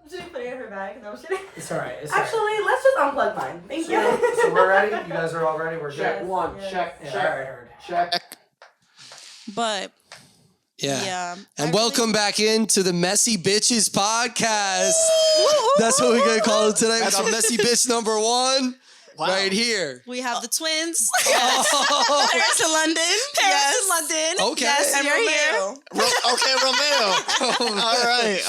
Should we put it in her bag? No, I'm kidding. It's alright. Actually, let's just unplug mine. Thank you. So we're ready? You guys are all ready? We're good? Yes, One, yes. check, Yeah, check, alright, heard. check. But Yeah. I And welcome back into the Messy Bitches podcast. That's what we're going to call it today. We got Messy Bitch number one right here. we have the twins. Oh, Paris in London. Paris in London. okay. Yes, And you're here. Okay, Romeo.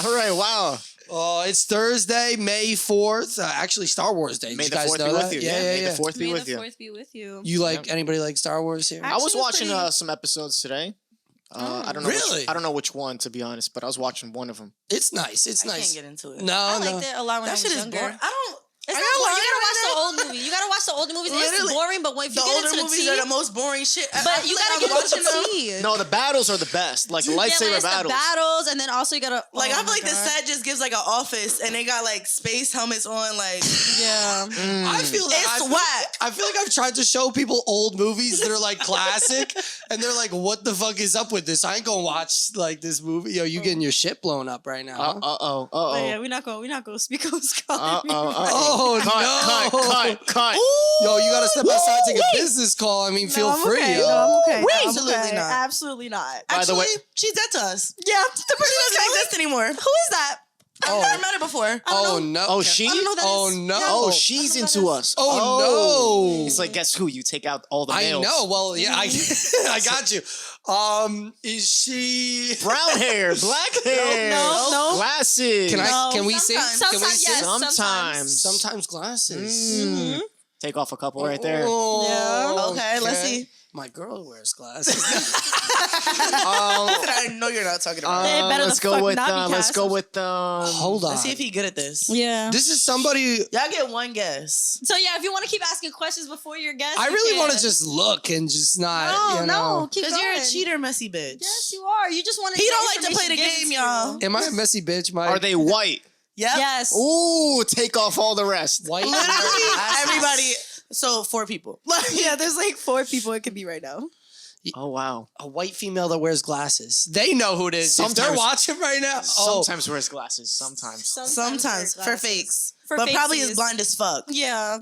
All right. Wow. Oh, it's Thursday, May 4th. Actually, Star Wars Day. Did May you the guys 4th know be that? with you. Yeah. May the 4th be May with the you. 4th be with you. You like, anybody like Star Wars here? I was Actually, watching pretty- some episodes today. I don't know. Really? I don't know which one, to be honest, but I was watching one of them. It's nice. It's I nice. can't get into it. No, I no. liked it a lot when That I shit was is younger. boring. I don't. It's I not gotta boring. lie You gotta right watch now. the old movie. You gotta watch the older movies. It's Literally. boring, but if The you get older into the movies tea, are the most boring shit. but you gotta get into the tea. No, the battles are the best. Like the lightsaber it's battles. the battles, and then also you gotta Like, I feel like the God. set just gives like an office, and they got like space helmets on. Like, Yeah. I feel that it's whack. I feel like I've tried to show people old movies that are like classic, and they're like, "What the fuck is up with this? I ain't gonna watch like this movie." Yo, you getting your shit blown up right now? huh? But yeah, we're not gonna speak on Scott. Oh Cut. Yo, you gotta step outside, take a business call. I mean, feel free. Okay. Yo. No, I'm okay. We No, I'm absolutely okay. not. Absolutely not. By the Actually, way- she's dead to us. Yeah. The person doesn't exist anymore. Who is that? I've never met her before. Oh no. Oh, she? I don't know that Oh is. no. Oh, she's I don't know into that us. Oh, no. It's like, guess who? You take out all the I males. know. Well, yeah, I got you. Is she? Brown hair, black hair, no. glasses. Can we see? sometimes. Can we Sometimes, see? yes. Sometimes. Sometimes glasses. Mm. Take off a couple right there. Oh, Okay, let's see. My girl wears glasses. I know you're not talking about. They better Let's the go fuck with. not be Let's go cast. with. Hold on. Let's see if he's good at this. Yeah. This is somebody. Y'all get one guess. So yeah, if you want to keep asking questions before your guess, I you really can. want to just look and just not. No, you know. no, keep Because going. you're a cheater, messy bitch. Yes, you are. You just want to. He don't like to play the game, y'all. Am I a messy bitch? Mike? Are they white? Yep. Yes. Ooh, take off all the rest. white? Literally, everybody. So 4 people. Yeah, there's like 4 people it could be right now. Oh wow. A white female that wears glasses. They know who it is. If they're Sometimes- watching right now. Oh, Sometimes wears glasses. Sometimes. Sometimes for fakes, For but probably fakesies. is blind as fuck. Yeah.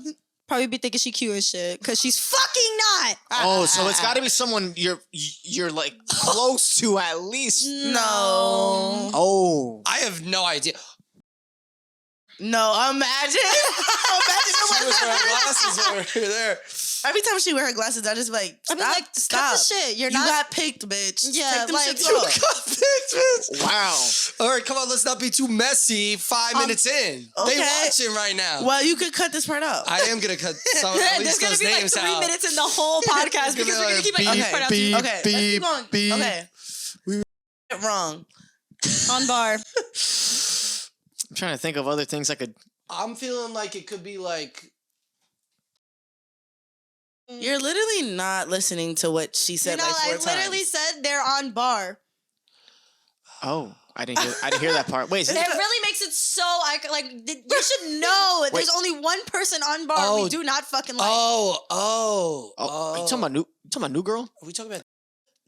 Probably be thinking she cute and shit, cause she's fucking not. Oh, so it's got to be someone you're like close to at least. No. Oh. I have no idea. No, imagine. She was wearing Imagine. glasses over there. Every time she wear her glasses, I just be like, I'd stop, be like, stop. cut the shit. You're You not. got picked, bitch. Yeah, Take them like, shits you off. Got pictures. Wow. All right, come on. Let's not be too messy. 5 minutes in. They okay. watching right now. Well, you could cut this part out. I am gonna cut some at There's least gonna those be like names 3 out. minutes in the whole podcast because we're gonna keep like Beep, this part out beep. Okay, let's keep going. beep. Okay. We were wrong. on bar. I'm trying to think of other things I could. I'm feeling like it could be like. You're literally not listening to what she said You know, like 4 I times. literally said they're on bar. Oh, I didn't hear that part. Wait. It really makes it so you should know. There's only one person on bar we do not fucking like. Oh, are you talking about new girl? Are we talking about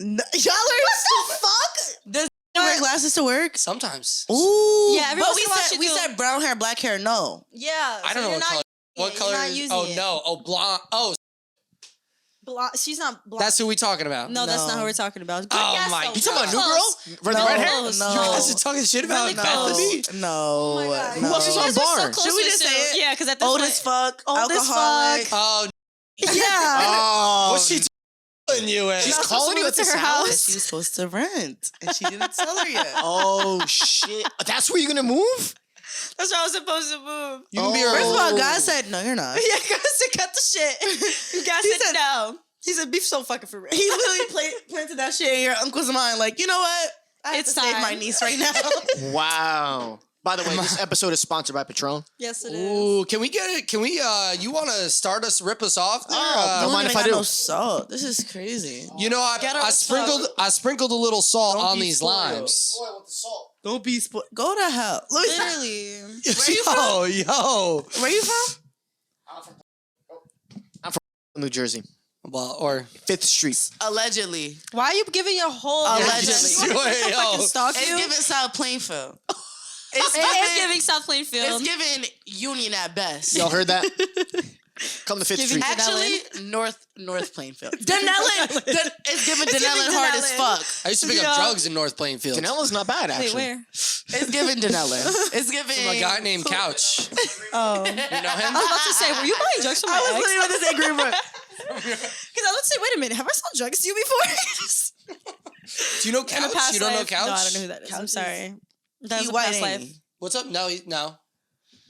No, y'all are What the fuck? Does she wear glasses to work? sometimes? Ooh. Yeah, every but once in a while we she do. said brown hair, black hair, no. Yeah. I don't know what color. What color Not is? using Oh it. no! Oh blonde. Oh, She's not blonde. that's who we talking about. No, that's No. not who we're talking about. Good Oh guess, my though. You talking about new Close. girl? Red, No. red hair? No. You guys are talking shit about Really Bethany. No. Oh my God. No. Who else is You on guys are bar? so close Should we to just it, say too. it? Yeah, because at this Old point, as fuck. Old as alcoholic. fuck. Oh, Yeah. Oh, what's she telling you? she's Not calling you supposed at to this her house? That she was supposed to rent, and she didn't tell her yet. Oh shit! That's where you're gonna move? That's where I was supposed to move. You can be Oh. her. First of all, God said, no, you're not. Yeah, God said cut the shit. God He said said- no. He said beef so fucking for real. He literally planted that shit in your uncle's mind. Like, you know what? I have It's to save my time. niece right now. Wow. By the way, this episode is sponsored by Patron. Yes, it is. Ooh, can we get it? Can we? You want to start us, rip us off? There? don't mind if I do. No salt. This is crazy. You know, Get her I sprinkled a little salt Don't on be these spoiled. limes. with the salt. Don't be Go to hell. Literally. Where you from? Yo. Where you from? I'm from New Jersey. Well, or 5th Street. Allegedly. Why are you giving your whole Allegedly. address? You want me to Yo. fucking stalk It's you? giving South Plainfield. It's giving South Plainfield. It's giving Union at best. Y'all heard that? Come to Fifth Giving Street. Actually, North Plainfield. Denellen. It's giving Denellen hard as fuck. I used to pick up drugs in North Plainfield. Danella's not bad, actually. Wait, where? It's giving Denellen. It's giving From a guy named Couch. Oh. You know him? I was about to say, were you buying drugs from my I was ex? literally about to say Green Brook. Because I was say, wait a minute, have I sold drugs to you before? Do you know In a Couch? past You don't know life? Couch? No, I don't know who that is. I'm sorry. That's He's a white, past ain't life. he? What's up? No.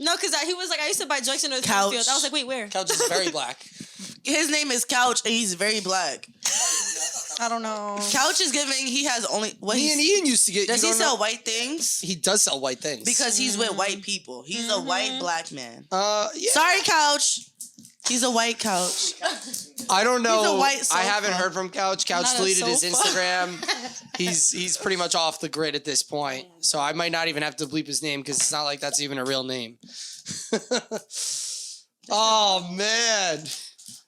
No, because he was like, I used to buy drugs in North Couch. Plainfield. I was like, wait, where? Couch is very black. His name is Couch, and he's very black. I don't know. Couch is giving. He has only. What Me and he Ian used to get. does you he don't sell know- white things? He does sell white things. Because he's with white people. He's a white black man. yeah. Sorry, Couch. He's a white Couch. I don't know. He's a white I haven't sofa. heard from Couch. Couch Not a deleted his sofa. Instagram. He's pretty much off the grid at this point. So I might not even have to bleep his name because it's not like that's even a real name. Oh man.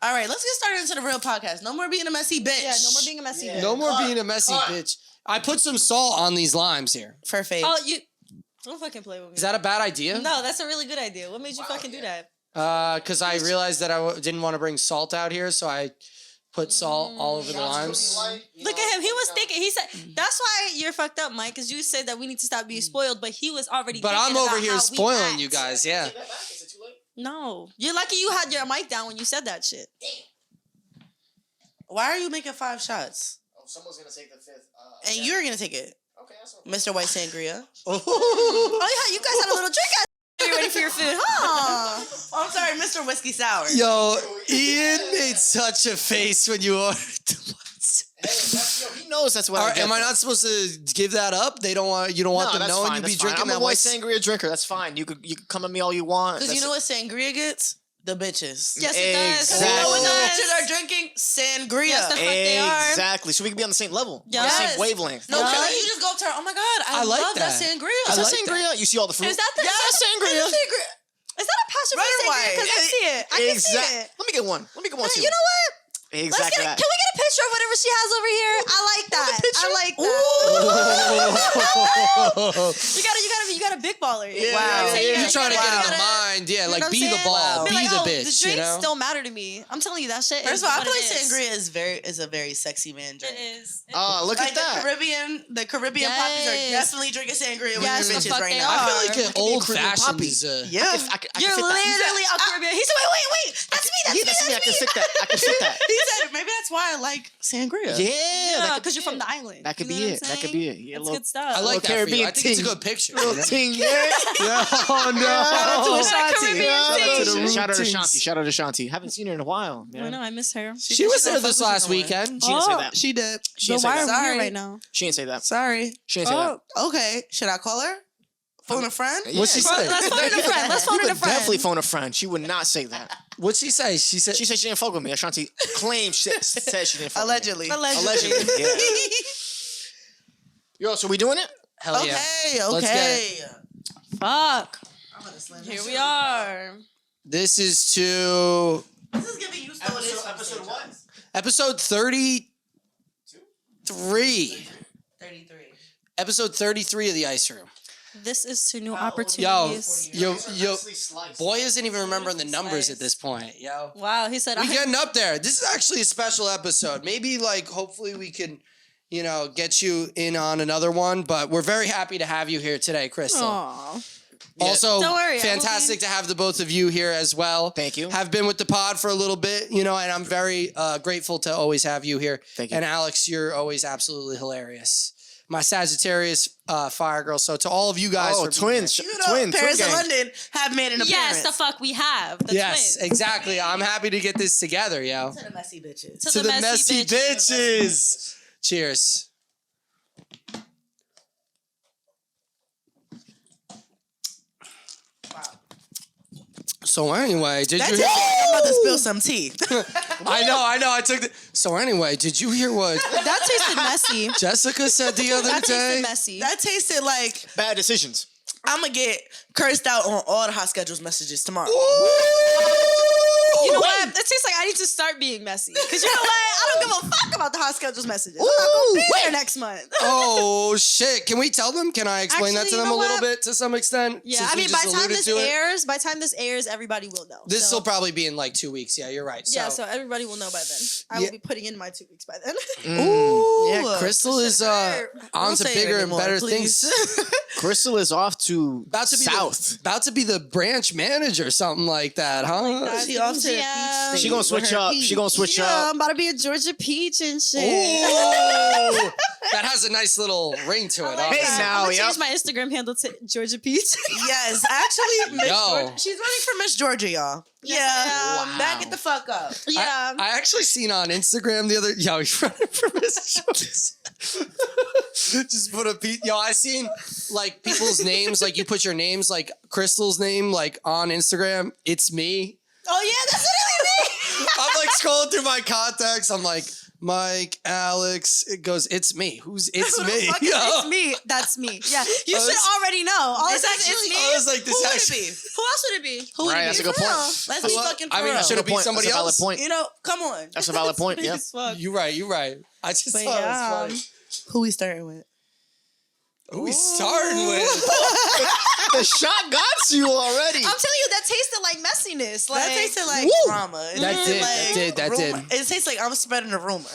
All right, let's get started into the real podcast. No more being a messy bitch. Yeah, no more being a messy bitch. No more being a messy bitch. I put some salt on these limes here. For faith. Oh, you don't fucking play with me. Is that a bad idea? No, that's a really good idea. What made you fucking do that? Because I realized that I didn't want to bring salt out here, so I put salt all over the limes. Look at him. He was thinking. He said, "That's why you're fucked up, Mike, because you said that we need to stop being spoiled." But he was already. But I'm thinking over about here how we spoiling act. you guys, yeah. No, you're lucky you had your mic down when you said that shit. Why are you making 5 shots? Oh, someone's going to take the fifth. And you're going to take it. Okay, that's okay. Mr. White Sangria. Oh yeah, you guys had a little drink. You're ready for your food, huh? Oh, I'm sorry, Mr. Whiskey Sour. Yo, Ian made such a face when you ordered the ones. He knows that's what I get. Am I not supposed to give that up? They don't want you don't want them that's knowing fine, you be that's fine. drinking I'm that a white white sangria drinker. That's fine. You could come at me all you want. Because you know what Sangria gets? The bitches. Yes, it does. You know what the Exactly. bitches are drinking? Sangria. Yes, the fuck they are. Exactly. So we can be on the same level. On the Yes. same wavelength. No, Yeah. Kelly, you just go up to her. Oh my God, I like love that that. Sangria. I Is that like sangria? You see all the fruit? Is that the? Yeah, is that Sangria. Is that a passion Red fruit or sangria? white? Because I see it. I can see it. Let me get one. Let me get one too. You know what? Exactly Let's get. that. Can we get a picture of whatever she has over here? I like that. I like that. You got a big baller. Yeah, Wow. yeah, You trying to get in the Wow. mind, yeah, You know like what be I'm the saying? ball, Be be like, the oh, bitch, the you drinks know? don't matter to me. I'm telling you that shit. First is of all, I what feel it like is. Sangria is a very sexy man drink. It is. Oh, look Like at that. the Caribbean poppies are Yes. definitely drinking Sangria with Yes, your the bitches fuck right they now. I are. feel like It an could be a old Caribbean fashioned poppy. is a Yeah. I could You're fit that. literally a Caribbean. He said, wait. That's me. That's me. That's me. I That's can me. fit that. I can fit that. He said maybe that's why I like Sangria. Yeah. Yeah, because you're from the island. That could You be know what it. I'm That could saying? be it. Yeah, That's little- good stuff. I like that for you. Caribbean I think it's a ting. good picture. Little ting, yeah. Oh no. Shout out to Shanti. Shout out to Shanti. Haven't seen her in a while, I man. know, I miss her. She was there this last weekend. She didn't say that. She did. She didn't say why that. are we Sorry. here right now? She didn't say that. Sorry. She didn't say that. Oh, okay. Should I call her? Phone a friend? What's she say? Let's phone in a friend. Let's You phone in a could friend. definitely phone a friend. She would not say that. What'd she say? She said She said she didn't fuck with me. Ashanti claims she said she didn't fuck Allegedly. with me. Allegedly, yeah. Yo, so we doing it? hell yeah. Okay, Let's get okay. Fuck. I'm gonna slam Here this we shit. are. This is to This is giving you still Episode what? episode 33. 33. Episode 33 of the Ice Room. This is to new Yo, opportunities. yo, boy isn't even remembering the numbers at this point. Yo. Wow, he said, We getting up there. This is actually a special episode. Maybe hopefully we can, get you in on another one. But we're very happy to have you here today, Krystal. Aw. Also, Don't worry, I will fantastic to have the both of you here as well. Thank you. Have been with the pod for a little bit, and I'm very grateful to always have you here. Thank you. And Alex, you're always absolutely hilarious. My Sagittarius fire girl. So to all of you guys, Oh, for being twins. here. You know, Twin Paris and gang. London have made an appearance. Yes, the fuck we have. The Yes, twins. exactly. I'm happy to get this together, yo. To the messy bitches. To To the messy bitches. bitches. Cheers. So anyway, did That's you? it. I'm about to spill some tea. I know. I took the. So anyway, did you hear what That tasted messy. Jessica said the other That tasted day? messy. That tasted like Bad decisions. I'm gonna get cursed out on all the hot schedules messages tomorrow. You know what? It tastes like I need to start being messy. Because you know what? I don't give a fuck about the hot schedules messages. I'm not going to be there next month. Oh shit! Can we tell them? Can I explain that to Actually, you them know a little what? bit to some extent? Yeah, Since I we mean, just by the time this alluded to it? airs, everybody will know. This will probably be in like 2 weeks. Yeah, you're right. so everybody will know by then. I will be putting in my 2 weeks by then. Ooh, yeah, Ooh. Krystal is on Don't to say it bigger and anymore, better please. things. Krystal is off to About to be south. about to be the branch manager, something like that, huh? God. She off to the Yeah. beach She gonna switch up. She gonna switch Yeah, up. I'm about to be a Georgia peach and shit. Ooh, that has a nice little ring to it. Hey, huh? now, I'm gonna yep. change my Instagram handle to Georgia Peach. Yes, actually, Miss Yo. Georgia, she's running for Miss Georgia, y'all. Yes, Yeah, I am. back it the fuck up. Yeah. I actually seen on Instagram the other. Yo, he's running for Miss Jones. Just put a Yo, I seen like people's names. Like you put your names, like Krystal's name, like on Instagram. It's me. Oh yeah, that's literally me. I'm like scrolling through my contacts. I'm like Mike, Alex. It goes. It's me. Who's it's Who the me? fuck is Yo. It's me. That's me. Yeah, you I should was- already know. All It's it's actually- it's me. I was like, this Who would it actually. be? Who else would it be? Who would Right, it that's be? a good For point. real. Let's be Who- fucking I mean, for real. should it be Point. somebody That's a valid else? point. You know, come on. That's a valid point. Yeah. You right. You right. I just But thought yeah. it was funny. Who we starting with? Who we starting with? The shot got you already. I'm telling you, that tasted like messiness. Like That tasted like Woo! drama. It That tasted did, that like did, that rumor. did. It tastes like I'm spreading a rumor.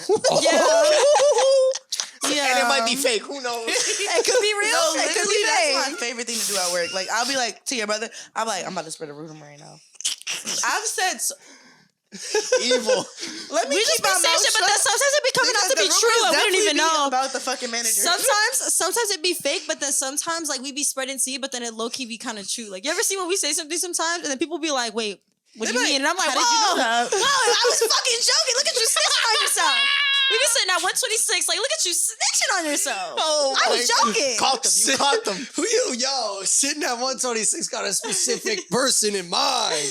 yeah. And it might be fake. Who knows? It could be real. No, it could literally, be that's my fake. favorite thing to do at work. Like, I'll be like, to your brother, I'm like, I'm about to spread a rumor right now. I've said, so, Evil. let me We just keep be my saying mouth shit, shut. but then sometimes it be coming out to because be the true, rumors and we don't definitely even be know. about the fucking manager. Sometimes it be fake, but then sometimes like we be spreading seed, but then it low key be kind of true. Like you ever see when we say something sometimes, and then people be like, "Wait, what do you They be mean?" And I'm like, how did you know "Whoa, that?" whoa, I was fucking joking. Look at you snitching on yourself." We be sitting at 126, like, look at you snitching on yourself. Oh, I was my- joking. Caught them. You caught them. Who you? Yo, sitting at 126 got a specific person in mind.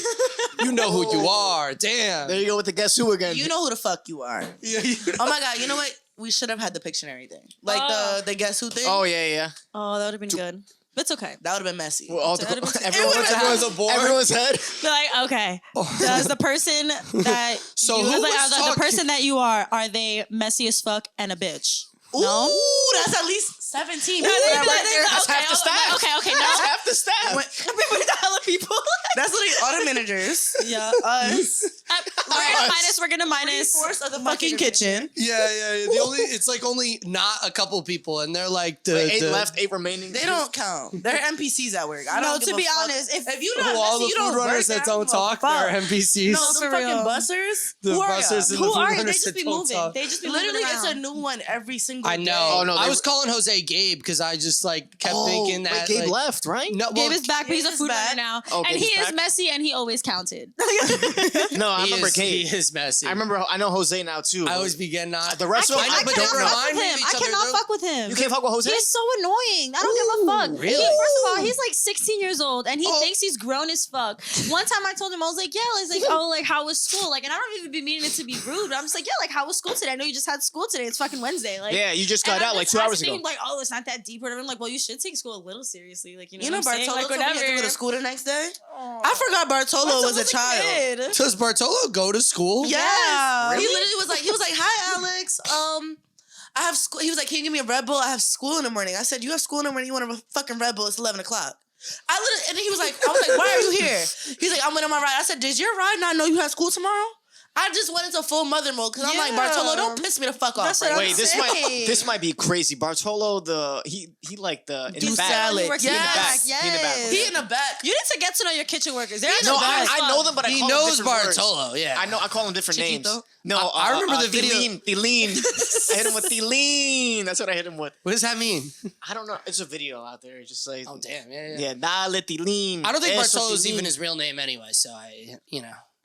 You know who you are. Damn. There you go with the guess who again. You know who the fuck you are. Yeah, you Oh my god, you know what? We should have had the Pictionary thing. Like the guess who thing. Oh yeah, yeah. Oh, that would have been good. But it's okay. That would have been messy. Well, all That'd the, be- everyone's Everyone's a board. head. They're like, okay, does the person that So you, who like, was the talking- person that you are they messy as fuck and a bitch? Ooh, No? that's at least 17. No, people they- that they- work they- there. That's half the staff. Okay, That's no. half the staff. When- the hella people. That's literally all the managers. Yeah. Us. We're gonna minus. 3/4 of the fucking kitchen. Yeah. The only it's like only not a couple people, and they're like the Wait, 8 the, left, 8 remaining. They don't count. They're NPCs at work. I No, don't to give a be fuck. honest, if you who not all the messy, you food don't runners work that there, I don't don't give a talk, fuck. they're NPCs. No, For the fucking real. bussers. The Who are bussers ya? and the who food are you? They runners just that be don't moving. talk. They just be Literally, moving it's a around. new one every single I day. know. Oh, no, I they was were- calling Jose Gabe because I just like kept Oh, thinking wait, that Gabe like, left, right? No, Gabe well, is back, but he's a Gabe is food back. runner now, Oh, and Gabe he is is back? messy, and he always counted. No, I he remember is, Gabe. he is messy. I remember. I know Jose now too. I always begin not. the rest of them. I know, I but cannot they fuck remind with me of him. each I other. cannot They're- fuck with him. You can't fuck with Jose. He's so annoying. I don't give a fuck. really? First of all, he's like 16 years old and he Oh. thinks he's grown as fuck. One time I told him, I was like, yeah, he's like, oh, like, how was school? Like, and I don't even be meaning it to be rude. I'm just like, yeah, like, how was school today? I know you just had school today. It's fucking Wednesday. Like, Yeah, you just and got I'm out like just 2 hours asking ago. him, like, oh, it's not that deep or whatever. I'm like, well, you should take school a little seriously. Like, you know, You know, what I'm saying? Bartolo Like, told me he had to go to whatever. school the next day. I forgot Bartolo was a child. kid. Does Bartolo go to school? Yeah. Really? He literally was like, hi, Alex. I have school. He was like, can you give me a Red Bull? I have school in the morning. I said, you have school in the morning. You want a fucking Red Bull? It's 11 o'clock. I literally, and then he was like, I was like, why are you here? He's like, I'm waiting on my ride. I said, did your ride not know you had school tomorrow? I just went into full mother mode because I'm like, Yeah. Bartolo, don't piss me the fuck off. That's what right I'm now. Wait, this saying. might be crazy. Bartolo, he like the in Do the back. salad. He works in the Yes. back. Yes. He in the back. He in the back. You need to get to know your kitchen workers. They're No, actually I know them, but I He call them knows different words. Bartolo. Yeah, I know. I call them different names. Chiquito? No, I remember the video- Thileen. I hit him with Thileen. That's what I hit him with. What does that mean? I don't know. It's a video out there. It just like, Oh damn, yeah. yeah, dale Thileen. I don't think Eso, Bartolo's Thileen. even his real name anyway. So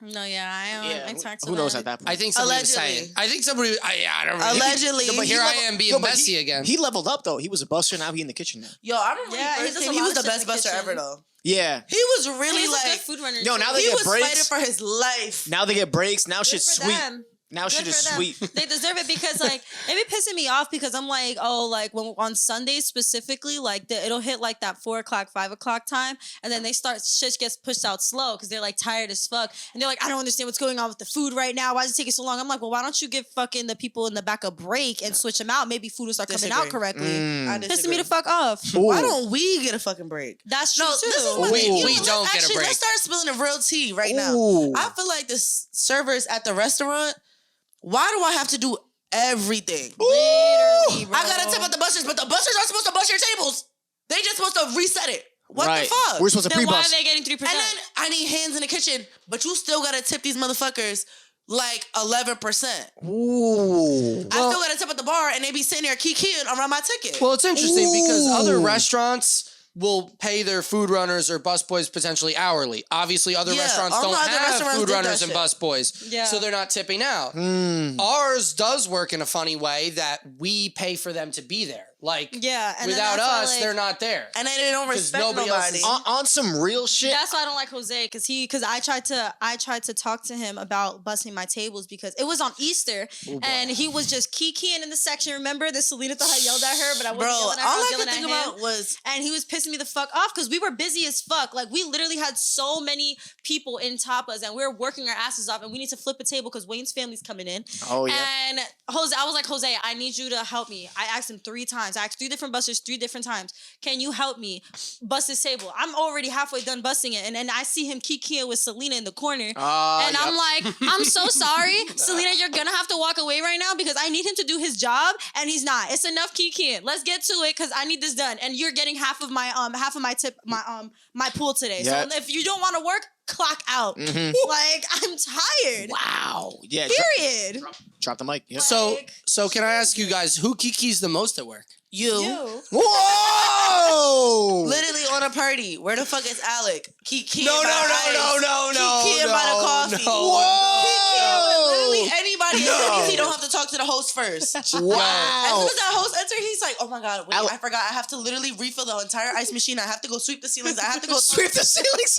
No, yeah, I talked to who knows them. at that point? I think somebody was Allegedly. saying. I think somebody. I don't know. Allegedly. But here I am being No, but messy again. He leveled up though. He was a buster. Now he in the kitchen now. Yo, I remember Yeah, when he he does first a came, he lot was of the shit best in the buster kitchen. ever though. Yeah. He was really He's a like, good food runner. Yo, too. now they he get was breaks. fighting for his life. Now they get breaks. Now Good shit's for sweet. them. Now she Good just for them. sweet. They deserve it because like it be pissing me off because I'm like, oh, like when on Sundays specifically, like it'll hit like that 4 o'clock, 5 o'clock time, and then they start shit gets pushed out slow because they're like tired as fuck, and they're like, I don't understand what's going on with the food right now. Why is it taking so long? I'm like, well, why don't you give fucking the people in the back a break and switch them out? Maybe food will start coming out Disagree. correctly. I Pissing disagree. me the fuck off. Why don't we get a fucking break? That's true No, too. this is what We- you know, we let's don't get a break. Let's start spilling the real tea right now. Ooh. I feel like the servers at the restaurant. Why do I have to do everything? Literally, bro. I gotta tip at the bussers, but the bussers aren't supposed to bus your tables. They just supposed to reset it. What right. the fuck? We're supposed to Then why pre-bus. are they getting 3%? And then I need hands in the kitchen, but you still gotta tip these motherfuckers like 11%. Ooh. I still gotta tip at the bar, and they be sitting there kikiing around my ticket. Well, it's interesting because other Ooh. restaurants will pay their food runners or busboys potentially hourly. Obviously, other Yeah, restaurants all don't my other have restaurants food did runners that and shit. busboys, Yeah. so they're not tipping out. Mm. Ours does work in a funny way that we pay for them to be there. Like, yeah, and then without that's why, us, like, they're not there. and then they don't 'Cause respect nobody else nobody. is- On some real shit. That's why I don't like Jose because I tried to talk to him about busting my tables because it was on Easter and he was just kikiing in the section. Remember that Selena thought I yelled at her, but I wasn't Bro, all yelling at her. I was I could yelling at think him. about was And he was pissing me the fuck off because we were busy as fuck. Like we literally had so many people in tapas and we were working our asses off and we need to flip a table because Wayne's family's coming in. Oh yeah. And Jose, I was like, Jose, I need you to help me. I asked him 3 times. I asked 3 different busters 3 different times. Can you help me bust this table? I'm already halfway done busting it. And then I see him kikiing with Selena in the corner. And I'm like, I'm so sorry. Selena, you're gonna have to walk away right now because I need him to do his job and he's not. It's enough kikiing. Let's get to it because I need this done. And you're getting half of my tip, my pool today. Yeah. So if you don't want to work, clock out. Mhm. Like, I'm tired. Wow. Yeah. Period. Drop the mic. Yeah. So can I ask you guys who kikis the most at work? You. Whoa! literally on a party. Where the fuck is Alec? Kikiing No, by no, the no, ice. no, no, no, Kikiing by the no, coffee. no. Kikiing with literally Whoa! anybody No. as long as he don't have to talk to the host first. As soon Wow. as that host enter, he's like, "Oh my god, wait, Alec- I forgot. I have to literally refill the entire ice machine. I have to go sweep the ceilings. I have to go Sweep the ceilings.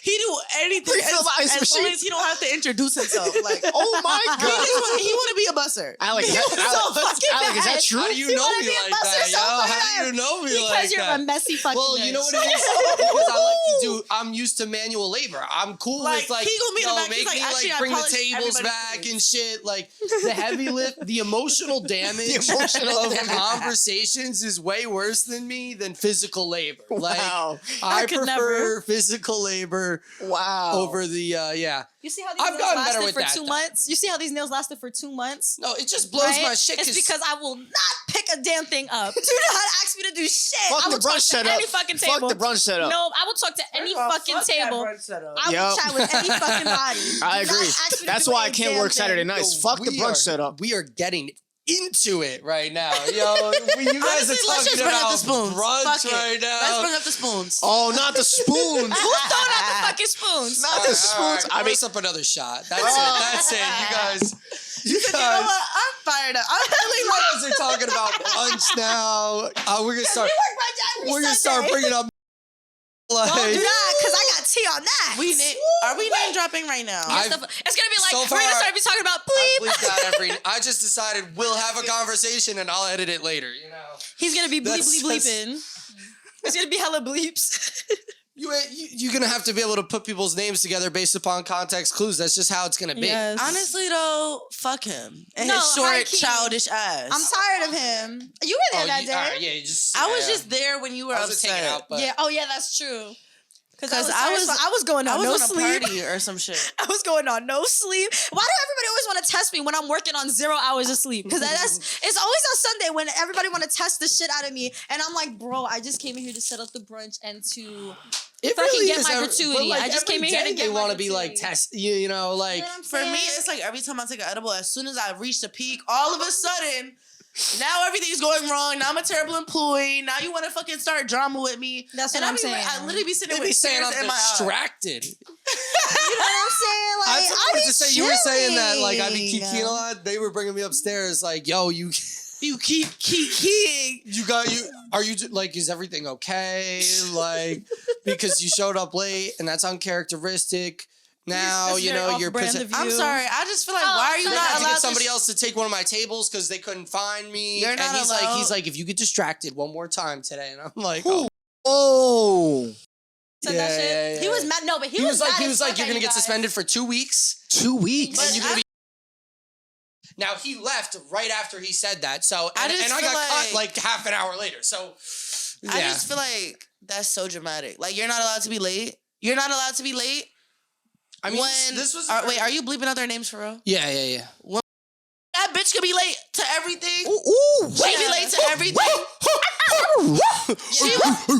He do anything Refill the ice as long machine. as he don't have to introduce himself. Like, Oh my he god. want to be a busser. Alec, is that, so Alec, fucking Alec, is that bad. true? How do you know wanna me be a like busser that, so yo? How bad. do you know me Because like you're that? a messy fucking Well, you know nurse. what it is? Because I like to do, I'm used to manual labor. I'm cool Like, with like, he gonna be in the yo, back, he's make like, me actually, like I bring the polished tables everybody's back clothes. and shit. Like the heavy lift, the emotional damage of conversations is way worse than me than physical labor. Like Wow. I could prefer never. physical labor Wow. over the yeah. You see how these I've nails gotten better lasted with for that, 2 though. months? You see how these nails lasted for 2 months? No, it just blows Right? my shit. It's because I will not pick a damn thing up. Do not ask me to do shit. Fuck I will the talk brunch to setup. any fucking table. Fuck the brunch setup. No, I will talk to any fucking table. I will Yup. chat with any fucking body. I Do not agree. ask me to That's do why I any can't damn work thing. Saturday nights. Fuck the we brunch are- setup. We are getting into it right now, yo. You guys Honestly, are let's just talking bring up about the spoons. brunch Fuck it. right now. Let's bring up the spoons. Oh, not the spoons. Who's throwing out the fucking spoons? Not All the right, spoons. I I mean, up another shot. That's it. That's it. You guys. You You know guys. what? I'm fired up. I'm really You guys are talking about brunch now. We're gonna start. We're gonna start bringing up. Don't do that, because I got tea on that. Are we name dropping right now? I've- It's gonna be like, so we're gonna far, start be talking about I bleep. bleeped out every. I just decided we'll have a conversation and I'll edit it later. You know. He's gonna be bleep That's- bleep bleeping. It's gonna be hella bleeps. You're gonna have to be able to put people's names together based upon context clues. That's just how it's gonna be. Yes. Honestly though, fuck him and No, his short, high-key. childish ass. I'm tired of him. You were there that day. all right, yeah, you just. I was yeah. just there when you were I was just hanging upset. out, but Yeah. Oh yeah, that's true. Because I I was going I on was no on a sleep. party or some shit. I was going on no sleep. Why do everybody always want to test me when I'm working on 0 hours of sleep? Because it's always on Sunday when everybody want to test the shit out of me, and I'm like, bro, I just came in here to set up the brunch and to. It fucking get is my but, gratuity. like, I just every came in here to day get They my want to be like gratuity. test. You know, like. You know what I'm For me, saying? it's like every time I take an edible, as soon as I reach the peak, all of a sudden, now everything's going wrong. Now I'm a terrible employee. Now you want to fucking start drama with me. That's and what I'm I saying. I literally be sitting They with be saying tears I'm in my eyes. distracted. You know what I'm saying? Like, I forgot to say you were saying that like I be chilling. kikiing a lot. They were bringing me upstairs like, yo, you You keep keying. you got you are you like is everything okay? Like because you showed up late and that's uncharacteristic. Now That's you very know you're. off-brand of I'm you. sorry. I just feel like, Oh, why are you so I not had to allowed get to somebody else to take one of my tables because they couldn't find me. You're not and he's allowed- like, if you get distracted one more time today, and I'm like, Who? oh, Oh, Said that shit. He was mad. No, but he was like, mad he as was like, fuck you're at gonna you get guys. suspended for 2 weeks. 2 weeks. But And you're gonna be. Now he left right after he said that. So I and, just and I feel got cut like- like half an hour later. So yeah. I just feel like that's so dramatic. Like, you're not allowed to be late. You're not allowed to be late. I mean, when, this was. wait, are you bleeping out their names for real? Yeah. That bitch could be late to everything. Ooh, She could be late to everything.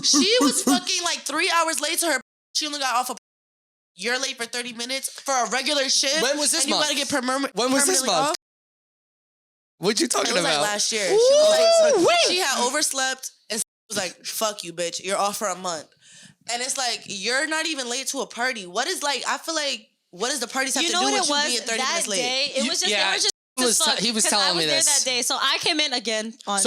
She was fucking like 3 hours late to her. She only got off a. You're late for 30 minutes for a regular shift. When was this and you month? gotta get When was this permanently month? off. What you It talking was like about? last year. She was like, she had overslept and was like, "Fuck you, bitch. You're off for a month." And it's like, you're not even late to a party. What is like? I feel like, what does the parties have You to know do what with it you was being 30 that minutes late? day? It was just yeah, they were just he was as fuck, he was 'cause telling I was me there this. that day. So I came in again on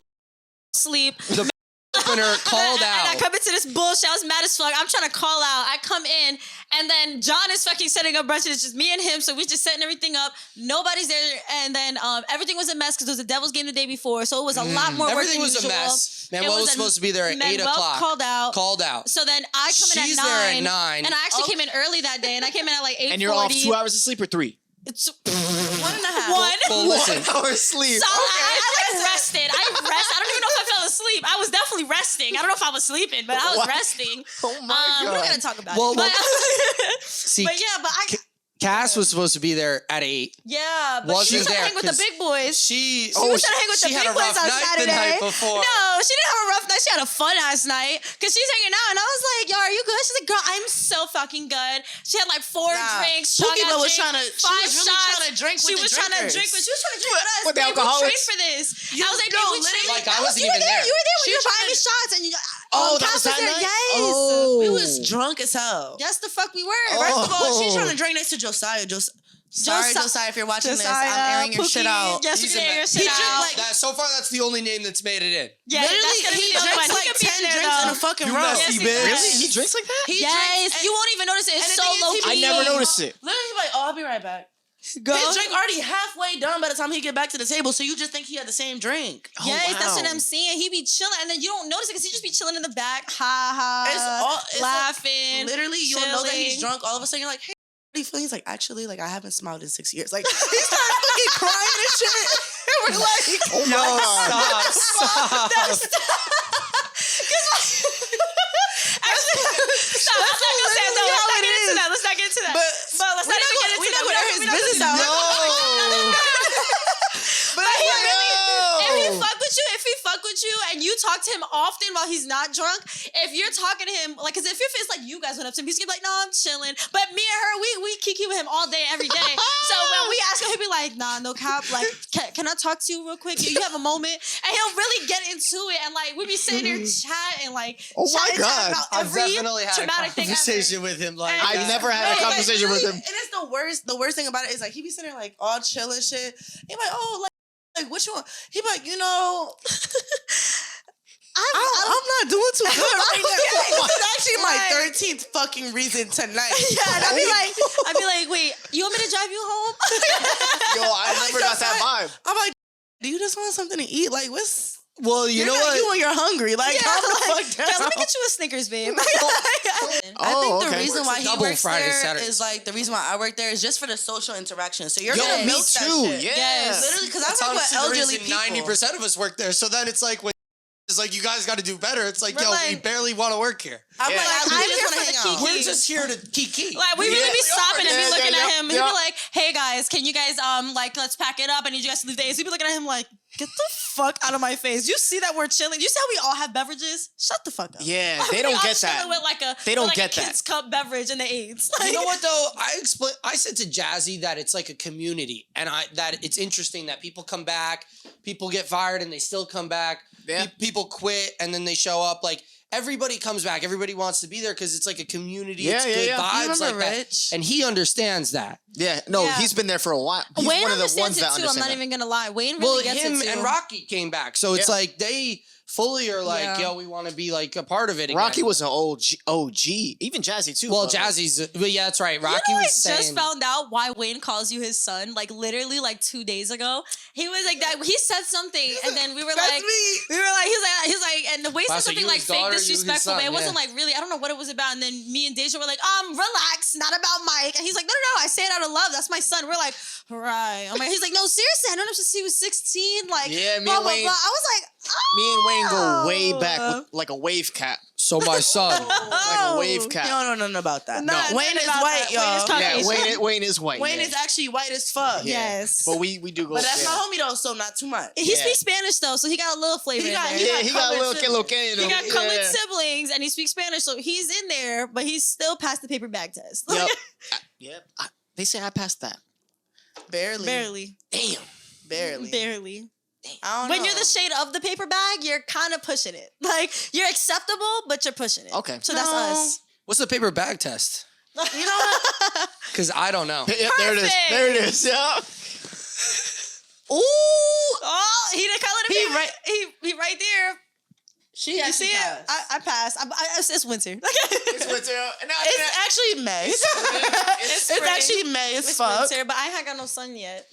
sleep. The opener called And I out. come into this bullshit. I was mad as fuck. I'm trying to call out. I come in, and then John is fucking setting up brunch. It's just me and him. So we just setting everything up. Nobody's there. And then everything was a mess because it was a Devil's game the day before. So it was a lot more work Everything than was a usual. mess. Man, It what was was supposed to be there at 8 Manuel o'clock? called out. So then I come in She's at 9. there at 9. And I actually came in early that day. And I came in at like 8:40. and you're off 2 hours of sleep or 3? It's 1.5. one. Well, listen. 1 hour sleep. So I like rested. I don't even know if I fell asleep. I was definitely resting. I don't know if I was sleeping, but I was What? resting. Oh my We're god. not gonna talk about Well, it. But, See, but yeah, but I Cass was supposed to be there at 8. yeah, but she Wasn't was trying to there hang with the 'cause big boys. She was trying to hang with the she had big a rough boys on night Saturday. the night before. No, she didn't have a rough night. She had a fun ass night because she's hanging out, and I was like, "Yo, are you good?" She's like, "Girl, I'm so fucking good." She had like 4 drinks. Pookie shot was drink, trying to. She 5 was really shots. trying to drink with She the was trying to drinkers. drink with. She was trying to drink with us. With the babe, we alcoholics? trained for this. I was like, no, babe, we literally, trained. Like, I wasn't you were even there. there. You were there when She you were was buying me trying shots, and you. Oh, that Cass was that there. night? Yes. Oh. We was drunk as hell. Yes, the fuck we were. First of all, she's Oh. trying to drink next to Josiah. Sorry, Josiah, if you're watching this, Josiah, I'm airing your shit Pookie, out. Yes, He's you can in air your that- shit He drink out. like- That, so far, that's the only name that's made it in. Yeah, Literally, that's gonna he be the only drinks one. like He could be 10 in there, drinks in though. a fucking You row. messy Yes, he bitch. does. Really? He drinks like that? He Yes, drinks, you won't even notice it. It's and so the thing is, low he key. I never noticed it. Literally, he's like, "Oh, I'll be right back." Go. His drink already halfway done by the time he get back to the table, so you just think he had the same drink. Yes, that's what wow. I'm saying. He be chilling, and then you don't notice it because he just be chilling in the back, ha, It's laughing. Literally, you'll know that he's chilling. drunk. All of a sudden, you're like, "Hey, how do you feel?" He's like, "Actually, like I haven't smiled in 6 years." Like he started fucking crying and shit. And we're like, Oh my god. Stop. Stop. Let's not go say that. Let's not get into that. Let's not get into that. But let's not even get into that. We're not gonna air his business out. But He like, really, if he fuck with you and you talk to him often while he's not drunk, if you're talking to him, like, because if it feels like you guys went up to him, he's gonna be like, "No, I'm chilling." But me and her, we kiki with him all day, every day. So when we ask him, he'll be like, "Nah, no cap. Like, can I talk to you real quick? You have a moment?" And he'll really get into it, and like we be sitting there chatting, like, Oh my chatting God. about I've every definitely had a traumatic thing ever. conversation with him. Like, And- I've never had a no, conversation with him. And it's the worst. The worst thing about it is like he be sitting there like all chill and shit. He be like, "Oh, like what you want?" He be like, "You know, I'm not doing too good right now." This is actually my Right. 13th fucking reason tonight. Yeah, and I'd be like, "Wait, you want me to drive you home?" Yo, I never got that vibe. I'm like, "Do you just want something to eat? Like, what's?" well, you You're know not what? you when you're hungry. Like, calm the fuck down. Yeah, let me get you a Snickers, babe. I think the okay. reason Works why a he double works Friday, there Saturday. is like the reason why I work there is just for the social interaction. So you're Yo, gonna me milk that too. shit. Yeah. Yes. Literally, because I That's work with honestly the elderly reason people. 90% of us work there. So then it's like, when it's like, you guys got to do better. It's like, We're yo, we like- barely want to work here. I'm Yeah. like, I'm I here just for want to the hang out. kiki. We're just here to kiki. Like we really be stopping and be Yeah, looking yeah, at yeah, him, and he'd be like, "Hey guys, can you guys like let's pack it up? I need you guys to leave the AC." We'd be looking at him like, "Get the fuck out of my face!" You see that we're chilling? You see how we all have beverages? Shut the fuck up. Yeah, We they don't all get chilling that. With like a, They don't with like get a that. kids cup beverage and the AIDS. You know what though? I said to Jazzy that it's like a community, and that it's interesting that people come back, people get fired, and they still come back. Yeah. People quit, and then they show up. Like everybody comes back. Everybody wants to be there because it's like a community. Yeah, it's yeah, good yeah. vibes You remember like that. Rich? And he understands that. Yeah, no, Yeah. he's been there for a while. He's Wayne one of the understands ones that it too. I'm not understand that. even gonna lie. Wayne Well, really gets him it too. and Rocky came back, so it's Yeah. like they fully are like, Yeah. yo, we want to be like a part of it again. Rocky was an OG, even Jazzy too. Well, but, like, Jazzy's, but yeah, that's right. Rocky You know, I was just saying, found out why Wayne calls you his son. Like literally, like 2 days ago, he was like that. He said something, and then we were That's like, me. we were like, he was like, and the way he Wow, said so something you like his fake daughter, you his disrespectful, son, but it wasn't yeah. like really. I don't know what it was about. And then me and Deja were like, relax, not about Mike. And he's like, no, I say it out of love. That's my son. We're like, right. I'm like, he's like, no, seriously, I known him since he was 16. Like, Yeah, me blah and blah Wayne- blah. I was like, me and Wayne go way Oh. back, with, like a wave cap, so my son. like a wave cap. You don't know nothing about that. Nah, No, Wayne nothing is about white, that. y'all. Wayne is Caucasian. Yeah, Wayne is white. Wayne yeah. is actually white as fuck. Yeah. Yes. But we do go. But that's yeah. my homie though, so not too much. He Yeah. speaks Spanish though, so he got a little flavor. He got- in he there. Yeah, he got a colored little siblings. kilo in He him. got colored Yeah. siblings and he speaks Spanish, so he's in there, but he's still past the paper bag test. Yep. Yep. They say I passed that. Barely. Barely. Damn. Barely. Barely. I don't When know. you're the shade of the paper bag, you're kind of pushing it. Like, you're acceptable, but you're pushing it. Okay. So that's No. us. What's the paper bag test? You know what? Because I don't know. Yep, there it is. There it is. Yeah. Ooh. Oh, he didn't color the He paper. right- He right there. She You actually see it? passed. I passed. It's It's winter. winter. And now- It's actually May. It's It's spring. actually May as It's fuck. winter, but I ain't got no sun yet.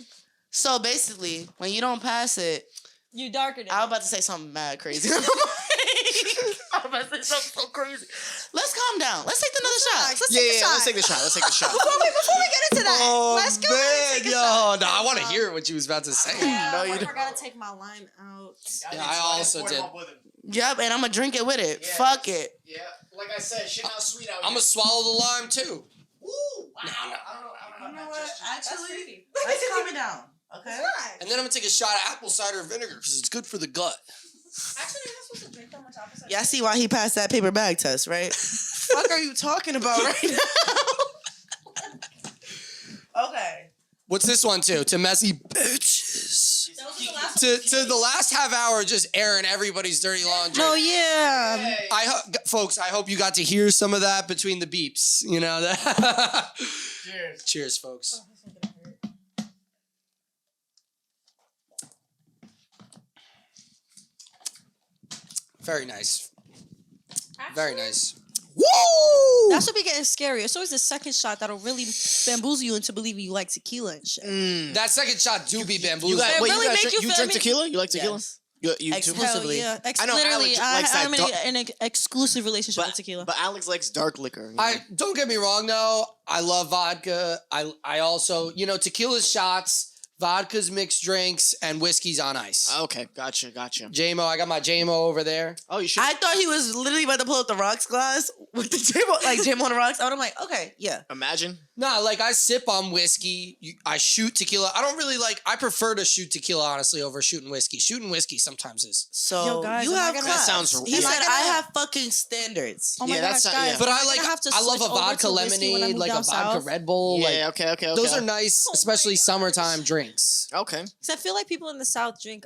So basically, when you don't pass it, You darker than I was me. about to say something mad crazy. I was about to say something so crazy. Let's calm down. Let's take another shot. Let's Yeah, take a yeah, shot. let's take the shot. Let's take the shot. Before we get into that, let's go ahead and take a shot. No, I want to hear what you was about to say. No, you I don't. gotta take my lime out. Yeah, I also did. Yep, and I'm gonna drink it with it. Yeah. Fuck it. Yeah, like I said, shit not sweet out I'm here. gonna swallow the lime too. Ooh, wow. I don't know. Actually, let's calm it down. Okay. And then I'm gonna take a shot of apple cider vinegar because it's good for the gut. Actually, you're not supposed to drink that much apple cider. Yeah, I see why he passed that paper bag test, right? Fuck are you talking about right now? Okay. What's this one too? To messy bitches. That was the last To the last half hour, just airing everybody's dirty laundry. Oh yeah. Folks, I hope you got to hear some of that between the beeps. You know that. Cheers. Cheers, folks. Very nice. Very nice. Woo! That's what be getting scary. It's always the second shot that'll really bamboozle you into believing you like tequila and shit. That second shot do be You bamboozled. got, It wait, really you guys make drink, you you feel drink me? tequila? You like tequila? Yes. You Exclusively. Hell yeah. I know Literally, Alex likes that I'm in dark- an exclusive relationship with tequila. But Alex likes dark liquor. You know? I don't get me wrong though. I love vodka. I also, tequila's shots, vodka's mixed drinks, and whiskey's on ice. Okay, gotcha. JMO, I got my JMO over there. Oh, you should I thought he was literally about to pull up the rocks glass with the JMO, like JMO on the rocks. And I'm like, okay, yeah. imagine. Nah, like I sip on whiskey. I shoot tequila. I don't really I prefer to shoot tequila honestly over shooting whiskey. Shooting whiskey sometimes is. So Yo, guys, you am I have gonna- class. That sounds- He Am said I I gonna- have fucking standards. Oh my Yeah, gosh, that's- guys. yeah. But am I gonna have to love a switch over vodka to whiskey when I lemonade, move like a down vodka south? Red Bull. Yeah, okay. Those are nice, especially summertime drinks. Okay. Because I feel like people in the South drink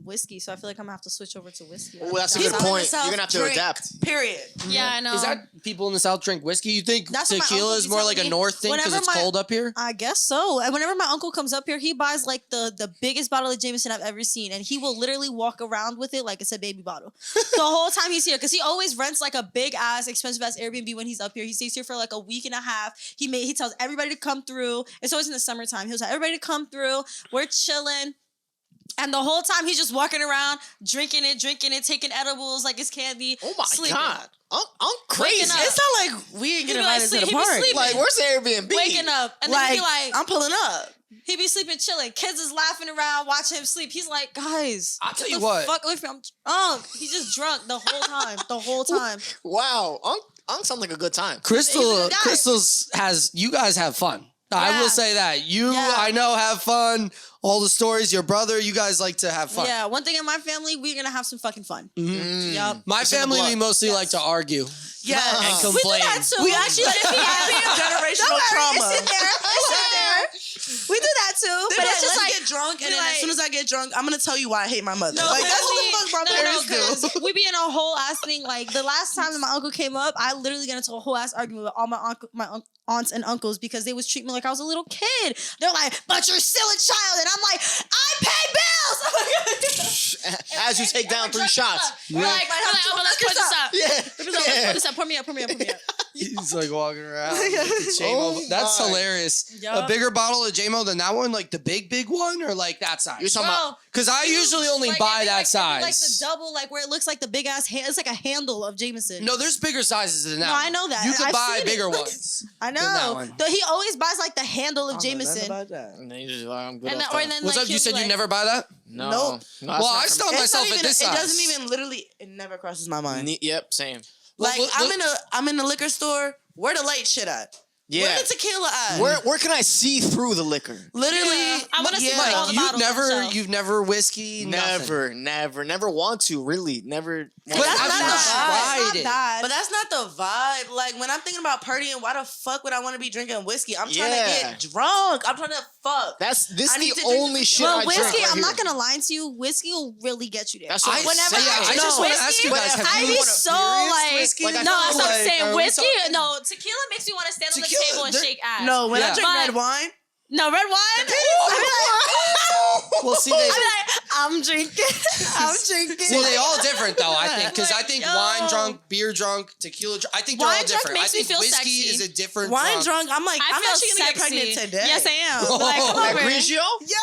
whiskey, so I feel like I'm gonna have to switch over to whiskey. Well, that's a Down good south. point. South You're gonna have to drink. adapt. Period. Yeah, I know. Is that people in the South drink whiskey? You think That's what my tequila uncle is be more telling like a me. North thing because Whenever it's my- cold up here? I guess so. And whenever my uncle comes up here, he buys like the biggest bottle of Jameson I've ever seen, and he will literally walk around with it like it's a baby bottle the whole time he's here. Because he always rents like a big ass, expensive ass Airbnb when he's up here. He stays here for like a week and a half. He tells everybody to come through. It's always in the summertime. He'll tell everybody to come through. We're chilling. And the whole time he's just walking around, drinking it, taking edibles like it's candy. Oh my sleeping. god. I'm crazy. Waking up. It's not like we ain't He getting be like invited to the he be party. sleeping. Like, where's the Airbnb? Waking up. And then Like, he be like, I'm pulling up. he be sleeping, chilling. Kids is laughing around, watching him sleep. He's like, guys, I'll tell get you the what. fuck away from me. I'm drunk. He's just drunk the whole time. The whole time. Wow. Unk sounds like a good time. He's a good guy. Crystal's you guys have fun. I Yeah. will say that. You, Yeah. I know, have fun. All the stories, your brother, you guys like to have fun. Yeah, one thing in my family, we're gonna have some fucking fun. Yup. My It's in the family, we blood. mostly like to argue Yes. and We do complain. We do that too. We actually But if he happy, generational don't worry, trauma. It's in there. It's in there. We do that too. They But be it's just let's like, get drunk, and be then as like- soon as I get drunk, I'm gonna tell you why I hate my mother. No, Like that's what the fuck my parents do. because we be in a whole ass thing. Like the last time that my uncle came up, I literally got into a whole ass argument with all my aunts and uncles because they was treating me like I was a little kid. They're like, "But you're still a child," and I'm like, "I pay bills." As you take down 3 shots. We're like, oh, but let's put this up. Yeah. Let's put this up. Pour me up. He's like walking around. With the J-Mo. That's my. hilarious. Yup. A bigger bottle of J-Mo than that one, like the big one, or like that size? You're talking about. Because I usually only Like, buy it'd be that like, size. Like the double, like where it looks like the big ass hand. It's like a handle of Jameson. No, there's bigger sizes than that. No, I one. know that. You could I've buy seen it. bigger ones. I than that know. one. Though he always buys like the handle of I don't know Jameson. nothing about that. And then you just like, I'm good And off then, or that. then What's like, up? You he'll said be you like, never buy that? No. Nope. No, Well, I that's stopped not It's not myself even, at this it size. doesn't even literally. It never crosses my mind. Yep, same. Like Look, I'm in the liquor store. Where the light shit at? Yeah. Where the tequila at? Where can I see through the liquor? Literally, Yeah, I wanna see yeah. all the bottles on the shelf. You've never whiskey. Nothing. Never want to. Really, never. But that's I've not never the vibe. tried Not it. bad. But that's not the vibe. Like when I'm thinking about partying, why the fuck would I want to be drinking whiskey? I'm trying to Yeah. get drunk. I'm trying to fuck. This I need the to drink only the shit tequila. I Well, drink whiskey, right I'm here. not gonna lie to you. Whiskey will really get you there. That's what I'm Whenever saying. I I just want to ask you guys, have I you be want a so serious like, whiskey? Like, I no, feel that's what I'm like, saying. are we Whiskey, talking- no, tequila makes me want to stand on the Tequila, table and there- shake ass. No, when I Yeah. drink But- red wine, No, red wine. I Well, see, be like, I'm drinking. I'm drinking. well, they all different though. I think because I think Yo. wine drunk, beer drunk, tequila drunk. I think they're Wine all drunk different. makes I me think feel whiskey sexy. is a different wine drunk, I'm like, I I'm feel actually gonna get sexy. pregnant today. Yes, I am. Like, come That over. Grigio? Yeah.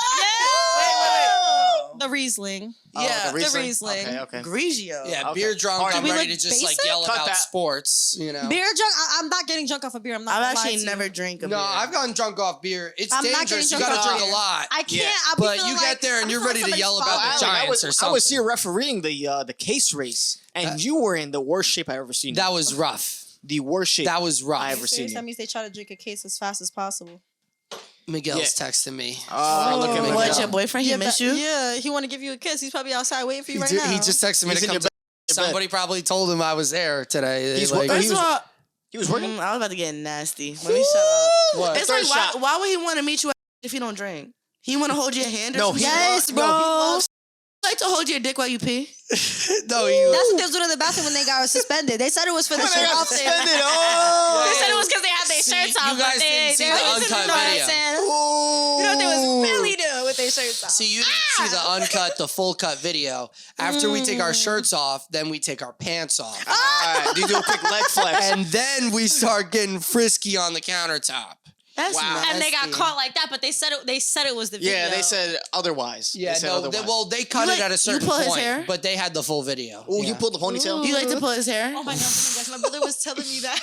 Yeah. The Riesling. Yeah. the Riesling. Riesling. Okay. Grigio. Yeah, Okay. beer drunk. Alright. I'm Do we ready look to just like basic? yell Cut about that. sports. You know. Beer drunk. I'm not getting drunk off a beer. I'm not. I've gonna lie actually to you. never drank a No, beer. I've gotten drunk off beer. It's I'm not dangerous. You getting got drunk to off drink a beer. lot. I can't. Yeah. I'll be But feeling you get like, there and I'm you're feeling ready to somebody's yell about father. the Alec, Giants or I something. was here refereeing the case race, and you were in the worst shape I ever seen. That was rough. the worst shape That was rough. I ever seen. Serious, that means they try to drink a case as fast as possible. Miguel's texting me. Oh, look at Miguel. What, your boyfriend? He miss you? Yeah, he want to give you a kiss. He's probably outside waiting for you right He now. just texted me He's to in come. your bed. Somebody probably told him I was there today. He's Like, working. First of all, He was working. I was about to get nasty. Let me shut up. what? It's Third like, shot. why would he want to meet you if you don't drink? He want to hold your hand or No, something? he Yes, no, bro. he loves- He like to hold your dick while you pee. No, you. That's what they was doing in the bathroom when they got suspended. They said it was for the When they shirt got off. They suspended, oh. said it was because they had their See, shirts you off. guys but they, didn't see they the really uncut didn't know what I'm video. saying. Ooh. You know what they was really doing with their shirts off. See, you didn't see the uncut, the full cut video. After we take our shirts off, then we take our pants off. All right, you do a quick leg flex. And then we start getting frisky on the countertop. That's Wow. nasty. And they got caught like that, but they said it. They said it was the video. Yeah, they said otherwise. Yeah, they said no, otherwise. they cut You it like- at a you certain pull his point, hair? but they had the full video. Oh, Yeah. you pulled the ponytail. You like to pull his hair? Oh my gosh, my brother was telling me that.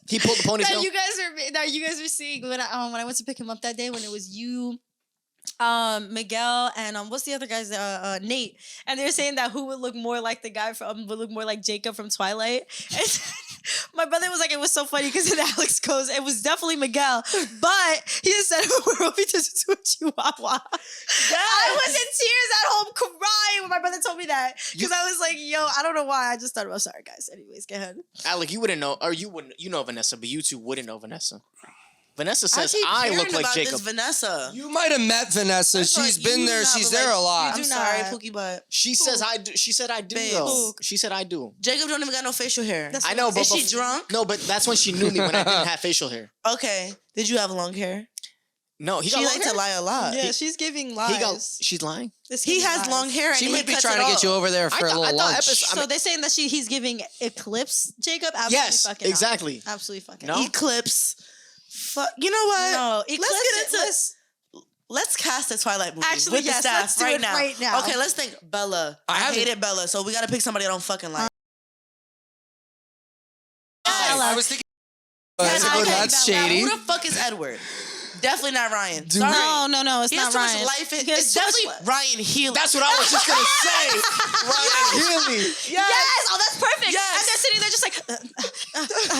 He pulled the that ponytail. you guys were seeing when I went to pick him up that day when it was you, Miguel, and what's the other guy's Nate, and they're saying that who would look more like the guy from would look more like Jacob from Twilight. And my brother was like, it was so funny because then Alex goes, it was definitely Miguel, but he just said we're hoping to do a chihuahua. I was in tears at home crying when my brother told me that because I was like, yo, I don't know why. I just thought about sorry guys. Anyways, go ahead. Alec, you wouldn't know, or you wouldn't. You know Vanessa, but you two wouldn't know Vanessa. Vanessa says keep I hearing look like about Jacob. This Vanessa. You might have met Vanessa. That's She's right, been you there. do not She's look there like- a lot. I'm do sorry, not. Pookie butt. She says I do. She said I do. Babes. Though. She said I do. Jacob don't even got no facial hair. That's I know, but Is she drunk? No, but that's when she knew me when I didn't have facial hair. Okay. Did you have long hair? No, he got She long like hair. to lie a lot. Yeah, she's giving lies. He got. She's lying. He has long hair and She he might be cuts trying it to get off. you over there for a little lunch. So they're saying that he's giving Eclipse Jacob? Absolutely Yes, fucking exactly. Not. Absolutely fucking No? not. Eclipse. You know what? No, Eclipse. Let's get into. Let's cast a Twilight movie Actually, with yes, the staff let's do right it now. right now. Okay, let's think. Bella. I haven't- hated Bella, so we gotta pick somebody I don't fucking like. I was thinking. Yes, Oh, okay, that's Bella. shady. Who the fuck is Edward? Definitely not Ryan. Dude. Sorry. No, it's He has not too Ryan. much life in. He has It's too much definitely Ryan Healy. That's what I was just gonna say. Ryan Healy. Yes, oh, that's perfect. Yes. And they're sitting there just like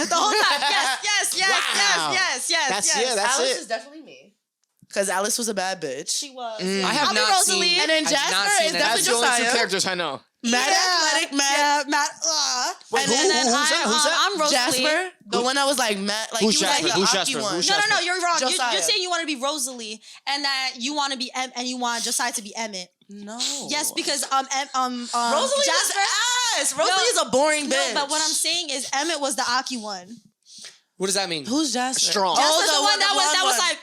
the whole time. Yes, Wow. yes. That's yeah. That's Alice it. is definitely me. Because Alice was a bad bitch. She was. Mm. I have I'll be not Rosalie. seen. And then I have not Jasper seen is it. That's definitely the only two Josiah. characters I know. Mad athletic, mad. Matt. Wait, And then who's that? Who's that? I'm Rosalie. Jasper, the one that was like mad, like Who's he was Jasper? like the Who's Aki Jasper? one. Who's No, you're wrong. Josiah. You're saying you want to be Rosalie and that you want to be and you want Josiah to be Emmett. No. Yes, because Rosalie Jasper. is ass. Rosalie is a boring No, bitch. but what I'm saying is Emmett was the Aki one. What does that mean? Who's Jasper? Strong. Jasper's the one that blonde was one. like.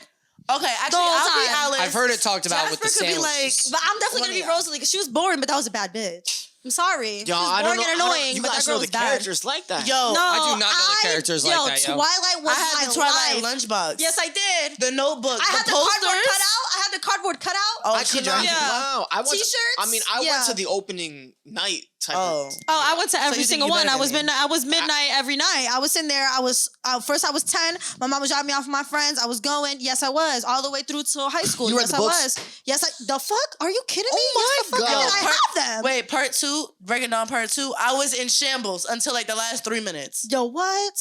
Okay, actually, whole I'll be time. Alex. I've heard it talked about with the Jasper could be sandwiches. like, But I'm definitely gonna be Rosalie because she was boring, but that was a bad bitch. I'm sorry. Yo, she was I boring don't know. and annoying, You but that guys girl know was the bad. characters like that. yo, No, I do not know the characters like that, yo. Twilight was I had my the Twilight life. lunchbox. Yes, I did. The notebook. I had the posters. cardboard cutout. I had the cardboard cutout. Oh, I she could drank not. it. Yeah. Wow. I went. T-shirts? I mean, I Yeah. went to the opening night type. Oh. Of, Oh, I went to every you think single you one. better I was than me. midnight. I was midnight every night. I was in there. I was first. I was 10. My mom was dropping me off with my friends. I was going. Yes, I was all the way through to high school. You read yes, the I books? was. Yes, the fuck? Are you kidding me? Oh Yes, my the fuck God. did I have them? Wait, part 2, breaking down part 2. I was in shambles until like the last 3 minutes. Yo, what?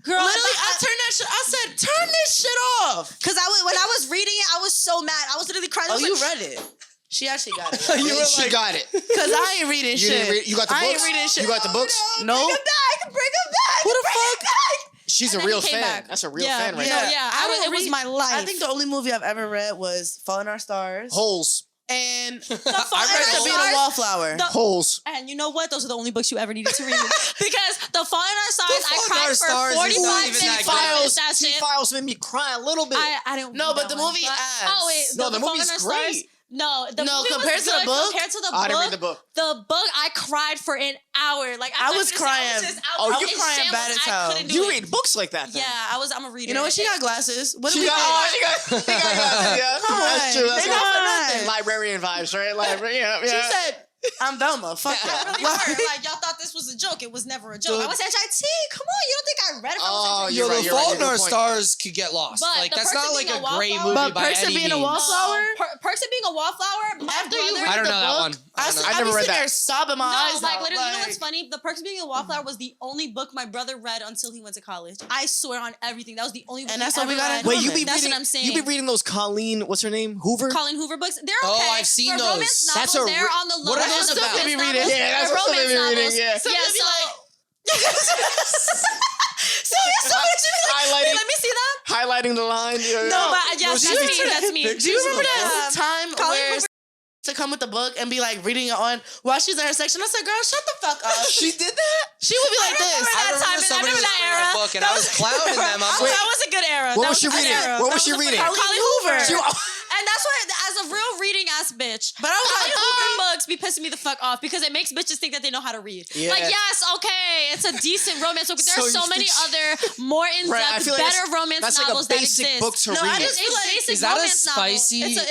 Girl, Literally, I turned that shit. I said, turn this shit off. Because when I was reading it, I was so mad. I was literally crying. I Oh, was you like, read it. She actually got it. You were she like- got it. Because I ain't reading You shit. didn't read. You got the I books. ain't reading shit. You got the books. No. Bring him back. Bring him back. Who the bring fuck? him back. She's And a then he real came fan. back. That's a real fan right no, there. yeah. I It don't was read- my life. I think the only movie I've ever read was Fault in Our Stars. Holes. And The I read To Be a Wallflower. Holes. And you know what? Those are the only books you ever needed to read. Because The Fault in Our Stars, I Fault in cried Our for Stars is 45 not minutes. even that when I good. finished that shit. T-Files made me cry a little bit. I didn't No, read but that the one. movie But- ass. Oh, wait. No, the Fault in movie's Our Stars? great. No, the No, movie compared was to the good book? compared to the I book. didn't read the book. The book, I cried for an hour. Like I was finished it, crying. I was just- Oh, was you in crying shambles. bad as I hell. couldn't do You it. read books like that. Then. Yeah, I'm a reader. You know what? She got glasses. What do She we got. think? Oh, she got glasses. Yeah, Come that's on. true. That's They not for right. nothing. Librarian vibes, right? Yeah. She said, I'm Velma. Fuck I that. really were. Like, y'all thought this was a joke. It was never a joke. I was HIT. Come on, you don't think I read it? Oh, I was Yo, You're right, the you're right, Fault in good Our point. Stars could get lost. But Like the that's Perks not of like Being a a great Wallflower- movie But by Perks of any Being a means. Wallflower? Perks of Being a Wallflower. My After you brother- read I don't the know that book, one. I don't know. I I never be read sitting that. there sobbing my No, eyes like out. literally, you know what's funny? The Perks of Being a Wallflower was the only book my brother read until he went to college. I swear on everything. That was the only book And that's he what we ever gotta read. do. Wait, you be That's reading? what I'm saying. You be reading those Colleen? What's her name? Hoover. Colleen Hoover books. They're Oh, okay. I've seen For those. romance That's novels, a they're re- on the low What are end those of about? romance Be reading. novels. Yeah, that's They're what romance somebody be reading, novels. yeah. Some Yeah, of be so so what you be like? Highlighting- Hey, let me see that. Highlighting the line. No, but yes, she that's was me. That's me. Do you remember that time Colleen where Hoover- to come with the book and be like reading it on while she's in her section? I said, girl, shut the fuck up. She did that. She would be like this. remember that time. I somebody remember was that reading era. a book and I was clowning them. I'm Wait. That was a good era. What That was she a good reading? era. What That was she a good reading? era. Colleen Hoover. She- And that's why, as a real reading ass bitch, But I was Colleen like, Hoover books be pissing me the fuck off because it makes bitches think that they know how to read. Yeah. Like, yes, okay, it's a decent romance book, but there So are so you many think- other more in-depth, Right, I feel like better romance that's like a novels that basic exist. book to No, read. I It's just feel like, basic Is that a romance novel. spicy- is it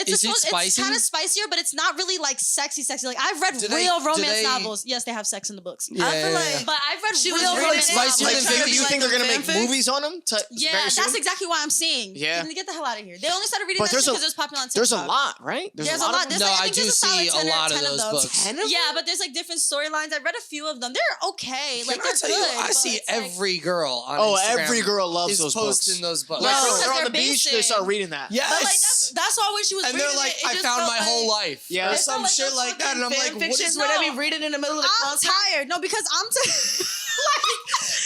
spicy? It's kind of spicier, but it's not really like sexy. Like I've read Do they- real do romance they- novels. Yes, they have sex in the books. I feel like But I've read She was real reading romance it novels. spicier Like, than trying to do be you like think the they're gonna make fanfic? movies on them? Yeah, very soon? that's exactly why I'm saying. Yeah. Get the hell out of here. They only started reading But that shit there's a- because it was popular on TikTok. There's a lot, right? There's a lot. of them? There's No, like, I think do there's a solid see a 10 or lot of 10 those them. books. 10 of them? Yeah, but there's like different storylines. I read a few of them. They're okay. Like Can they're I tell good. you, I but see it's like- every girl on Oh, Instagram every girl loves is those books. posting those books. Like, Well, they're on because the they're beach, they basic. start reading that. Yes. But like that's why when she was and reading they're like, it, it I just found felt my like, whole life. Yeah. Or It some felt like shit those like that. And I'm fucking like, fan what fictions is where they No. be reading in the middle of the I'm concert. tired. No, because I'm Like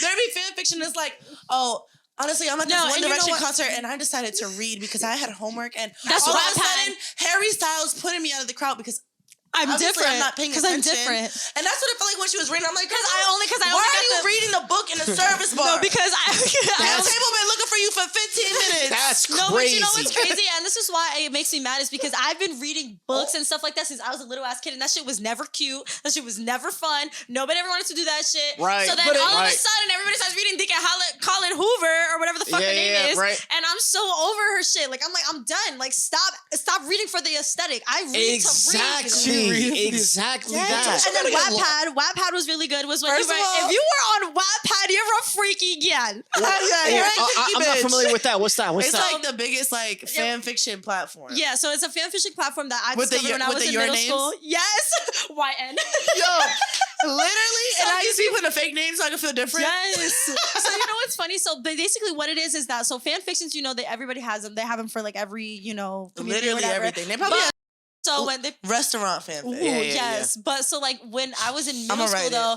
there be fan fiction that's like, oh, honestly, I'm at this No, One and you know Direction what? concert and I decided to read because I had homework and That's all what of a I've had. sudden Harry Styles putting me out of the crowd because I'm obviously different. I'm not paying Because attention. I'm different. And that's what it felt like when she was reading. I'm like, Because I only why got are you the- reading the book in a service bar? No, because the I table been looking for you for 15 minutes. That's crazy. No, but you know what's crazy? And this is why it makes me mad is because I've been reading books and stuff like that since I was a little ass kid, and that shit was never cute. That shit was never fun. Nobody ever wanted to do that shit. Right. So then But all of a right. sudden, everybody starts reading Deacon Colin Hoover or whatever the fuck her name is, right. and I'm so over her shit. Like I'm done. Like stop reading for the aesthetic. I read to read. Exactly. Exactly that. And then Gotta get Wattpad was really good. Was when First you of write, all- if you were on Wattpad, you're a freaky gal. Yeah, you're a freaky I'm not bitch. familiar with that. What's that? What's It's that? like the biggest like fan fiction platform. Yeah, so it's a fanfiction platform that I With the discovered when I with was the in your middle names? school. Yes, YN. Yo, literally, and I used to be putting a fake name so I could feel different. Yes. So you know what's funny? So basically, what it is that so fan fictions, you know, everybody has them. They have them for like every community or Literally whatever. everything. They probably But- have So when they Restaurant fanfic. Yeah, yes, but so like when I was in I'ma middle school write though,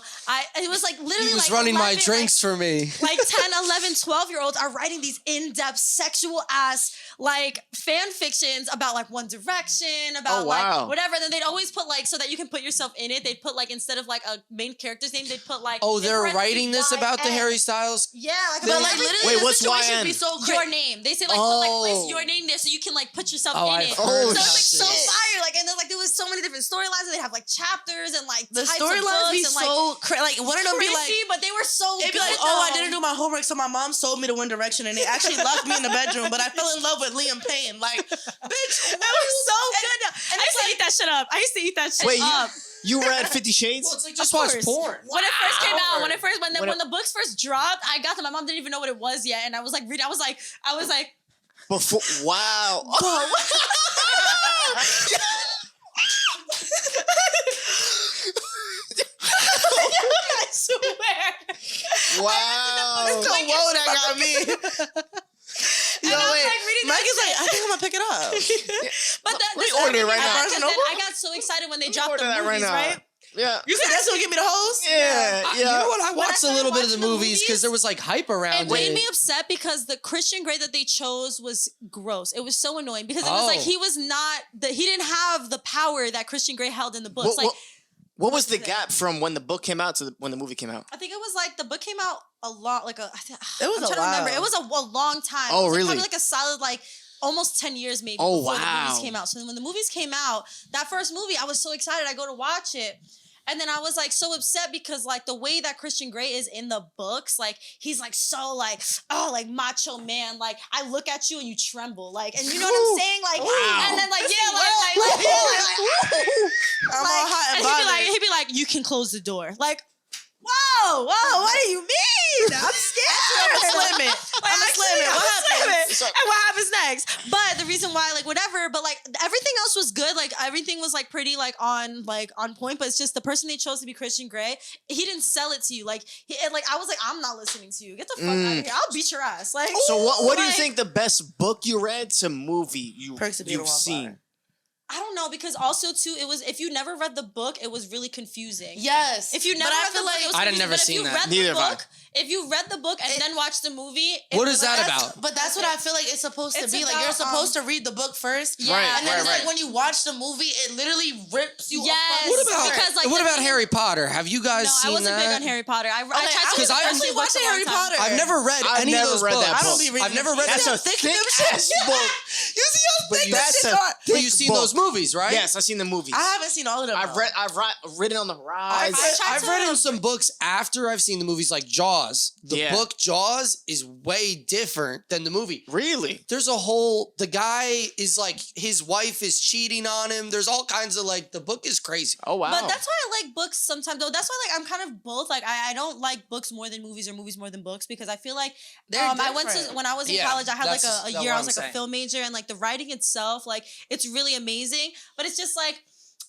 it was like literally He was like running my 11, drinks for me. like 10, 11, 12-year-olds are writing these in-depth sexual ass like fan fictions about like One Direction, about Oh, wow. like whatever. Then they'd always put like, so that you can put yourself in it, they'd put like, instead of like a main character's name, they'd put like, Oh, in they're parentheses, writing this about the YN. Harry Styles? Yeah, like But about like everything. literally, Wait, the what's situation YN? be so Your name. They say like put like place Oh. your name there so you can like put yourself Oh, in I've it. heard So it's like that so shit. fire. Like, and then like there was so many different storylines, and they'd have like chapters and like the types of storylines be books and like so like one of them be like. crazy, but they were so It'd be good, like, oh, I though. didn't do my homework, so my mom sold me to One Direction, and they actually locked me in the bedroom. But I fell in love with Liam Payne. Like, bitch, It was so good. I used to eat that shit up. I used to eat that shit Wait, up. you read 50 Shades? Well, it's like just watch course. porn. When it first came out, when When the books first dropped, I got them. My mom didn't even know what it was yet, and I was like reading. I was like, Before, wow. I swear. Wow. it's the whoa that got me. And I was like reading that Maggie's like, shit. I think I'm gonna pick it up. But that, Let me order it right now. Because then I got so excited when they dropped the Order that movies, right? Yeah. You said that's gonna give me the host? Yeah. You know what? I When I watched a started little bit of the watching the movies because movies, there was like hype around It made it. me upset because the Christian Grey that they chose was gross. It was so annoying because it was like he was not he didn't have the power that Christian Grey held in the books. What was the gap from when the book came out to when the movie came out? I think it was like the book came out a lot, like It was I'm a trying to remember. while. It was a long time. Oh, It was like really? Probably like a solid like almost 10 years maybe Oh, before the wow. movies came out. So then when the movies came out, that first movie, I was so excited. I go to watch it. And then I was like so upset because like the way that Christian Grey is in the books, like he's like so like, oh, like macho man. Like I look at you and you tremble. Like, and you know what I'm saying? Like, Wow. and then like, yeah, I'm all hot and bothered. he'd be like, you can close the door. Like, whoa, what do you mean? I'm scared. I'm a slim it. I'm a slim it. What happens? So- And what happens next? But the reason why, like, whatever, but like everything else was good. Like everything was like pretty like on point. But it's just the person they chose to be Christian Grey, he didn't sell it to you. Like I was like, I'm not listening to you. Get the fuck out of here. I'll beat your ass. Like, So what do you like, think the best book you read to movie Perks of Being a you've Wildflower. seen? I don't know, because also too, it was, if you never read the book, it was really confusing. Yes. If you never But I read feel the book, like it was I'd have confusing. never But seen if you that. read Neither the have I. book, if you read the book and then watched the movie, What is that That's- about? But that's what I feel like it's supposed to It's be. Like you're about, supposed to read the book first. Yeah, Right, And then right, like right. when you watch the movie, it literally rips you Yes. apart. What about, Because, like, what the about thing- Harry Potter? Have you guys No, I seen wasn't that? big on Harry Potter. I tried I to was I actually books watching a long Harry time. Potter. I've never read I've any never of those read books. that I don't book. be reading I've never them. read That's that. a thick ass book. You see how But thick that's that shit a are? But thick you've seen book. those movies, right? Yes, I've seen the movies. I haven't seen all of them. I've though. written on the rise. I've read in some books after I've seen the movies, like Jaws. The Yeah. book Jaws is way different than the movie. Really? There's a whole, the guy is like, his wife is cheating on him. There's all kinds of like, the book is crazy. Oh wow. But that's why I like books sometimes, though. That's why, like, I'm kind of both. Like, I don't like books more than movies or movies more than books, because I feel like They're I went to, different. when I was in Yeah, college, I had like that's a what year, I I'm was like saying. a film major, and like the writing itself, like, it's really amazing. But it's just like,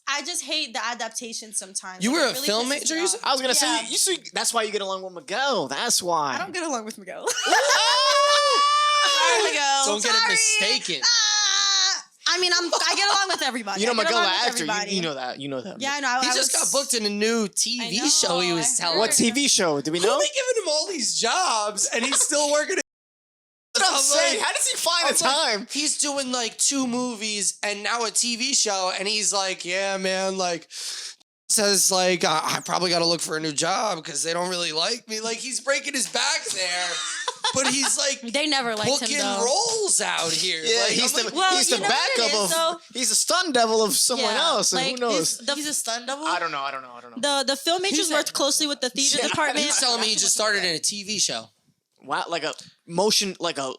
I just hate the adaptation sometimes. You Like, were it a really film pisses major, me you off. said? I was gonna Yeah. say you see that's why you get along with Miguel. That's why. I don't get along with Miguel. Sorry, Miguel. Don't get it sorry. mistaken. I mean, I get along with everybody. You know I get Miguel along the with actor. everybody. You know that. You know that. Yeah, I know. He I just was- got booked in a new TV I know, show he was I telling. What TV show? Do we know? Who they giving him all these jobs and he's still working? That's what I'm I'm saying. like- How does he find I'm the like, time? He's doing like 2 movies and now a TV show, and he's like, yeah, man, like, says like, I probably got to look for a new job because they don't really like me. Like, he's breaking his back there, but he's like They never liked him, booking though. roles out here. Yeah, like, he's I'm the like, Well, he's you the know what it backup is, of though? he's the stun devil of someone Yeah, else. And who like, knows? He's a stunt double. I don't know. The film majors worked closely with the theater Yeah. department. he's telling me he just started in a TV show. Wow, like a motion, like a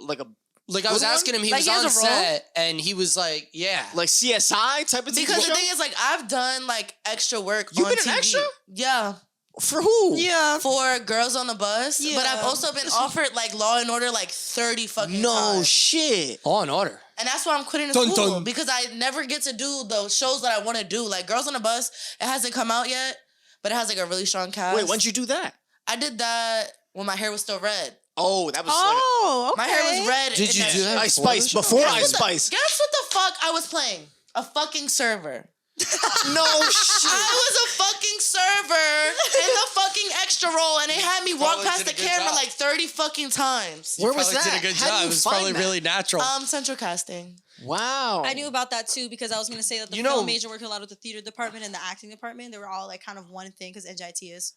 Like, I was What? asking him, he Like, was he has on a role? set, and he was like, yeah. like CSI type of TV Because show. the thing is, like, I've done like extra work You've on been an TV. extra? Yeah, For who? Yeah. for Girls on the Bus. Yeah. But I've also been offered like Law and Order like 30 fucking No times. shit. Law and Order. And that's why I'm quitting the Dun, school dun. because I never get to do the shows that I want to do. Like Girls on the Bus, it hasn't come out yet, but it has like a really strong cast. Wait, when'd you do that? I did that when my hair was still red. Oh, that was Oh, okay. My hair was red. Did in you do that Ice before Spice the show? before Guess Ice what the- Spice. Guess what the fuck I was playing? a fucking server. No shit. I was a fucking server in the fucking extra role, and they had me walk Probably past did the a good camera job. like 30 fucking times. Where was Probably that? did a good How do job. you It was find probably that? really natural. Central casting. Wow. I knew about that too because I was gonna say that the You know- film major worked a lot with the theater department and the acting department. They were all like kind of one thing because NJIT is,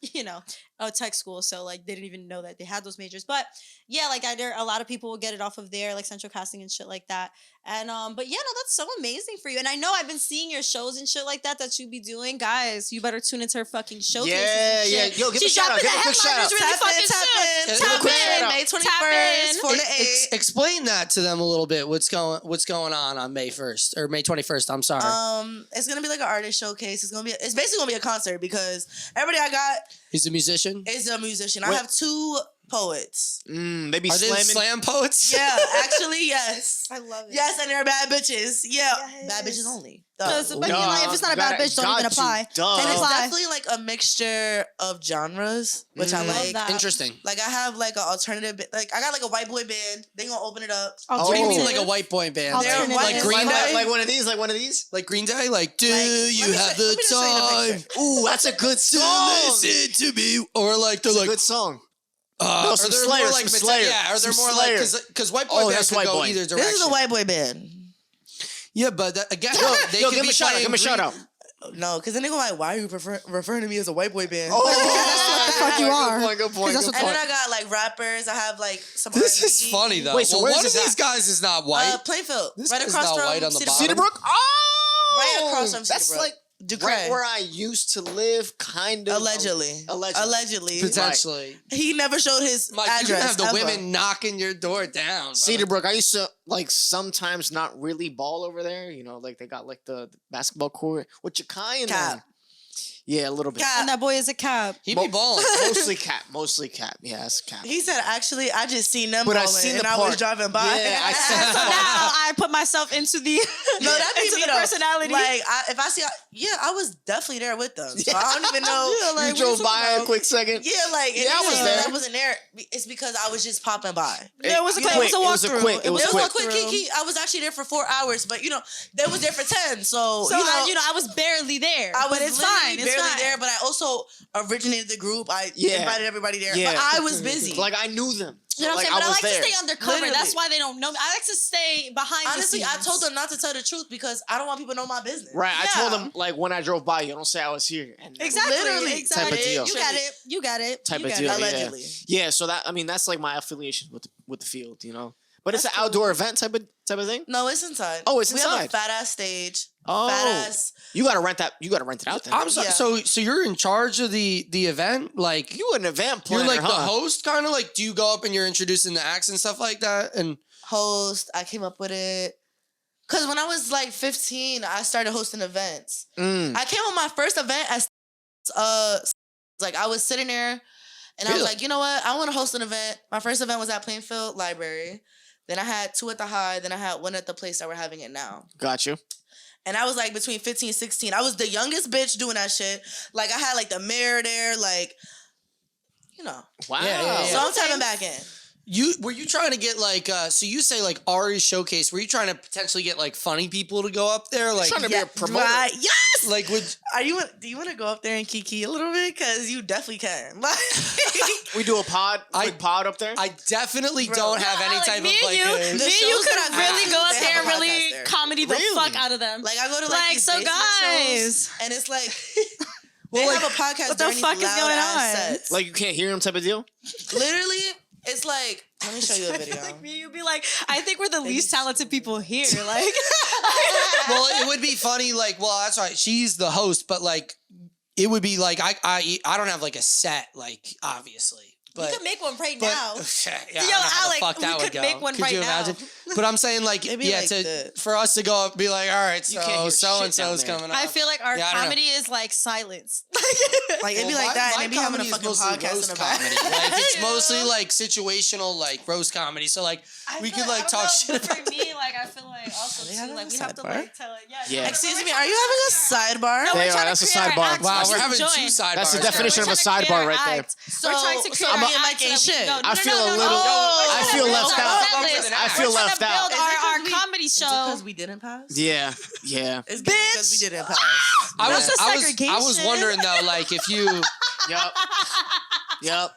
a tech school, so like they didn't even know that they had those majors. But yeah, like a lot of people will get it off of there, like central casting and shit like that. And but yeah, no, that's so amazing for you. And I know I've been seeing your shows and shit like that you be doing, guys. You better tune into her fucking showcases. Yeah, and yeah. shit. Yo, give a She's shout out. dropping Give a the quick shout headliners out. really fucking soon. Give a Tap quick shout in. out. May Tap 21st, in. 4 to 8. Explain that to them a little bit. What's going on May 1st or May 21st? I'm sorry. It's gonna be like an artist showcase. It's basically gonna be a concert because everybody I got He's a musician. is a musician. I Wait. have 2 poets. They be Are they slamming. slam poets? Yeah, actually, yes. I love it. Yes, and they're bad bitches. Yeah, bad Yes. bitches only. Because Duh. but I mean, like, if it's not a bad bitch, don't even apply. And Don't it's apply. definitely like a mixture of genres, which I Mm. Love like. that. Interesting. Like I have like an alternative, like I got like a white boy band. They gonna open it up. What do you mean, Oh. like a white boy band? They're Alternative. white Like Green Day? Like one of these. Like one of these. Like Green Day? Like, do Like, you let me have show- let the me just show you the time picture. Ooh, that's a good to song. listen to me? Or like they're It's a like, good song. or some they're Slayer, more like some Slayer, Yeah, or they're some more Slayer. like because white boy Oh, bands that's can white go boy. either direction. This is a white boy band. Yeah, but again, they Yo, could give be me a shout out. playing Give me a shout out. No, because then they go like, why are you referring to me as a white boy band? Oh, what the fuck you are. Good point. Good point. Because Good that's And point. then I got like rappers. I have like some. This is R&B. funny though. Wait, so well, where's one of this these at? guys is not white. Plainfield, This right is across not from white on the Cedarbrook. bottom. Cedarbrook. Oh, Right across from That's Cedarbrook. like Ducre. right where I used to live, kind of. Allegedly. Allegedly. Potentially. He never showed his Mike, address. you can have the ever. women knocking your door down. brother. Cedarbrook. I used to like sometimes not really ball over there. Like they got like the basketball court with Jakai in Cap. there. Yeah, a little bit. Cap. And that boy is a cab. He be balling. Mostly cap. Mostly cap. Yeah, that's cap. He said, actually, I just seen them But I rolling seen and the I was part. driving by. Yeah, I So seen now I put myself into the No, that'd be into me the though. personality. Like, if I see, I was definitely there with them. So I don't even know. Yeah, like, You what drove by a quick second. Yeah, like, Yeah, I was and there. I wasn't there. It's because I was just popping by. Yeah, it was a Quick. quick. It was a It was a walkthrough. quick. It was It was a quick. quick kiki. I was actually there for 4 hours, but they was there for 10. So, So I was barely there. I was but it's literally fine. It's barely fine. there, but I also originated the group. I Yeah. invited everybody there. Yeah. But I was busy. Like I knew them. You know what like, I'm saying? But I was like there. to stay undercover. Literally. That's why they don't know me. I like to stay behind Honestly, the I scenes. told them not to tell the truth because I don't want people to know my business. Right. I Yeah. told them like when I drove by, you don't say I was here. And Exactly. Literally. Exactly. Type of deal. You got it. You got it. Type you of got deal. it. Allegedly. Yeah. So that's like my affiliation with the field. But it's an outdoor event type of thing. No, it's inside. Oh, it's We have a inside. fat ass stage. Oh, Fat ass. you gotta rent that. You gotta rent it out then. I'm sorry. Yeah. So you're in charge of the event? Like You an event planner, you're like the huh? host, kind of like. Do you go up and you're introducing the acts and stuff like that? And Host. I came up with it. Cause when I was like 15, I started hosting events. Mm. I came on my first event as like I was sitting there and I was Really? like, you know what? I want to host an event. My first event was at Plainfield Library. Then I had 2 at the High. Then I had 1 at the place that we're having it now. Got you. And I was like between 15 and 16. I was the youngest bitch doing that shit. Like I had like the mayor there, like, Wow. Yeah. So I'm tapping back in. were you trying to get like so you say like Ari showcase? Were you trying to potentially get like funny people to go up there? Like Trying to be a promoter. Right. Yes. like would Do you want to go up there and kiki a little bit? Cause you definitely can. Like, We do a quick pod up there. I definitely Bro. don't have any Like, type me of and like. you, a- me and you shows could that I really do, go up they there have and a really podcast there. comedy the Really? fuck out of them. like I go to Like, these so basement guys. shows, and it's like Well, they like, have a podcast. what the during these fuck is loud going ass on? Sets. like you can't hear him type of deal. Literally, it's like let me show you a video. Like me, you'd be like, I think we're the least talented people here. Like, well, it would be funny. Like, well, that's right. She's the host, but like, it would be like I don't have like a set. Like, obviously. we But, could make one right but now. yeah, I Yo, don't know how the Alec, fuck that we would could go. make one Could right you now. imagine? But I'm saying like, It'd be yeah, like this. for us to go up and be like, all right, You can't hear so and shit down so's there. coming up. I feel like our Yeah, I don't know. comedy is like silence. Like it'd be Well, like that, my and they be having a comedy is fucking mostly podcast in roast the back. comedy. Like, it's Yeah. mostly like situational, like roast comedy. So like, we could like talk shit But about. for me, like I feel like also they too, having like a we have to sidebar? like tell it. Yeah. Excuse me, are you having a sidebar? No, They we're are, trying that's to a create our sidebar. act. Wow, We're we're having join. 2 sidebars. That's the now. definition of a We're trying to create sidebar our right there. act. So- We're trying to so create me our and act Mike ain't so that we shit. can go. I feel a little- We're I trying to feel build left our out. set list. I feel We're trying left to out. build our comedy comedy show. because we didn't pass? Yeah, yeah. It's because we didn't pass. I was segregation. wondering though, like if you. Yep. Yep.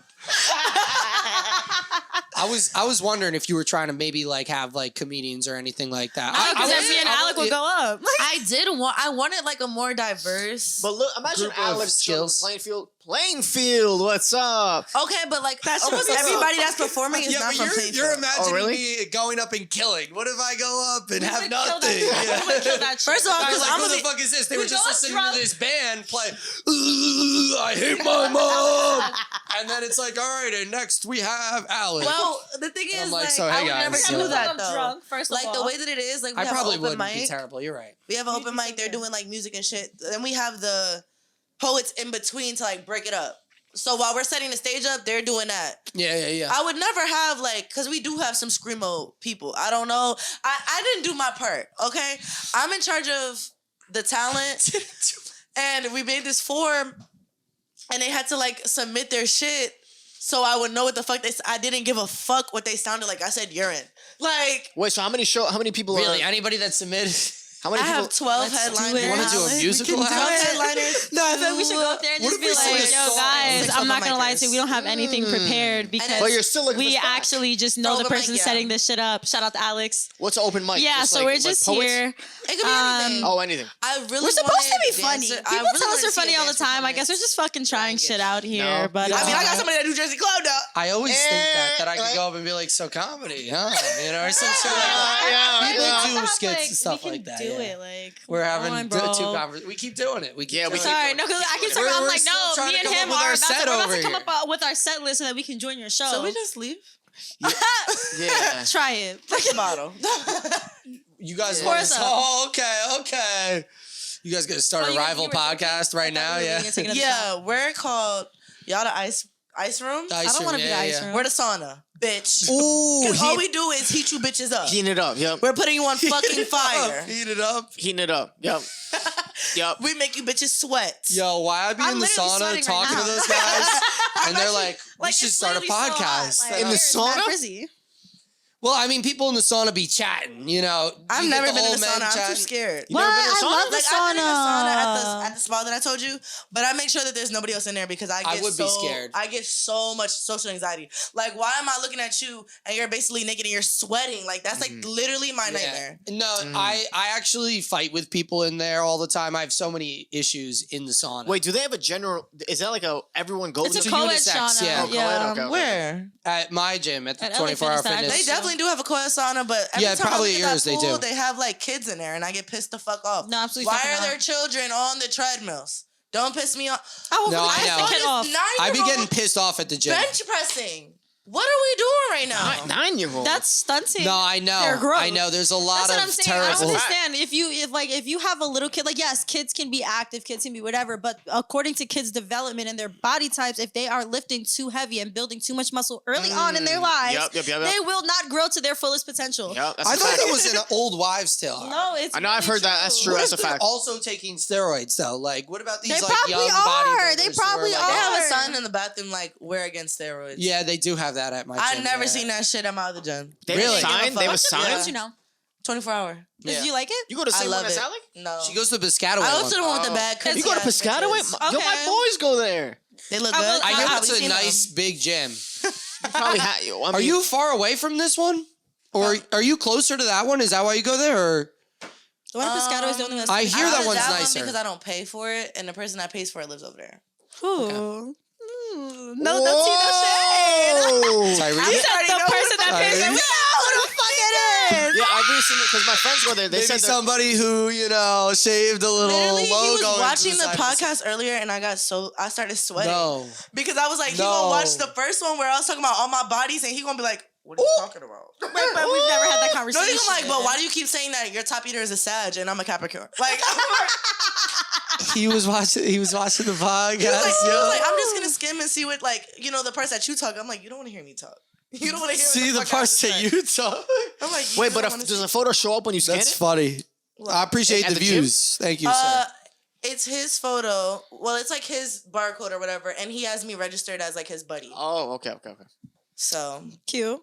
I was wondering if you were trying to maybe like have like comedians or anything like that. Because me and Alec will go up. I wanted like a more diverse. But look, imagine Group of Alex skills. playing field. Playing field, what's up? Okay, but like That's almost what's up. everybody that's performing is Yeah, not but from you're Plainfield. imagining Oh, really? me going up and killing. What if I go up and have would kill nothing? that- Yeah. we would kill that shit. First of all, I was because like, I'm who gonna the fuck is this? They We were just go listening drunk. to this band play, I hate my mom. And then it's like, all right, and next we have Alex. Well, the thing I'm is, like, like, so, I hey, would guys, never so- do that I'm though. drunk, first of Like the all. way that it is, like we I have probably an open wouldn't be mic. terrible. You're right. We have an open mic. They're doing like music and shit. Then we have the poets in between to like break it up. So while we're setting the stage up, they're doing that. Yeah. I would never have like, cause we do have some screamo people. I don't know. I didn't do my part. Okay, I'm in charge of the talent, and we made this form, and they had to like submit their shit, so I would know what the fuck I didn't give a fuck what they sounded like. I said urine. Like Wait, so how many people Really, are? anybody that submitted? How many I people? have 12 Let's do headliners. it. You wanna do a musical, 12 Alex? headliners. No, I feel like we should go up there and What just if be we sing like, a yo, song? guys, Six I'm not open gonna lie to you, we don't have micers. anything prepared because But you're still looking we for spots. actually just know the Open mic, person yeah. setting this shit up. Shout out to Alex. What's an open mic? Yeah, Just so like- we're like just poets? here. It could be anything. Oh, anything. I really We're supposed to be wanted funny. dancer- I People really tell us wanted we're to see a funny all the dance time. I guess we're performance. just fucking trying shit out here. No. But I mean, I got somebody that do Jersey Club now. I always think that I like- could go up and be like, so comedy, huh? You know, or some shit like Yeah, that. yeah, People yeah. do skits and stuff we like can that. do yeah. it. Like We're having on, two bro. conversations. We keep doing it. We keep Yeah, we doing keep it. Sorry, no, because I keep talking. We're I'm like, still no, trying me to and come him up with are our about set to, we're about over to come here. up with our set list so that we can join your show. So we just leave. Yeah. Try it. Bottle. You guys Yeah. want Pour us to? up. Oh, okay. You guys gonna start Oh, a you- rival you were- podcast right now? Yeah. Yeah, we're called y'all the ice room. The I ice don't want to room, be the yeah, ice yeah. room. We're the sauna, bitch. Ooh, 'Cause all we do is heat you bitches up. heating it up. Yep. We're putting you on fucking fire. Heat it up. Heating it up. Yep. Yep. We make you bitches sweat. Yo, why I be I'm in the literally sauna sweating right talking to now. those guys, and they're like, "We Like, should it's start a literally so hot, podcast." like, In the it's mad sauna? frizzy. Well, I mean, people in the sauna be chatting, you know. I've You never get been in old the men sauna. I'm too chatting. scared. You never been in the I sauna? love the Like I've been in the sauna sauna. at the spa that I told you, but I make sure that there's nobody else in there because I get would be scared. I get so much social anxiety. Like, why am I looking at you and you're basically naked and you're sweating? Like that's like literally my nightmare. No, I actually fight with people in there all the time. I have so many issues in the sauna. Wait, do they have a general? Is that like a everyone goes? It's a to? co-ed unisex, sauna. yeah. Oh, co-ed, okay. Where? At my gym, at the At LA 24-hour Fitness, fitness. They definitely do have a co-ed sauna, but every Yeah, time probably I look at at yours that they pool, do. they have like kids in there, and I get pissed the fuck off. No, absolutely Why fucking are not. there children on the treadmills? Don't piss me off. I will No, I know. the kid off. I be getting pissed off at the gym. bench pressing. What are we doing right now? 9-year-old. That's stunting. No, I know. They're gross. I know. There's a lot That's what of I'm saying. I don't terrible. understand if you have a little kid, like yes, kids can be active, kids can be whatever, but according to kids' development and their body types, if they are lifting too heavy and building too much muscle early on in their lives, Yep. they will not grow to their fullest potential. Yep, that's I a thought fact. that was an old wives' tale. No, it's I know, I've really heard that. That's true. What That's if a they're fact. also taking steroids though? Like, what about these They like probably young are. bodybuilders They who probably like, I are. have a sign in the bathroom like we're against steroids. Yeah, they do have that at my gym. I never yeah. seen that shit at my other gym. They Really? have a sign. They have a What's the sign. Don't you know? 24 hour. Yeah. Do you like it? You go to the I same love one as it. Alec? No. She goes to the Piscataway I one. go to the one with the bad You go to cookie-ass Piscataway? bitches. Yo, my Okay. boys go there. They look I good. will- I I've hear probably it's a seen them. nice big gym. You probably Are you far away from this one? Or are you closer to that one? Is that why you go there? Or The one in Piscataway is the only one that's I hear I that go to one's one nicer. because I don't pay for it, and the person that pays for it lives over there. Who? No, don't see no shade. Whoa. Tyrese? You said the person that pays for it. Tyrese? We know who the fuck it is. Yeah, I've recently because my friends go there. They Maybe said somebody who, you know, shaved a little Literally, he logo. was into watching the side of his- podcast earlier, and I started sweating. No. Because I was like, he No. gonna watch the first one where I was talking about all my bodies, and he gonna be like, what are you talking about? Wait, but we've never had that No, conversation. he's gonna be like, but why do you keep saying that your top eater is a Sag and I'm a Capricorn? Like, I'm He was watching the podcast. he was yo. like, I'm just gonna skim and see what, like, you know, the parts that you talk. I'm like, you don't want to hear me talk. You don't want to hear See what the fuck I parts have that to say. you talk. I'm like, Wait, you but don't wanna does see- a photo show up when you scan That's it? funny. I appreciate At the the gym? views. Thank you, sir. It's his photo. Well, it's like his barcode or whatever, and he has me registered as like his buddy. Oh, okay. So Cute.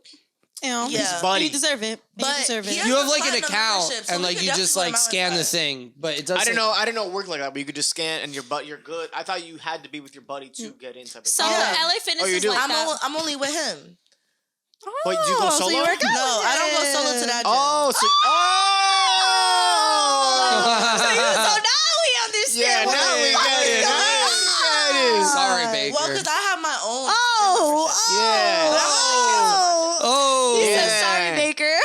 Yeah. Yeah. buddy. You deserve it. But You deserve it. he has You have a like an platinum account membership, so and we like could you just definitely like go to scan the Mount thing, but it doesn't. I didn't know it worked like that, but you could just scan and you're good. I thought you had to be with your buddy to get in type of So thing. Yeah. LA Fitness Oh, you is do? like I'm, that. I'm only with him. But you go so solo? you work out No, with I don't go solo to that gym. Oh, so So now we understand. yeah, what now the we fuck get is it. going Now on. we get it. Sorry, Baker. Well, because I have my own. Yeah. Oh, He Yeah. said, sorry, Baker.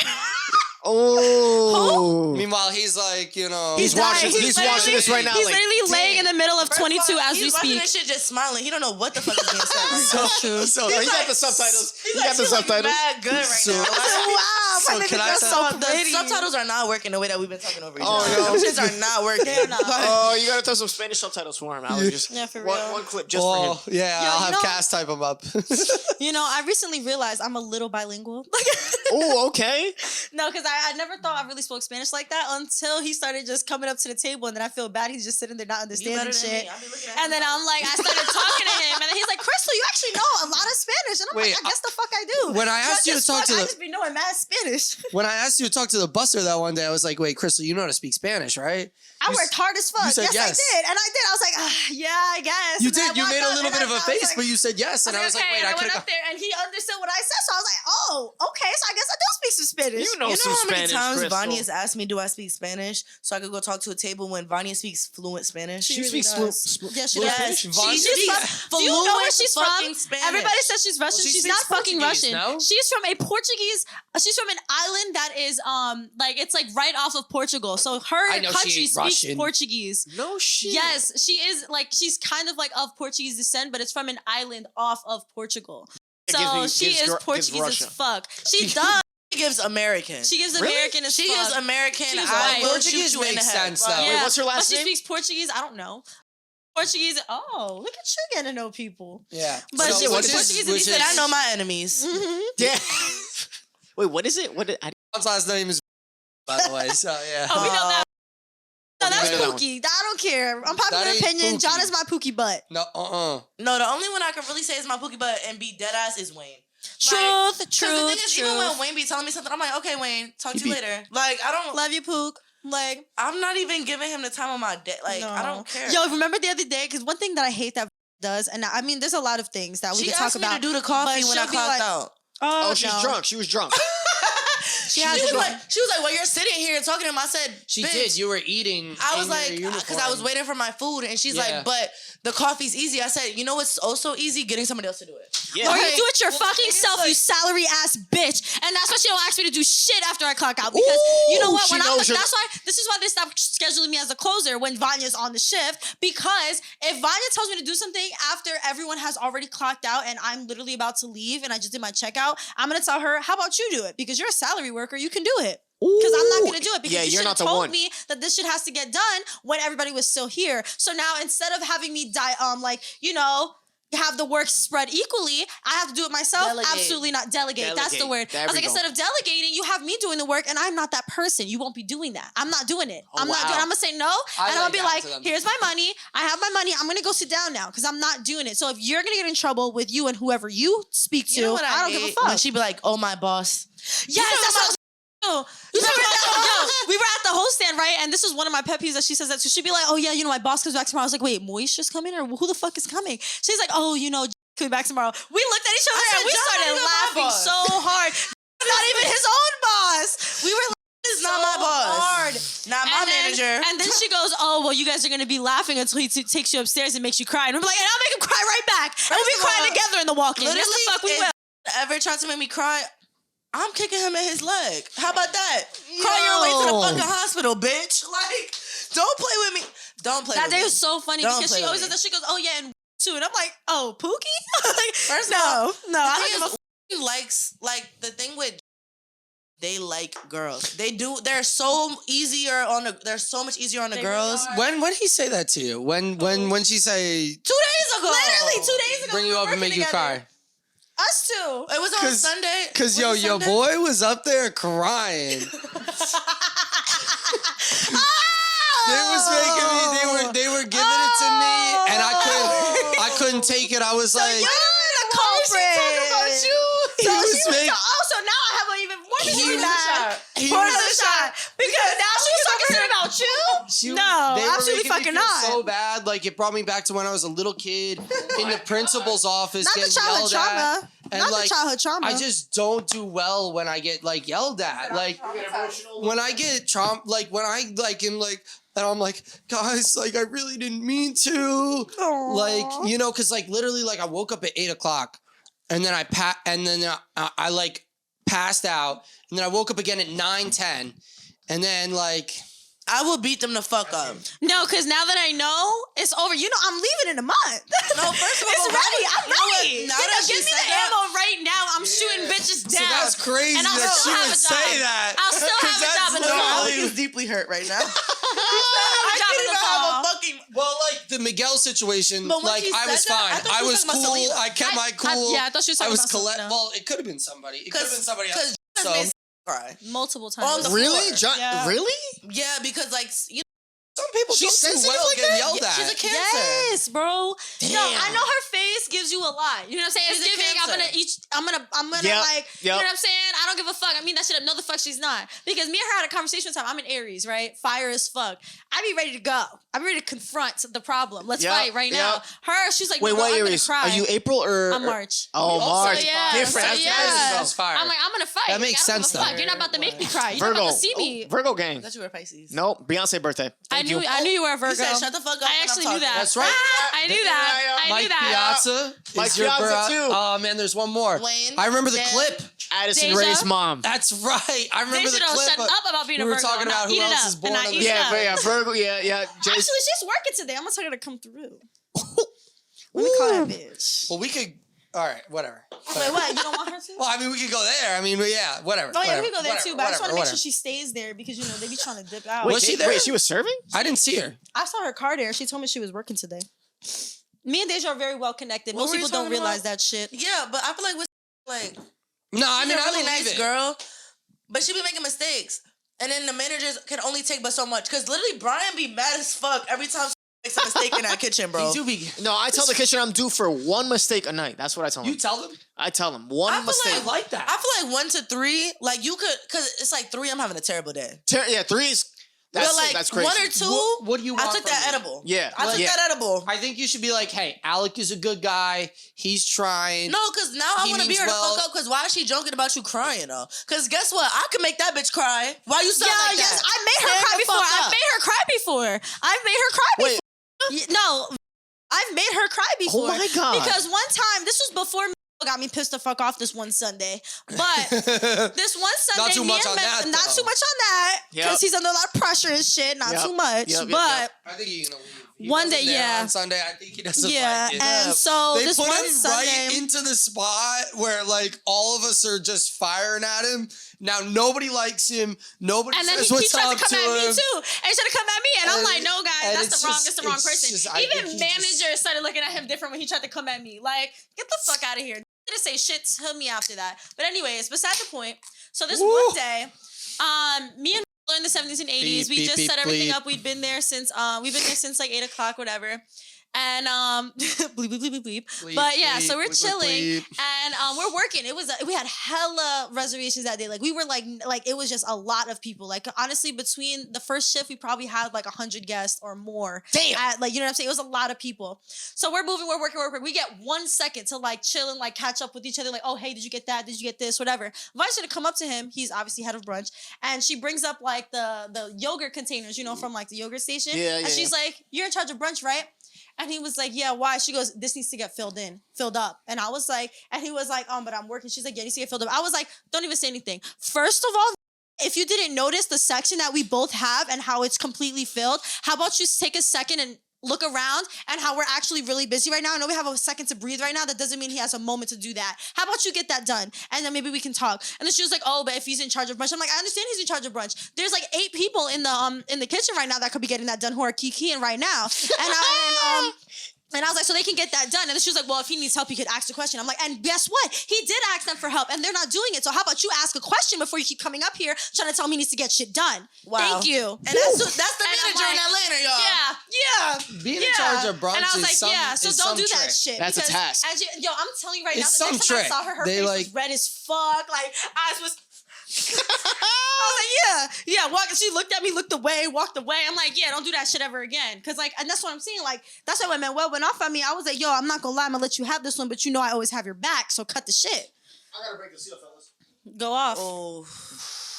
Oh. Meanwhile, he's like, you know, He's watching. dying. He's watching this right now. He's like, literally laying in the middle of First of 22 all, as we he's watching speak. this shit just smiling. He don't know what the fuck is being said. Right now. So he got the subtitles. He got the She look subtitles. mad good right So- now. Wow, So my can nigga, I you're say- so The pretty. subtitles are not working the way that we've been talking over each Oh, other. no. Those shits are not working. They're not. Oh, you gotta throw some Spanish subtitles for him, Alex. Just Yeah, for one, real. one clip just for him. oh, yeah, Yo, I'll you have know- Cass type him up. You know, I recently realized I'm a little bilingual. Oh, okay. No, because I never thought I really spoke Spanish like that until he started just coming up to the table, and then I feel bad. He's just sitting there not You understanding better than shit. me. I be looking at And him then I'm like, I started talking to him, and then he's like, Krystal, you actually know a lot of Spanish. And I'm Wait, like, I guess the fuck I do. when I asked you to talk to I the just be knowing mad Spanish. when I asked you to talk to the busser that one day, I was like, wait, Krystal, you know how to speak Spanish, right? I You worked hard as fuck. you said Yes, I yes. did. And I did. I was like, yeah, I guess. You And then did. I You walked made a up little and bit of a I was face, like, but you said yes, and I was like, okay, wait, and I went could up have. there and he understood what I said. So I was like, oh, okay. So I guess I do speak some Spanish. You know You some know how many Spanish, times Krystal. Vanya's asked me, do I speak Spanish? So I could go talk to a table when Vanya speaks fluent Spanish. She really speaks does. fluent Yeah, she fluent does. Spanish? Vanya She's speaks from, do you know where fluent she's fucking from? Spanish. Everybody says she's Russian. Well, she she's not speaks fucking Portuguese, Russian. no? She's from a Portuguese. She's from an island that is like it's like right off of Portugal. So her I know she country ain't speaks Russian. Portuguese. No shit. Yes, she is like she's kind of like of Portuguese descent, but it's from an island off of Portugal. It So gives she is gives Portuguese as Russia. fuck. She does. She gives American. She gives Really? American as She fuck. gives American. She's I white. will Portuguese shoot you in the makes head. sense, Right. though. Wait, what's her last but name? she speaks Portuguese. I don't know. Portuguese. Oh, look at you getting to know people. Yeah. But So she what was is- Portuguese and which he He said, said, is- I know my enemies. Mhm. Yeah. Wait, what is it? What? Mom's last name is by the way. So yeah. Oh, we know that. No, that's we know that one. Pookie. I don't care. Unpopular That ain't opinion. John Pookie. is my Pookie butt. No. No, the only one I can really say is my Pookie butt and be dead ass is Wayne. Truth, Cause the thing truth, is, even when truth. Wayne be telling me something, I'm like, okay, Wayne, talk to you later. Like, I don't. Love you, Pook. Like, I'm not even giving him the time of my day. Like, no. I don't care. Yo, remember the other day? Because one thing that I hate that does, and I mean, there's a lot of things that we she could talk asked me about. to do the coffee but when I she'll be clocked like- out. Oh, she's no. drunk. She was drunk. She has was to- like, well, you're sitting here talking to him. I said, She bitch. did. You were eating. I was in your like, uniform. because I was waiting for my food, and she's Yeah. like, but the coffee's easy. I said, you know what's also easy? Getting somebody else to do it. Yeah. Or you Okay. do it your Well, fucking it's self, like- you salary ass bitch. And that's why she don't ask me to do shit after I clock out. Because you know Ooh, what? she When I'm knows you're- that's why this is why they stopped scheduling me as a closer when Vanya's on the shift. Because if Vanya tells me to do something after everyone has already clocked out and I'm literally about to leave and I just did my checkout, I'm gonna tell her, how about you do it? Because you're a salary worker, you can do it. Because I'm not gonna do it because Yeah, you you're should have not the told one. me that this shit has to get done when everybody was still here. So now instead of having me have the work spread equally, I have to do it myself. Delegate. Absolutely not. Delegate. That's the Delegate. word. There I was we like, go. instead of delegating, you have me doing the work, and I'm not that person. You won't be doing that. I'm not doing it. Oh, I'm not doing it. wow. I'm gonna say no, I and I'm lay gonna be down like, to them. here's my money. I have my money. I'm gonna go sit down now because I'm not doing it. So if you're gonna get in trouble with you and whoever you speak to, You know what I don't hate? give a fuck. When she be like, oh, my boss. Yes, that's what I was. We were at the host stand, right? And this is one of my pet peeves that she says that. So she'd be like, oh, yeah, my boss comes back tomorrow. I was like, wait, Moisha's coming? Or who the fuck is coming? She's like, oh, coming back tomorrow. We looked at each other said, and we "John, started not even my laughing boss." so hard. Not even his own boss. We were laughing It's not my boss. hard. Not my And then- manager. And then she goes, oh, well, you guys are going to be laughing until he takes you upstairs and makes you cry. And I'm like, and I'll make him cry right back. And we'll be First of crying all, together in the walk-in. Yes, the literally, fuck we if will. ever tried to make me cry, I'm kicking him in his leg. How about that? Cry your way to the Yo. fucking hospital, bitch. Like, don't play with me. Don't play That with day me. was so funny Don't because play she always with does that. She goes, oh, yeah, and too. And I'm like, oh, Pookie? Like, First of no, all, no, I thing don't give a is, likes, like, the thing with they like girls. They do. They're so easier on the. They're so much easier on the They girls. really When did he say that to you? When she say 2 days ago. Literally 2 days ago. bring we you were up and working make you together. cry? Us two. It was on 'Cause- Sunday. Cause Was yo, it your Sunday? boy was up there crying. They was making me. They were giving it to me, and I couldn't take it. I was like, You're the culprit. talking about you? He So was she was making. so now I have a more He misery was bad. He Pour was- another shot. Because now she was talking shit about you? No, they were absolutely making me fucking feel not. so bad. Like it brought me back to when I was a little kid in the principal's office Not the getting childhood yelled trauma. at. And Not like, the childhood trauma. I just don't do well when I get like yelled at. Like when I get like when I like am like, and I'm like, guys, like I really didn't mean to. Like, you know, cause like literally like I woke up at 8 o'clock and then I like passed out and then I woke up again at 9:10 and then like. I will beat them the fuck up. No, because now that I know, it's over. You know, I'm leaving in a month. No, first of all, it's ready. I'm ready. Now You know, that give she me said the that- ammo right now. I'm shooting bitches So down. that's crazy And I'll that still she have would a job. say that. I'll still have a job in the fall. Alec is deeply hurt right now. I I can't even have a fucking. Well, like the Miguel situation, But when like she I said was that, fine. I thought I she was was talking about cool. Selena. I kept my cool. yeah, I thought she was talking about Selena. Well, it could have been somebody. It could have been somebody else. Because So made cry. Multiple On times. the Really? floor. Yeah. Really? Yeah, because like you some people She's don't do sensitive well like getting that? yelled at. she's a cancer. Yes, bro. Damn. No, I know her face gives you a lot. You know what I'm saying? She's It's a giving. I'm cancer. gonna Yep, like. You know yep. what I'm saying? I don't give a fuck. I mean that shit up. No, the fuck she's not. Because me and her had a conversation one time. I'm in Aries, right? Fire as fuck. I be ready to go. I be ready to confront the problem. Let's Yep, fight right now. yep. Her, she's like, Wait, no, what I'm year gonna is? cry. Are you April or? I'm March. Oh, Also, March. yeah, Different. so That's yeah. That's fire. I'm like, I'm gonna fight. That makes I don't sense, give a fuck. though. You're not about to make me cry. You're not Virgo. about to see me. Virgo gang. I thought you were Pisces. Nope. Beyonce birthday. I Thank knew. you. I knew you were a You Virgo. said shut the fuck up. I when actually I'm knew that. talking. That's right. I knew that. I Mike knew that. Piazza Mike is your Piazza, bro. too. Oh man, there's one more. Wayne, I remember the Jen. clip. Addison Deja? Ray's mom. That's right. I remember Deja the don't clip. shut up about being we a were Virgo. talking and about I who eat it else up, is born and I on eat the it Yeah, up. yeah, Virgo. Yeah. Actually, she's working today. I'm gonna tell her to come through. Let me Ooh. call that bitch. Well, we could. All right, whatever. Wait, what? You don't want her to? Well, I mean, we could go there. I mean, but yeah, whatever. Oh yeah, whatever, we could go there whatever, too. But I just want to make whatever. sure she stays there because you know they be trying to dip out. Was she there? Wait, she was serving? I didn't see her. I saw her car there. She told me she was working today. Me and Deja are very well connected. What Most were you people don't talking realize about? that shit. Yeah, but I feel like with like No, I she's mean, a I really believe nice it. girl, but she be making mistakes, and then the managers can only take but so much. Cause literally Brian be mad as fuck every time she makes a mistake in that kitchen, bro. You do be. No, I tell the kitchen I'm due for one mistake a night. That's what I tell them. You tell them. I tell them one I feel mistake. I like that. I feel like 1 to 3, like you could, cause it's like 3. I'm having a terrible day. Yeah, 3 is. But like That's crazy. 1 or 2, What do you want I took from that me? edible. Yeah, I took yeah. that edible. I think you should be like, hey, Alec is a good guy. He's trying. No, cause now I He want to be means her well. to fuck up. Cause why is she joking about you crying though? Cause guess what? I can make that bitch cry. Why you sound like yes, that? I made her Stand cry the before. fuck I've up. made her cry before. I've made her cry Wait. before. No, I've made her cry before. Oh my God. Because one time, this was before got me pissed the fuck off this one Sunday. But this one Sunday, Not too me much and on that, not though. too much on that. Because Yep. he's under a lot of pressure and shit. Not Yep. too much. Yep, yep, but yep. I think he's gonna leave. He One wasn't day, there yeah. On Sunday, I think he doesn't yeah, like it. and so They this put one him Sunday, right into the spot where like all of us are just firing at him. Now nobody likes him. Nobody and then says he what's tried up to come at me him. too. And he tried to come at me, and I'm And- like, no, guys, and that's it's the wrong. just- It's the wrong it's person. just- I think Even he managers started looking at him different when he tried to come at me. Like, get the fuck out of here. Didn't say shit to me after that. But anyways, beside the point. So this Woo. one day, me and in the 70s and 80s, Beep, we beep, just beep, set everything bleep. up. We've been there since like 8 o'clock, whatever. And bleep, bleep, bleep, bleep, bleep. Bleep, But yeah, bleep, so we're bleep, bleep, chilling bleep. and we're working. It was we had hella reservations that day. Like we were like it was just a lot of people. Like honestly, between the first shift, we probably had like 100 guests or more. Damn. At, like you know what I'm saying? It was a lot of people. So we're moving, we're working. We get 1 second to like chill and like catch up with each other. Like, oh hey, did you get that? Did you get this? Whatever. Vi's gonna come up to him. He's obviously head of brunch, and she brings up like the yogurt containers, you know, from like the yogurt station. Yeah, and yeah. she's like, "You're in charge of brunch, right?" And he was like, yeah, why? She goes, this needs to get filled up. And I was like, and he was like, but I'm working. She's like, yeah, it needs to get filled up. I was like, don't even say anything. First of all, if you didn't notice the section that we both have and how it's completely filled, how about you take a second and look around and how we're actually really busy right now. I know we have a second to breathe right now. That doesn't mean he has a moment to do that. How about you get that done? And then maybe we can talk. And then she was like, oh, but if he's in charge of brunch. I'm like, I understand he's in charge of brunch. There's like 8 people in the kitchen right now that could be getting that done who are kikiing right now. And I was like, so they can get that done. And then she was like, well, if he needs help, he could ask a question. I'm like, and guess what? He did ask them for help, and they're not doing it. So how about you ask a question before you keep coming up here trying to tell me he needs to get shit done? Wow. Thank you. And that's the And I'm manager in like, Atlanta, y'all. Yeah. Being in charge of brunch And I was is like, some, yeah, so is don't some do that trick. shit. That's a because task. I'm telling you right It's now, the some next time I trick. saw her They face like- was red as fuck. Like, eyes was I was like, yeah. She looked at me, looked away, walked away. I'm like, yeah, don't do that shit ever again. Cause like, and that's what I'm saying. Like, that's why when Manuel went off on me, I was like, yo, I'm not gonna lie, I'm gonna let you have this one, but you know I always have your back, so cut the shit. I gotta break the seal, fellas. Go off. Oh.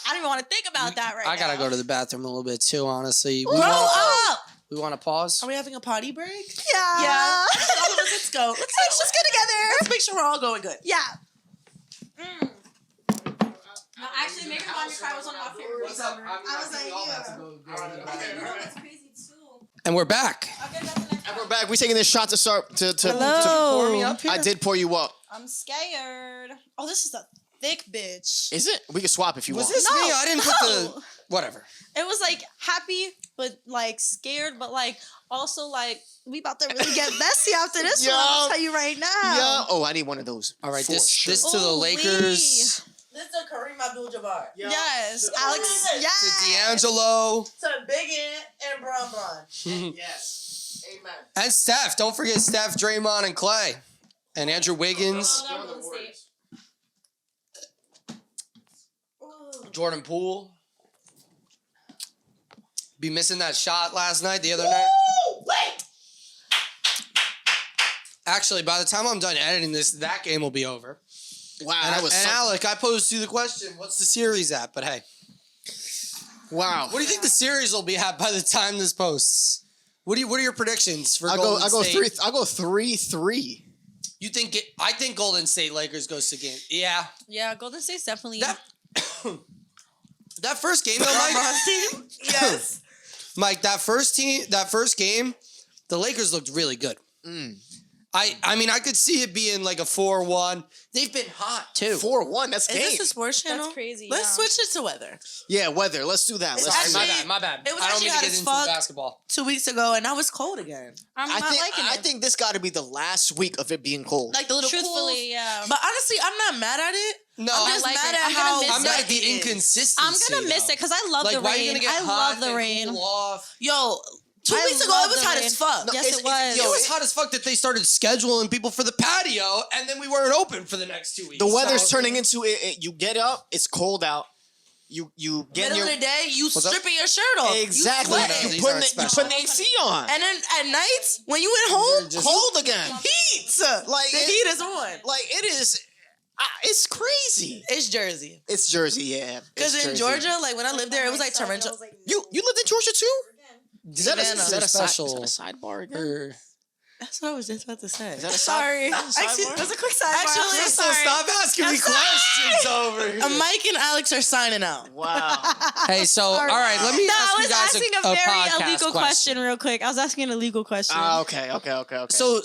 I don't even want to think about that right now. I gotta go to the bathroom a little bit too, honestly. Grow up. We want to pause? Are we having a potty break? Yeah. Yeah. All of us, let's go. Let's go together. Let's make sure we're all going good. Yeah. No, actually, Maker Bonnie Cry was one of my favorites. I was like, yeah. That's crazy too. And we're back. Okay, that's the next And one. we're back. We're taking this shot to start to Hello. Pour me up here. I did pour you up. I'm scared. Oh, this is a thick bitch. Is it? We can swap if you Was want. this No, me? I didn't put the... Whatever. It was like happy, but like scared, but like also like we about to really get messy after this one. I'll Yo. tell you right now. Yeah. Oh, I need one of those. All right, For this sure. to the Ooh-wee. Lakers, This is Kareem Abdul-Jabbar. Yes, To- Alex. Ooh. Yes. to D'Angelo, To Big Ant and Bron. Yes. Amen. and Steph. Don't forget Steph, Draymond, and Clay, and Andrew Wiggins, Oh, that was a mistake. Jordan Poole. Be missing that shot last night, the other night. Wait. Actually, by the time I'm done editing this, that game will be over. Wow, And, that was and something. Alec, I posed you the question: what's the series at? But hey, Wow. what do you think the series will be at by the time this posts? What are your predictions for I Golden go State? 3-3. You think I think Golden State Lakers goes to game. Yeah. Yeah, Golden State's definitely. That that first game though, Mike. Yes. Mike, that first game, the Lakers looked really good. I mean, I could see it being like a 4-1. They've been hot too. 4-1. That's Is game. this the sports channel? That's crazy. Let's yeah. switch it to weather. Yeah, weather. Let's do that. It's Let's do actually- that. My bad. it was I don't actually mean to hot get as into fuck. basketball. 2 weeks ago, and now it's cold again. I'm I not think liking it. I think this got to be the last week of it being cold. Like the little Truthfully, cools. yeah. But honestly, I'm not mad at it. No, I'm I just like mad it. at I'm gonna how miss I'm mad at the wet it is. inconsistency. I'm gonna miss though. it because I love Like, the why are you rain. gonna get I hot, love the then rain. cool off? Yo, 2 I weeks ago, love it was the hot rain. as fuck. No, Yes, it was. It was hot as fuck that they started scheduling people for the patio, and then we weren't open for the next 2 weeks. The weather's So- turning into it. You get up, it's cold out. You get in Middle your of the day, you What's up? stripping your shirt off. exactly. You No, sweating. these You aren't putting the special. AC on. And then at nights, when you at home, Just- cold again. heat. Like The it- heat is on. Like it is. It's crazy. It's Jersey. It's Jersey, yeah. Because It's in Jersey. Georgia, like when I lived there, it was like torrential. You lived in Georgia too? Is that a Savannah. special? Is that a sidebar again? Or- That's what I was just about to say. Is that a Sorry. Is that a Actually, sidebar? it was a quick sidebar. Actually, I'm So sorry. stop asking me I'm sorry. questions over here. Mike and Alex are signing out. Wow. Hey, so all right, let me No, ask I you was guys asking a a very podcast illegal question real quick. I was asking an illegal question. Okay. So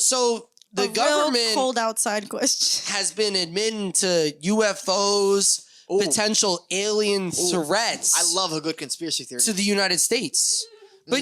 the A real government cold outside question. has been admitting to UFOs, Ooh. potential alien threats. I love a good conspiracy theory. to the United States. But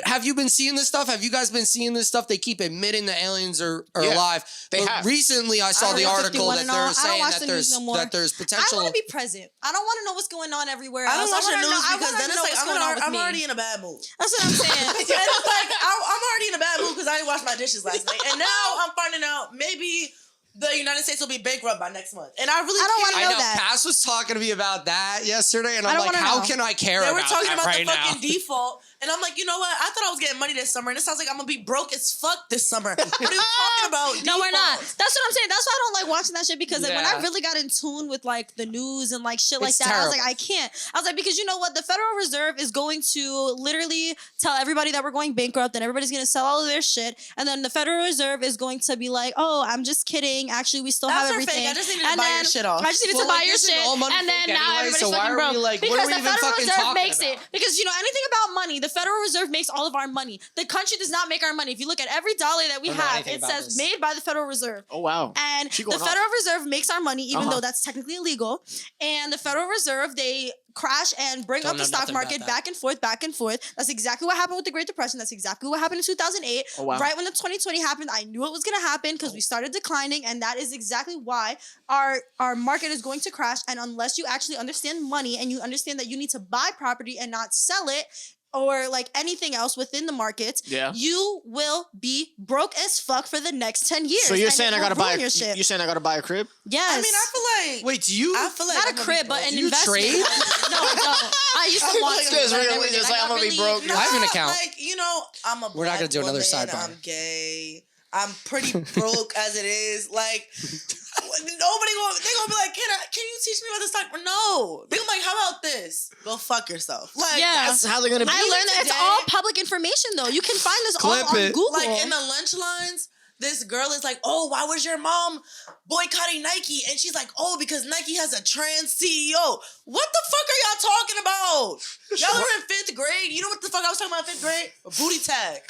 have you been seeing this stuff? Have you guys been seeing this stuff? They keep admitting the aliens are Yeah, alive. they But have. recently I saw the Area article 51 that and all. they're I don't saying watch that the news no more. there's I potential. want to be present. I don't want to know what's going on everywhere I don't else. watch the wanna news know- I because wanna then it's know like what's going on with I'm me. already in a bad mood. That's what I'm saying. It's like I'm already in a bad mood because I didn't wash my dishes last night, and now I'm finding out maybe the United States will be bankrupt by next month, and I really I don't can't. wanna I know know that. Cass was talking to me about that yesterday, and I I'm don't like, wanna how know. can I care They were about talking that about right the now? fucking default, and I'm like, you know what? I thought I was getting money this summer, and it sounds like I'm gonna be broke as fuck this summer. What are you talking about? No, we're not. Defaults? That's what I'm saying. That's why I don't like watching that shit because like, when Yeah. I really got in tune with like the news and like shit like It's that, I was like, terrible. I can't. I was like, because you know what? The Federal Reserve is going to literally tell everybody that we're going bankrupt and everybody's going to sell all of their shit. And then the Federal Reserve is going to be like, oh, I'm just kidding. Actually, we still That's have her everything. fake. I just needed to And buy your then shit off. I just needed Well, to buy like, your isn't shit. all money And then fake now anyway, everybody's so why fucking are we, broke. like, what are because we the even Federal fucking Reserve talking makes it. about? Because you know anything about money, the Federal Reserve makes all of our money. The country does not make our money. If you look at every dollar that we Don't know have, anything it about says this. made by the Federal Reserve. Oh wow. And She the going off. Federal Reserve makes our money, even Uh-huh. though that's technically illegal. And the Federal Reserve, they crash and bring Don't up the know stock nothing about market that. back and forth, back and forth. That's exactly what happened with the Great Depression. That's exactly what happened in 2008. Oh, wow. Right when the 2020 happened, I knew it was going to happen because we started declining. And that is exactly why our market is going to crash. And unless you actually understand money and you understand that you need to buy property and not sell it, or like anything else within the markets, Yeah. you will be broke as fuck for the next 10 years. So you're and saying it I will gotta buy ruin a, your shit. you're saying I gotta buy a crib? Yes. I mean, I feel like. Wait, do you? I feel like not I'm a gonna crib, be but broke. an You investment. trade? No, I don't. I used to want to. Just but I really never did. just I like, got I'm gonna be really- broke. I have an account. Like, you know, I'm a We're not gonna black do another woman, sidebar. I'm gay. I'm pretty broke as it is. Like, nobody they gonna be like, can you teach me about the stock? No. They gonna be like, how about this? Go fuck yourself. Like, Yeah. That's how they're gonna be. I learned that it's today- all public information, though. You can find this all Clip on it. Google. like in the lunch lines, this girl is like, oh, why was your mom boycotting Nike? And she's like, oh, because Nike has a trans CEO. What the fuck are y'all talking about? Y'all were in 5th grade. You know what the fuck I was talking about in 5th grade? A booty tag.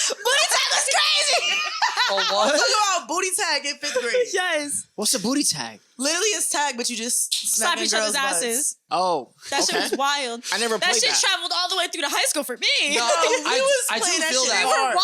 Booty tag was crazy. Oh, I was what? talking about booty tag in 5th grade. Yes. What's a booty tag? Literally, it's tag, but you just Slap smacking each other's girls' butts. asses. Oh, That okay. shit was wild. I never That played shit that. traveled all the way through to high school for me. No, we was I do playing that feel shit that. They were hard.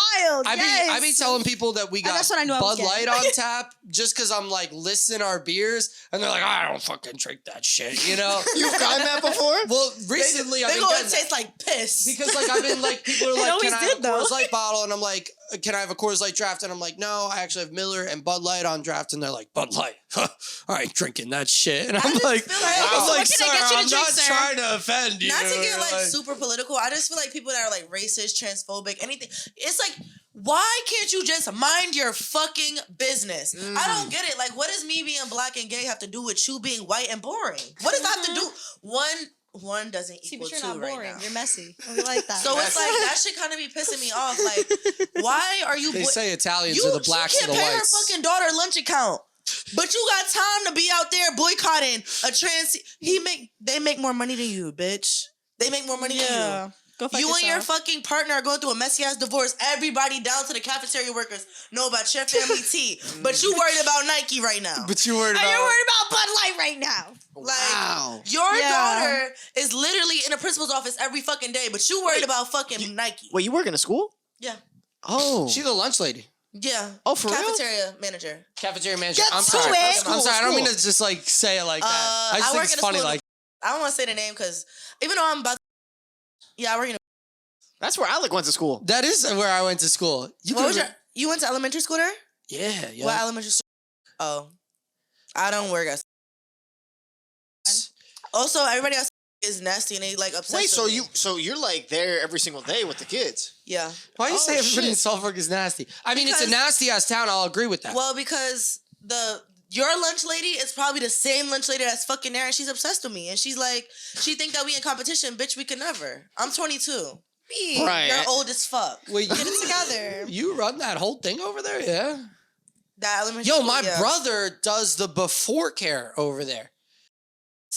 wild. I be telling people that we got that's when I knew I was Bud gay. Light on tap just because I'm like listing our beers, and they're like, I don't fucking drink that shit, you know? You've gotten that before? Well, recently I've They been gonna getting taste that. like piss. Because like I've been like people are like, always can I have a did, though. Coors Light bottle? And I'm like, can I have a Coors Light draft? And I'm like, no, I actually have Miller and Bud Light on draft. And they're like, Bud Light, huh, I ain't drinking that shit. And I'm just like, feel like- I'm So like, what can I sir, get you to I'm drink, not sir?" trying to offend you. Not to get like Like, super political, I just feel like people that are like racist, transphobic, anything. It's like, why can't you just mind your fucking business? I don't get it. Like, what does me being black and gay have to do with you being white and boring? What does that have to do? One doesn't See, equal but you're two not right boring. now. You're messy. We like that. So it's like that shit kind of be pissing me off. Like, why are you? they say Italians you, are the blacks you of can't the pay her whites. fucking daughter a lunch account, but you got time to be out there boycotting a trans. They make more money than you, bitch. They make more money than you. yeah. Go fuck You and your yourself. fucking partner are going through a messy ass divorce. Everybody down to the cafeteria workers know about your family tea, but you worried about Nike right now. But you worried And about you're worried about Bud Light right now. Like, Wow. your Yeah. daughter is literally in a principal's office every fucking day, but you worried about fucking Nike. Wait, you work in a school? Yeah. Oh. She's the lunch lady. Yeah. Oh, for real? Cafeteria manager. Cafeteria manager. Get I'm to sorry. it. I'm sorry. I don't School. mean to just like say it like that. I just I think work it's in a funny. school- Like, I don't want to say the name because even though I'm about I work in a That's where Alec went to school. that is where I went to school. what was could've- you went to elementary school there? Yeah, yeah. What elementary school? Oh. I don't work at Also, everybody else is nasty and they like obsessed Wait, with me. so you're like there every single day with the kids? Yeah. Why do you Oh, say everybody in shit. Suffolk is nasty? I mean, it's a Because- nasty ass town. I'll agree with that. Well, because your lunch lady is probably the same lunch lady that's fucking there and she's obsessed with me. And she's like, she think that we in competition. Bitch, we could never. I'm 22. Me, Right. You're old as fuck. Wait, Get it together. you run that whole thing over there? Yeah. That elementary Yo, school, my yeah. brother does the before care over there.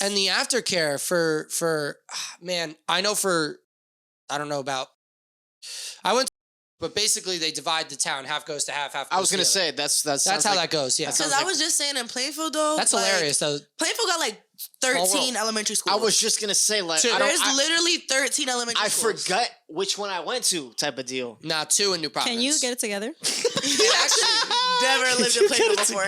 And the aftercare for man, I know for I don't know about I went to, but basically they divide the town, half goes to half I goes was to gonna the say other. that's That's how that goes, yeah. that Because sounds I like- was just saying in Plainfield, though. That's like, hilarious though. Plainfield got like Small 13 world. elementary schools. I was just gonna say like Two. I don't. There's I, literally 13 elementary I schools. forgot which one I went to, type of deal. Nah, 2 in New Providence. Can you get it together? You actually never lived in Plainfield before.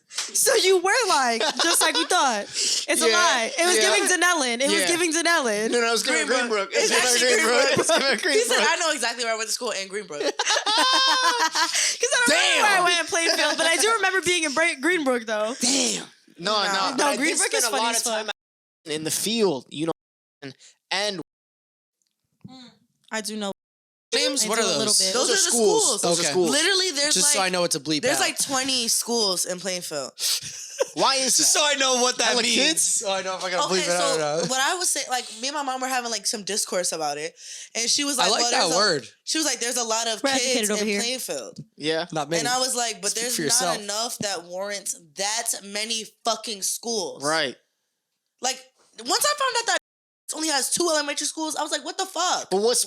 So you were like, just like we thought. It's a Yeah, lie. It was yeah. giving Denellen. It was Yeah. giving Denellen. No, it's giving Greenbrook. Greenbrook. It's actually giving Greenbrook. It's giving He said, Greenbrook. I know exactly where I went to school in Greenbrook. Because I don't remember where I went in Plainfield, but I do remember being in Greenbrook though. Damn. No. No, but I did Greenbrook spend is a funny lot as of time in the field, you know, and I do know. names? I What do are a little those? bit. Those are the schools. Those Okay. are schools. Literally, there's Just like so I know what to bleep there's out. like 20 schools in Plainfield. Why is Just that? so I know what that Hella means. kids? So I know if I gotta Okay, bleep it out or so not. what I was saying, like me and my mom were having like some discourse about it, and she was like, I like well, that there's word. She was like, "There's a lot of We're kids educated over in here. Plainfield," Yeah. Not me. and I was like, "But Speak there's for not yourself. enough that warrants that many fucking schools." Right. Like once I found out that it only has 2 elementary schools, I was like, "What the fuck?" But what's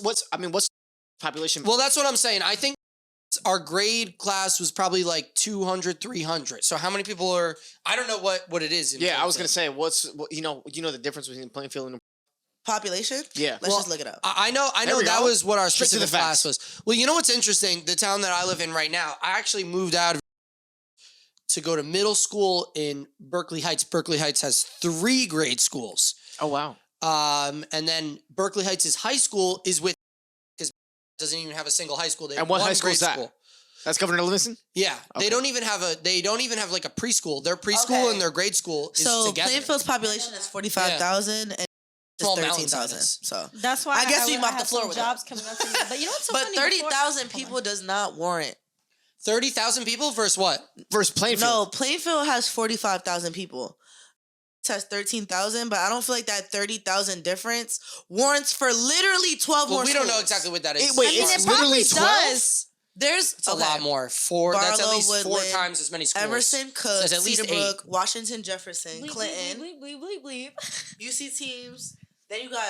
population? Well, that's what I'm saying. I think our grade class was probably like 200, 300. So how many people are? I don't know what it is. In yeah, I was Plainfield. gonna say you know the difference between Plainfield and Population? yeah. Let's just look it up. I know There we that go. was what our Straight to the specific class facts. was. Well, you know what's interesting? The town that I live in right now, I actually moved out of to go to middle school in Berkeley Heights. Berkeley Heights has 3 grade schools. Oh wow. And then Berkeley Heights is high school is with because doesn't even have a single high school. They have And what one high school grade is that? school. That's Governor Livingston? Yeah, Okay. they don't even have like a preschool. Their preschool Okay. and their grade school is So together. Plainfield's population is 45,000 and Small it's mountain 13,000. size. So, That's why I guess we I mopped the have floor some with jobs coming up to me. But you know what's so but funny? 30,000 Before- people does not warrant. 30,000 people versus what? Versus Plainfield. No, Plainfield has 45,000 people. It has 13,000, but I don't feel like that 30,000 difference warrants for literally 12 Well, more we don't know schools. exactly what that is. Wait, I mean, it's it probably literally 12? does. There's It's a lot more. That's at Barlow, least 4 Woodland, times as many schools. Emerson, Cook, So it's at least Cedarbrook, Washington, Jefferson, Bleep, Clinton, bleep, bleep, bleep, bleep, bleep. UC teams. Then you got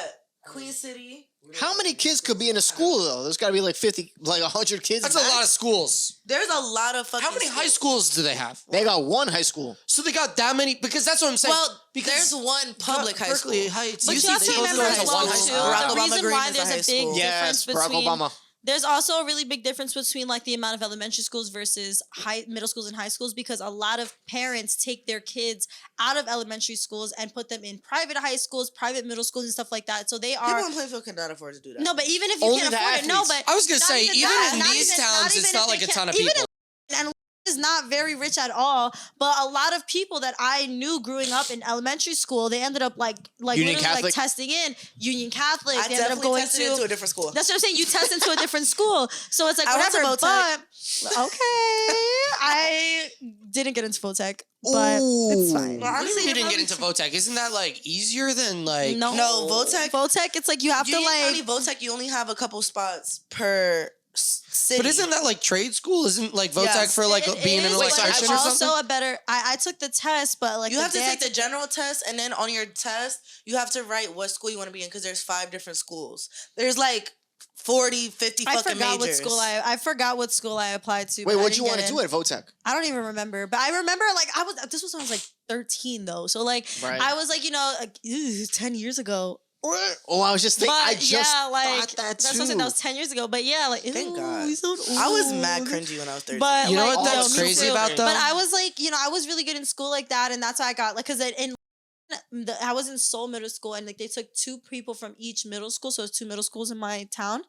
Queen City. How many kids could be in a school though? There's got to be like 50, like 100 kids. That's a lot of schools. There's a lot of fucking. How many high schools do they have? They got one high school. So they got that many because that's what I'm saying. Well, because there's one public high school. Berkeley Heights. But UC you have to Davis remember has as one well, high too, school. Barack the Obama reason Green why is a there's high a big school. Yes, difference Barack between... Obama. There's also a really big difference between like the amount of elementary schools versus middle schools and high schools because a lot of parents take their kids out of elementary schools and put them in private high schools, private middle schools and stuff like that. So they People are... in Plainfield cannot afford to do that. No, but even if you Only can't the afford it, no, athletes. but... I was gonna not say, even even that, in not these even- towns, not it's even not if like they a ton of can't- even people. and is not very rich at all, but a lot of people that I knew growing up in elementary school, they ended up like Union literally Catholic? like testing in Union Catholic. I They ended up definitely going tested to into a different school. That's what I'm saying. You test into a different school, so it's like I went to whatever. Votech. But okay, I didn't get into Votech, but it's fine. Well, What do you mean honestly, you didn't get probably- into Votech? Isn't that like easier than like? No, No, Votech. Votech. It's like you have Union to like. County Votech, you only have a couple spots per city. But isn't that like trade school? Isn't like Votech Yes. for like It being an is, but electrician it's or also something? a better. I took the test, but like you have to day I take the took general test, and then on your test, you have to write what school you want to be in because there's 5 different schools. There's like 40, 50 I fucking forgot majors. what school I forgot what school I applied to. Wait, but I what'd you didn't want to get do in. at Votech? I don't even remember, but I remember like this was when I was like 13 though. So like Right. I was like, like 10 years ago. Oh, I was just thinking. But I just yeah, like thought that that's too. what I said. That was 10 years ago. But yeah, like Thank ew, God. we so I was old. mad cringy when I was 13. But You know like, what that was me crazy too. about though? But I was like, I was really good in school like that, and that's how I got like because I was in Seoul Middle School, and like they took 2 people from each middle school, so it's 2 middle schools in my town.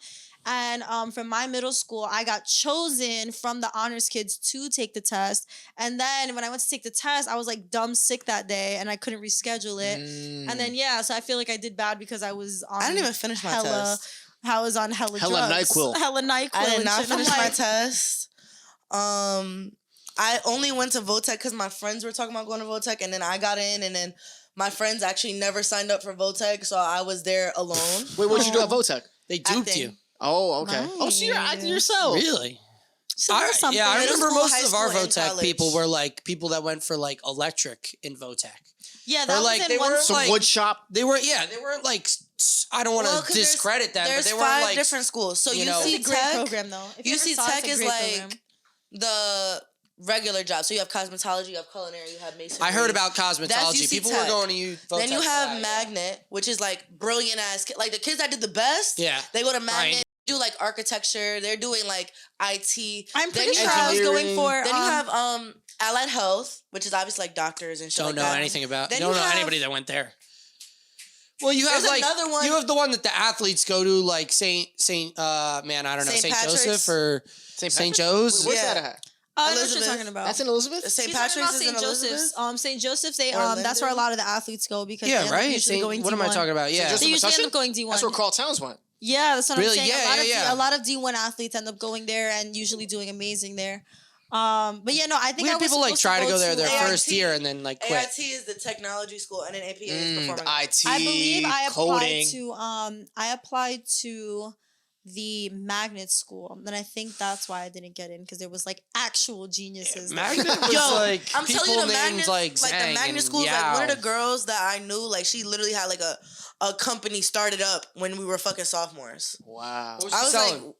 And from my middle school, I got chosen from the honors kids to take the test. And then when I went to take the test, I was like dumb sick that day, and I couldn't reschedule it. And then so I feel like I did bad because I was on. I didn't even finish my hella, test. I was on hella Hella drugs. NyQuil. Hella NyQuil. I did and not shit. I'm finish my like, test. I only went to Votech because my friends were talking about going to Votech, and then I got in, and then my friends actually never signed up for Votech, so I was there alone. Wait, what'd you do at Votech? They duped Acting. you. Oh, okay. Oh, so you're acting yourself. Really? So there's something. Yeah, I Middle remember school, most high of our school, and Votech college. people were like people that went for like electric in Votech. Yeah, Or, that like, was they in one. weren't Some like- wood shop. They weren't like I don't want to 'cause there's- discredit them, but There's they weren't 5 like different schools. So you know- UC It's a great Tech, program though. If you UC ever saw it, Tech it's a is great like program. the regular job. So you have cosmetology, you have culinary, you have masonry. I heard about That's cosmetology. UC People Tech. were going to use Votech. Then you for have that, yeah. Magnet, which is like brilliant ass. Like the kids that did the best, Yeah. they go to Magnet, Right. do like architecture. They're doing like IT. I'm Then pretty you sure I was going engineering. for. Then you have allied health, which is obviously like doctors and shit Don't like know that. anything about. Then Don't you know have- anybody that went there. Well, you have There's like another one- you have the one that the athletes go to, like Saint man, I don't know, St. St. Patrick's? Joseph or St. St. Patrick's? Joe's. Where's Yeah. that at? I know what you're Elizabeth. talking about. That's in Elizabeth? St. He's talking about Patrick's is in St. Elizabeth. Joseph's. St. Joseph's. Or That's where a Linden? lot of the athletes go because Yeah, they end up right. usually going What am I D1. talking about? Yeah. Just They usually end Metuchen? up going D1. That's where Carl Towns went. Yeah, that's what Really? I'm saying. Yeah, a lot of D1 athletes end up going there and usually doing amazing there. But yeah, no, I think We I had was people like supposed try to go there their AIT. first year and then like quit. AIT is the technology school, and then APA is performing. IT, I believe I applied coding. to the magnet school. And I think that's why I didn't get in because there was like actual geniuses. there. Magnet was Yo, like I'm people telling you, the named magnet, like the Zhang magnet and schools. Yao. Like one of the girls that I knew, like she literally had like a company started up when we were fucking sophomores. Wow. What was I she was selling? like,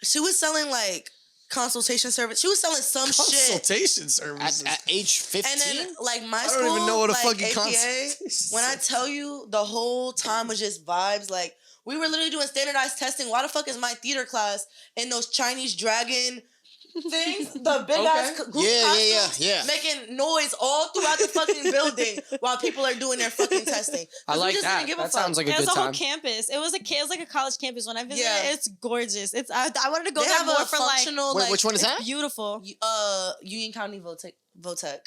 she was selling like consultation service. She was selling some shit. Consultation services. At age 15? And then like my I school, don't even know what a like fucking APA, consultation when I tell you the whole time was just vibes. Like we were literally doing standardized testing. Why the fuck is my theater class in those Chinese dragon things, the big ass group costumes, making noise all throughout the fucking building while people are doing their fucking testing. I like that. That sounds like a good It was a time. whole campus. It was like a college campus. When I visited, it's gorgeous. I wanted to go They there have more a for like. functional, Wait, which one is that? Beautiful. Union County Votech.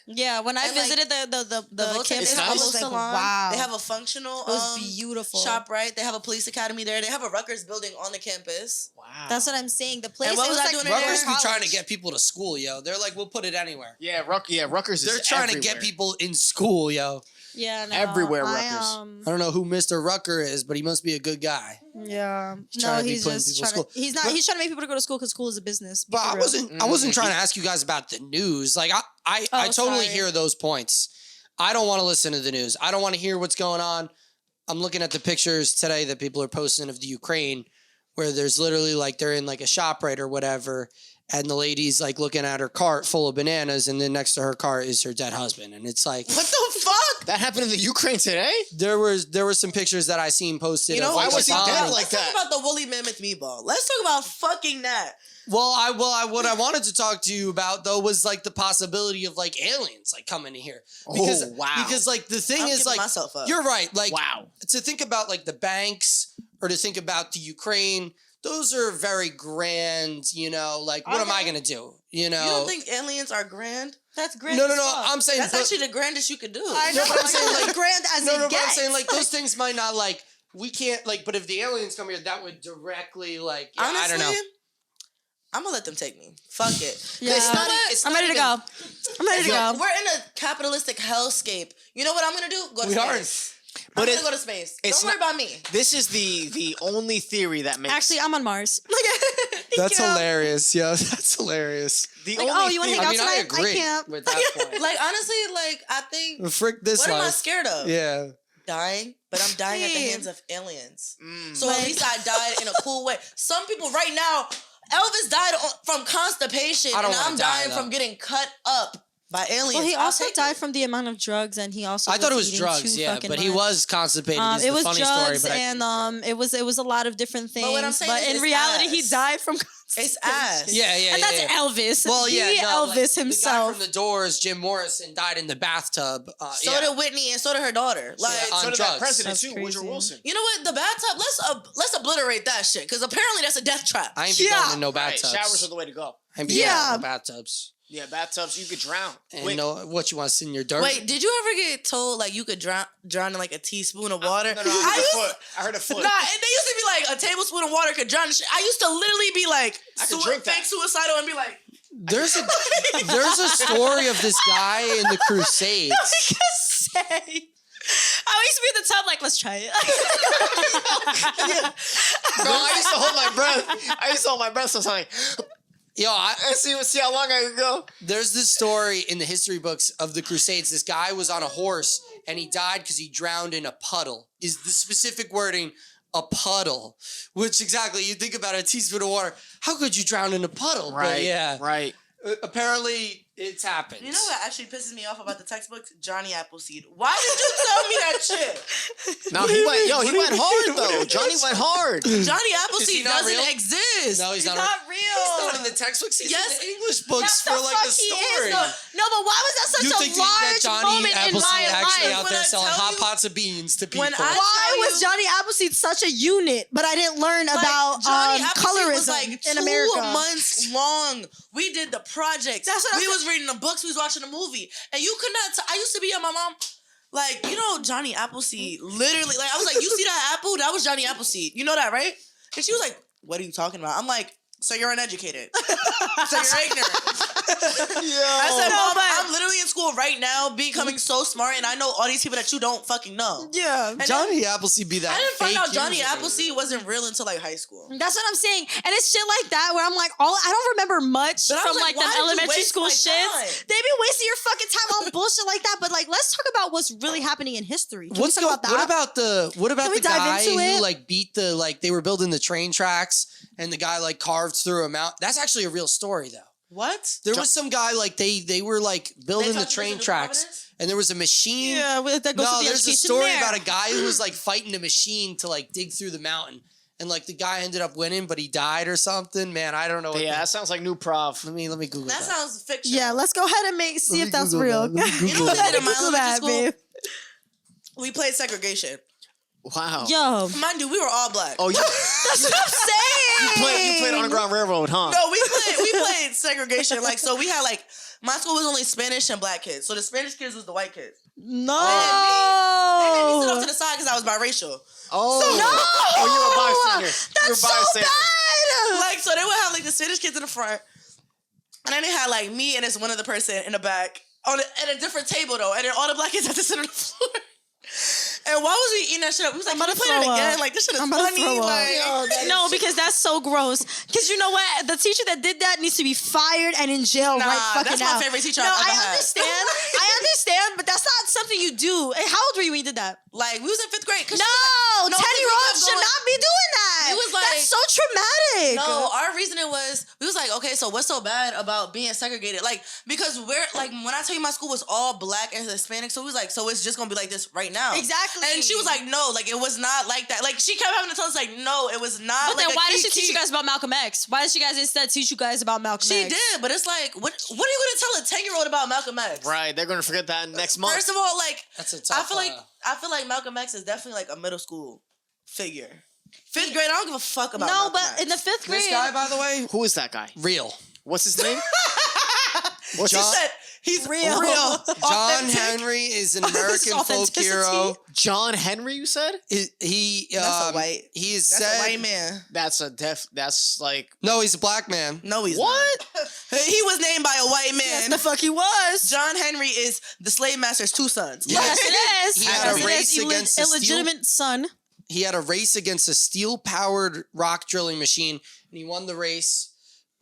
Yeah, when I And, like, visited the Votech campus, is nice. almost almost like, salon. wow. They have a functional It was beautiful. shop, right? They have a police academy there. They have a Rutgers building on the campus. Wow. That's what I'm saying. The place. And what it was was I like doing in there? Rutgers be College. trying to get people to school, yo. They're like, we'll put it anywhere. Yeah, Rutgers is They're trying to get everywhere. people in school, yo. Yeah, no, Everywhere, I, Rutgers. I don't know who Mr. Rucker is, but he must be a good guy. Yeah, trying no, to be he's putting just people to trying to. school. He's not. But- He's trying to make people to go to school because school is a business. But I wasn't trying to ask you guys about the news. Like I totally sorry. hear those points. I don't want to listen to the news. I don't want to hear what's going on. I'm looking at the pictures today that people are posting of the Ukraine, where there's literally like they're in like a shop right or whatever, and the lady's like looking at her cart full of bananas, and then next to her cart is her dead husband, and it's like, What the fuck? That happened in the Ukraine today? there were some pictures that I seen posted. You know of why like, was a he bomb dead and- like Let's talk that? about the woolly mammoth meatball. Let's talk about fucking that. What I wanted to talk to you about though was like the possibility of like aliens like coming in here. Because, wow. Because like the thing I'm is giving like myself up. you're right. Like Wow. to think about like the banks or to think about the Ukraine, those are very grand, you know, like what am I Okay. gonna do? You know? You don't think aliens are grand? That's great. no, I'm saying That's but- actually the grandest you could do. I know. No, but I'm saying, like, grand as no, it but I'm gets. saying like those things might not like we can't like but if the aliens come here that would directly like yeah, Honestly, I don't know. I'm gonna let them take me. Fuck it. Yeah. It's not, it's I'm not ready to even- go. I'm ready to go. We're in a capitalistic hellscape. You know what I'm gonna do? Go to We are. space. But I'm it- gonna go to space. it's Don't worry not- about me. This is the only theory that makes Actually, I'm on Mars. That's you. hilarious, yo. That's hilarious. the Like, only oh, you wanna theory- hang out I tonight? agree can't. with that point. like honestly, like I think Frick this what am I life. scared of? Yeah. Dying, but I'm dying at the Hey. hands of aliens. Mm. So at least I died in a cool way. Some people right now, Elvis died from constipation, I don't and wanna I'm die, dying though. from getting cut up by aliens. Well, he I'll also take died it. from the amount of drugs, and he also. I thought it was eating drugs, too yeah, fucking but he much. was constipated. Is It the was funny drugs, story, but and it was a lot of different things. what I'm saying is in it's reality, he ass. died from. It's ass. yeah, and that's Elvis. Well, yeah, The no, like, Elvis The guy himself. from the Doors, Jim Morrison, died in the bathtub. So yeah. did Whitney, and so did her daughter. Like, on So did drugs. that president That's too, Woodrow crazy. Wilson. you know what? The bathtub. Let's obliterate that shit because apparently that's a death trap. I ain't be Yeah. going in no Right, bathtubs. showers are the way to go. I ain't be Yeah. going in no bathtubs. Yeah, bathtubs you could drown. And Wait, no, what you want to sit in your dirt? Wait, did you ever get told like you could drown in like a teaspoon of water? no, I heard a foot. Nah, and they used to be like a tablespoon of water could drown. I used to literally be like, I could drink that. fake suicidal and be like, There's a story of this guy in the Crusades. say. I used to be in the tub like, let's try it. No, I used to hold my breath. So I was like, Yo, see how long I could go. there's this story in the history books of the Crusades. This guy was on a horse and he died because he drowned in a puddle. Is the specific wording a puddle? Which exactly, you think about a teaspoon of water. How could you drown in a puddle? But yeah, right. apparently it's happened. you know what actually pisses me off about the textbooks? Johnny Appleseed. Why did you tell me that shit? No, he went hard though. Johnny went hard. Johnny Is he Appleseed not doesn't real? exist. No, he's not. real. He's not in the textbooks. He's Yes. in the English books for like a story. No, but why was that such You a think that large Johnny moment in Appleseed my actually life? out When there I selling tell hot you- pots of beans to people? When I Why tell was you- Johnny Appleseed such a unit, but I didn't learn about Johnny Appleseed colorism was like in 2 America? months long. We did the projects. That's what we I'm was reading the books. We was watching the movie, and you could not. I used to be at my mom. Like, you know, Johnny Appleseed. Literally, like I was like, you see that apple? That was Johnny Appleseed. You know that, right? And she was like, what are you talking about? I'm like, so you're uneducated. So you're ignorant. I said, No, Mom, but- I'm literally in school right now, becoming so smart, and I know all these people that you don't fucking know. Yeah. And Johnny Appleseed be that. I didn't find fake out Johnny years ago. Appleseed wasn't real until like high school. That's what I'm saying. And it's shit like that where I'm like, I don't remember much But I from was like like, them why did you elementary waste school my shits. time? They be wasting your fucking time on bullshit like that. But like, let's talk about what's really happening in history. Can we talk about that? What about Can we the dive guy into who it? like beat the like they were building the train tracks and the guy like carved through a mountain? That's actually a real story though. What? There was some guy like they were like building the talked train about the tracks Providence? and there was a machine. that goes No, to the there's a education story there. about a guy who was like fighting a machine to like dig through the mountain. and like the guy ended up winning, but he died or something. Man, I don't know. Yeah, that sounds like new prof. Let me Google that. That sounds fictional. Yeah, let's go ahead and see me if that's Google real. that. Let me You know what they did in my Google elementary that, school? babe. We played segregation. Wow. Yo, Mind you, we were all black. Oh, that's what I'm saying. you played Underground Railroad, huh? No, we played segregation. Like, so we had like, my school was only Spanish and black kids. So the Spanish kids was the white kids. No. They made me sit off to the side because I was biracial. Oh. No. Oh, you were a bystander. That's so bad. Like, so they would have like the Spanish kids in the front, and then they had like me and this one other person in the back at a different table though, and then all the black kids had to sit on the floor. And why was we eating that shit up? We was like, can we play it again? Like, this shit is funny. Like, No, because that's so gross. Because you know what? The teacher that did that needs to be fired and in jail right fucking that's now. my favorite teacher No, I've ever I had. understand. I understand, but that's not something you do. Hey, how old were you when you did that? Like, we was in 5th grade. No, 10-year-olds should not be doing that. It was like- that's so traumatic. No, our reasoning was, we was like, okay, so what's so bad about being segregated? Like, because we're, like, when I tell you my school was all black and Hispanic, so we was like, so it's just gonna be like this right now. Exactly. And she was like, no, like, it was not like that. Like, she kept having to tell us, like, no, it was not But like then why did key- she teach you guys about Malcolm X? Why did she guys instead teach you guys about Malcolm She X? did, but it's like, what are you gonna tell a 10-year-old about Malcolm X? Right, they're gonna forget that next month. First of all, like, That's a tough. I feel like Malcolm X is definitely like a middle school figure. 5th grade, I don't give a fuck about No, Malcolm but X. in the 5th grade. This guy, by the way, Who is that guy? real. What's his name? What's She his said he's Real. real. John Authentic. Henry is an American folk Authenticity. hero. John Henry? You said He That's a white. He is That's said. a white man. that's like No, he's a black man. No, he's what? not. He was named by a white Yes, man. the fuck he was. John Henry is the slave master's 2 sons. Yes, it is. He had a Yes, it race is. against the illegitimate son. He had a race against a steel-powered rock drilling machine, and he won the race,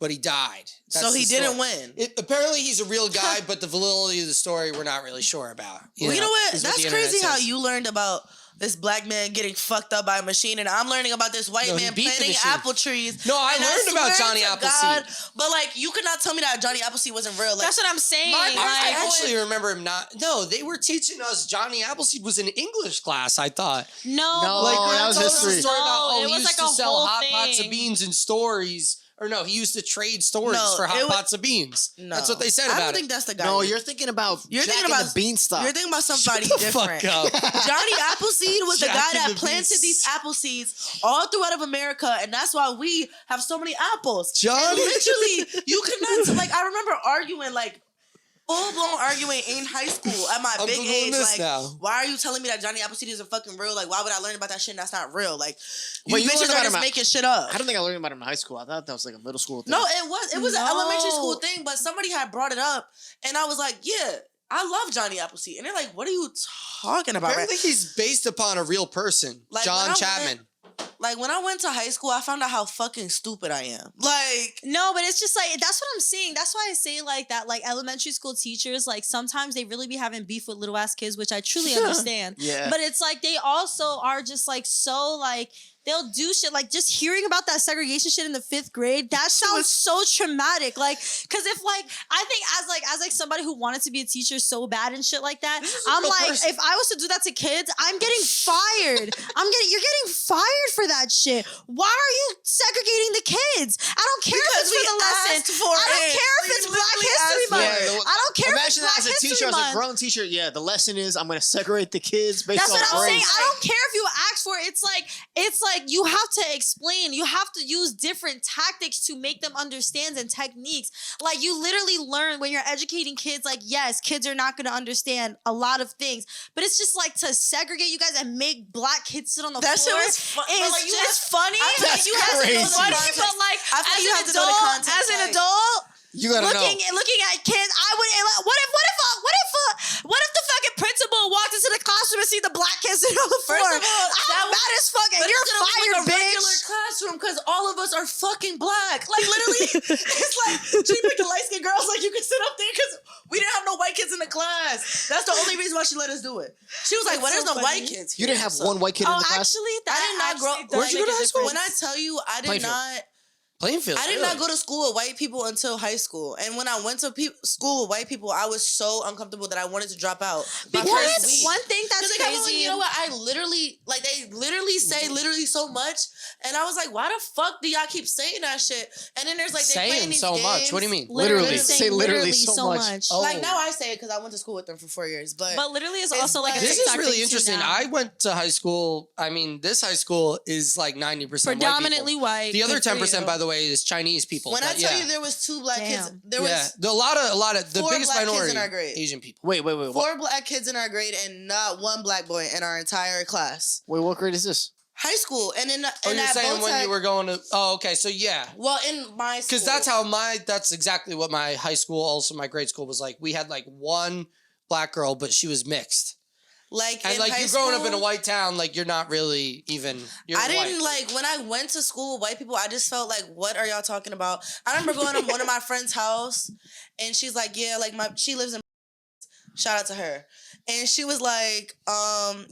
but he died. That's So he the didn't story. win. Apparently, he's a real guy, but the validity of the story we're not really sure about. Well, you know what? is That's the internet crazy how says. you learned about this black man getting fucked up by a machine, and I'm learning about this white No, he man beat the planting machine. apple trees. No, I And learned about swear Johnny to Appleseed. God, but like, you could not tell me that Johnny Appleseed wasn't real. Like, That's what I'm saying. My- I Like, actually remember him not. No, they were teaching us Johnny Appleseed was in English class. I thought. No, Like, Like, that was told us history. a story about No, oh, it he was used like to a sell whole hot pots of thing. beans in stories. Or no, he used to trade stories No, for hot it was- pots of beans. no. That's what they said I about don't it. think that's the guy. no. You're thinking about You're Jack thinking and about the Beanstalk. You're thinking about somebody Shut the different. fuck up. Johnny Appleseed was the Jack guy and that the planted Beast. these apple seeds all throughout of America, and that's why we have so many apples. Johnny- And literally, you could not like. I remember arguing like. Full blown arguing in high school at my I'm big Googling age. this Like, now. why are you telling me that Johnny Appleseed isn't fucking real? Like, why would I learn about that shit and that's not real? Like, you Wait, you bitches learned are about just him at- making shit up. I don't think I learned about him in high school. I thought that was like a middle school thing. No, it was an elementary school No. thing, but somebody had brought it up, and I was like, yeah, I love Johnny Appleseed, and they're like, what are you talking about? Apparently, he's based upon a real person, Like, John when I Chapman. Like, when I went to high school, I found out how fucking stupid I am. Like, No, but it's just like that's what I'm saying. That's why I say like that. Like elementary school teachers, like sometimes they really be having beef with little ass kids, which I truly understand. Yeah. But it's like they also are just like so like they'll do shit like just hearing about that segregation shit in the 5th grade. That sounds so traumatic. Like, cause if like I think as like somebody who wanted to be a teacher so bad and shit like that, I'm real like person. if I was to do that to kids, I'm getting fired. You're getting fired for that shit. Why are you segregating the kids? I don't care if Because it's for we the lesson. asked for I don't it. care if We it's Black literally History asked for Month. it. I don't care if it's Imagine Black that as a History teacher, as a Month. grown teacher. Yeah, the lesson is I'm going to segregate the kids based That's on what I'm saying. race. I don't care if you ask for it. It's like you have to explain. You have to use different tactics to make them understand and techniques. Like you literally learn when you're educating kids. Like yes, kids are not going to understand a lot of things, but it's just like to segregate you guys and make black kids sit on the that shit floor. was fun. It's Like, you just funny. I feel like That's you have to know the crazy. Funny, context. but like I feel as you an have to know the adult, context, as an like- adult, You got to know. looking at kids, I would. What if the fucking principal walked into the classroom and see the black kids sitting on the floor? First of all, that I'm mad as fuck, and But you're it's gonna be fired, like a regular bitch. classroom because all of us are fucking black. Like literally, it's like she picked the light skinned girls. Like you can sit up there because we didn't have no white kids in the class. That's the only reason why she let us do it. She was like, "Well, there's so no white funny. kids." You didn't have one white kid in Oh, the class? actually, I did not grow. Where'd you go to high school? When I tell you, I did Plainfield. not. Plainfield. I did not go to school with white people until high school. And when I went to school with white people, I was so uncomfortable that I wanted to drop out. Because Because one thing that's they kept going, crazy. you know what? I literally, like, they literally say literally so much. And I was like, why the fuck do y'all keep saying that shit? And then there's like, they playing saying these so games. much. What do you mean? Literally. saying Say literally so much. Oh. Like, now I say it because I went to school with them for 4 years. But But literally, it's It's also like a like- This TikTok is really thing, too, interesting. now. I went to high school. I mean, this high school is like 90% Predominantly white. white. The other Good for 10%, you. by the way, is Chinese people. when I But tell yeah. you there was 2 black kids, Damn. there was a lot of the 4 biggest black kids minority in our grade. Asian people. Wait. 4 black kids in our grade and not 1 black boy in our entire class. Wait, what grade is this? High school. And in Oh, and you're at saying both when times- you were going to? Oh, okay. So yeah, well, in my school. because that's exactly what my high school, also my grade school was like. We had like one black girl, but she was mixed. like And in like high you're growing up in a school, white town, like you're not really even. You're I didn't white. like when I went to school with white people. I just felt like, what are y'all talking about? I remember going to one of my friend's house, and she's like, yeah, like she lives in. Shout out to her, and she was like,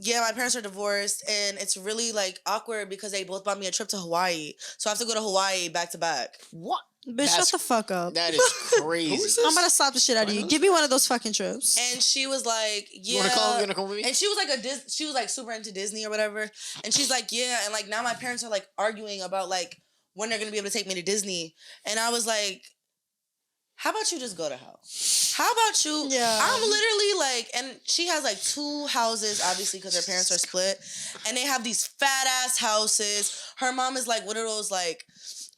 yeah, my parents are divorced, and it's really like awkward because they both bought me a trip to Hawaii, so I have to go to Hawaii back to back. What? Bitch, shut That's- the fuck up. That is crazy. I'm gonna slap the shit out of you. Give me one of those fucking trips. And she was like, You yeah. wanna come with me? And she was like she was like super into Disney or whatever. And she's like, yeah. And like now my parents are like arguing about like when they're gonna be able to take me to Disney. And I was like, how about you just go to hell? How about you? Yeah. I'm literally like, and she has like 2 houses, obviously, because her parents are split. And they have these fat ass houses. Her mom is like one of those like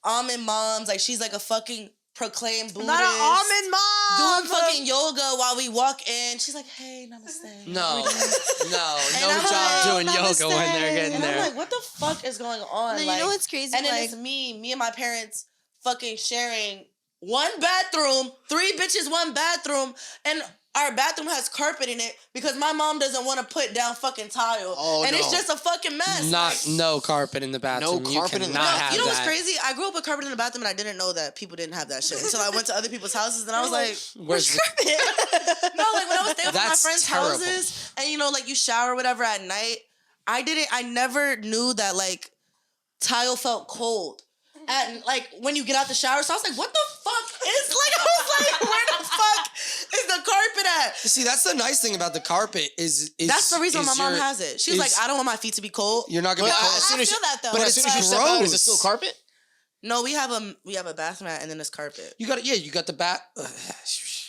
almond moms. Like she's like a fucking proclaimed Buddhist. Not an almond mom. Doing fucking yoga while we walk in. She's like, hey, namaste. No, no I'm job like, doing namaste. yoga when they're getting And I'm there. like, what the fuck is going on? No, you like, know what's crazy? and then Like, it's me and my parents fucking sharing 1 bathroom, 3 bitches, 1 bathroom, and our bathroom has carpet in it because my mom doesn't want to put down fucking tile. Oh, and it's no. just a fucking mess. No carpet in the bathroom. No You carpet in the cannot bathroom. have You know what's that. crazy? I grew up with carpet in the bathroom and I didn't know that people didn't have that shit until I went to other people's houses and I was like, Where's the- no, like when I was staying with my That's friends' terrible. houses and you know, like you shower or whatever at night, I never knew that like tile felt cold. At like when you get out the shower. So I was like, what the fuck is like I was like, where the fuck is the carpet at? See, that's the nice thing about the carpet is That's the reason my mom your- has it. She was like, is- I don't want my feet to be cold. You're not gonna But be as cold. soon I as feel you, that though. but as It's soon as you like step out, is it gross. still carpet? No, we have a bath mat and then there's carpet. You got the bat.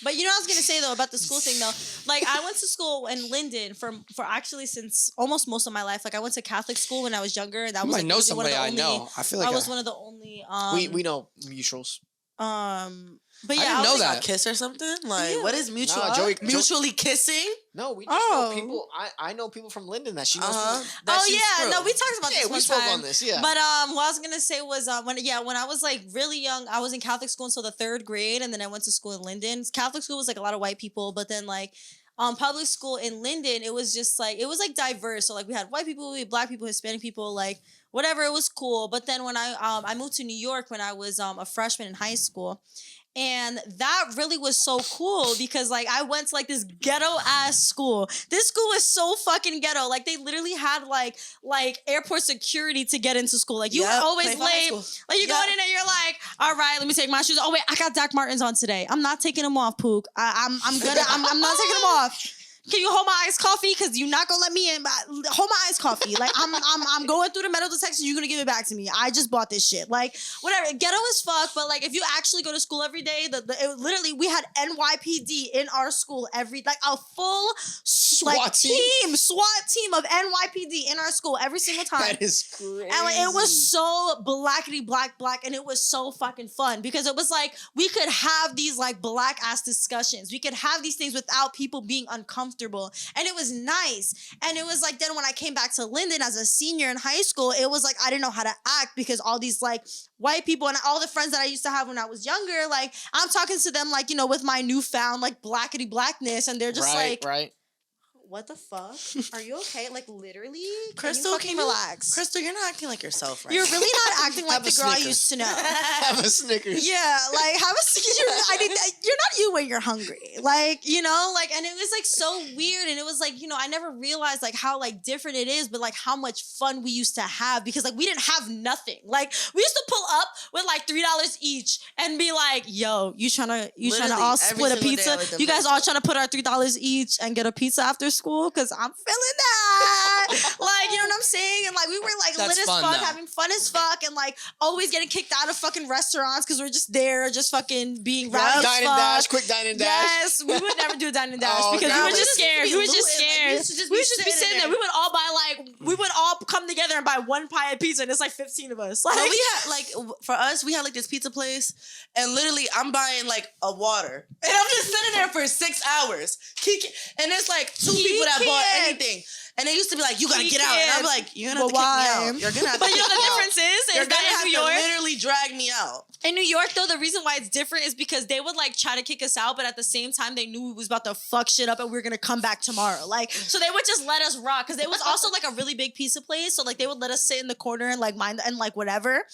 But you know what I was gonna say though about the school thing though. Like I went to school in Linden for actually since almost most of my life. Like I went to Catholic school when I was younger. That I was might like, know literally one of somebody the I only- know. I feel like I was one of the only. We know mutuals. But I yeah, didn't know was that. like, Kiss or something? Like Yeah. what is mutual? Nah, Joey- mutually kissing? No, we just Oh. know people. I know people from Linden that she knows. Uh-huh. From, That Oh she's yeah, through. no, we talked about yeah, this we one spoke time. on this. Yeah, But what I was gonna say was when I was like really young, I was in Catholic school until the 3rd grade, and then I went to school in Linden. Catholic school was like a lot of white people, but then like public school in Linden, it was just like it was like diverse. So like we had white people, we had black people, Hispanic people, like whatever. It was cool. But then when I moved to New York when I was a freshman in high school. And that really was so cool because like I went to like this ghetto ass school. This school was so fucking ghetto. Like they literally had like airport security to get into school. Like you Yep, were always Plainfield High late. School. Like you Yep. going in and you're like, all right, let me take my shoes. Oh wait, I got Doc Martens on today. I'm not taking them off, Pook. I'm not taking them off. Can you hold my iced coffee? Cause you're not gonna let me in. Hold my iced coffee. Like I'm going through the metal detector. You're gonna give it back to me. I just bought this shit. Like whatever. Ghetto as fuck. But like if you actually go to school every day, it literally we had NYPD in our school like a full SWAT team? SWAT team of NYPD in our school every single time. that is crazy. And like it was so blackety black, and it was so fucking fun because it was like we could have these like black ass discussions. We could have these things without people being uncomfortable. And it was nice. And it was like then when I came back to Linden as a senior in high school, it was like I didn't know how to act because all these like white people and all the friends that I used to have when I was younger, like I'm talking to them like, you know, with my newfound like blackety blackness, and they're just like right. what the fuck? Are you okay? Like, literally? Crystal, can you relax? Crystal, you're not acting like yourself right You're now. really not acting like Have the a girl I Snickers. used to know. Have a Snickers. Yeah, like have a you're not you when you're hungry. Like, you know, like, and it was like so weird. And it was like, you know, I never realized like how like different it is, but like how much fun we used to have because like we didn't have nothing. Like we used to pull up with like $3 each and be like, yo, you trying to Literally, all every split a single day pizza? I like them You guys pizzas. all trying to put our $3 each and get a pizza after school? Cause I'm feeling that. Like, you know what I'm saying? And like we were like That's lit as fun, fuck, though. having fun as fuck, and like always getting kicked out of fucking restaurants because we're just there, just fucking being rowdy as Dine and fuck. dash, quick dine and dash. Yes, we would never do a dine and dash Oh, because we God, were we just used to scared. be We were just looting, like, scared. we used to just We be would just be sitting sitting there. there. We would all buy like we would all come together and buy one pie of pizza, and it's like 15 of us. Like But we had like for us, we had like this pizza place, and literally I'm buying like a water, and I'm just sitting there for 6 hours. And there's like 2 people that bought Kiki. anything, and they used to be like, "You gotta Kiki. get out," and I'm like, "You're gonna have But to why? kick me out. You're gonna have to But you know kick the me out. difference is You're that gonna in have New to York, literally drag me out." in New York, though, the reason why it's different is because they would like try to kick us out, but at the same time, they knew we was about to fuck shit up and we were gonna come back tomorrow. Like, so they would just let us rock because it was also like a really big pizza place. So like they would let us sit in the corner and like mind and like whatever.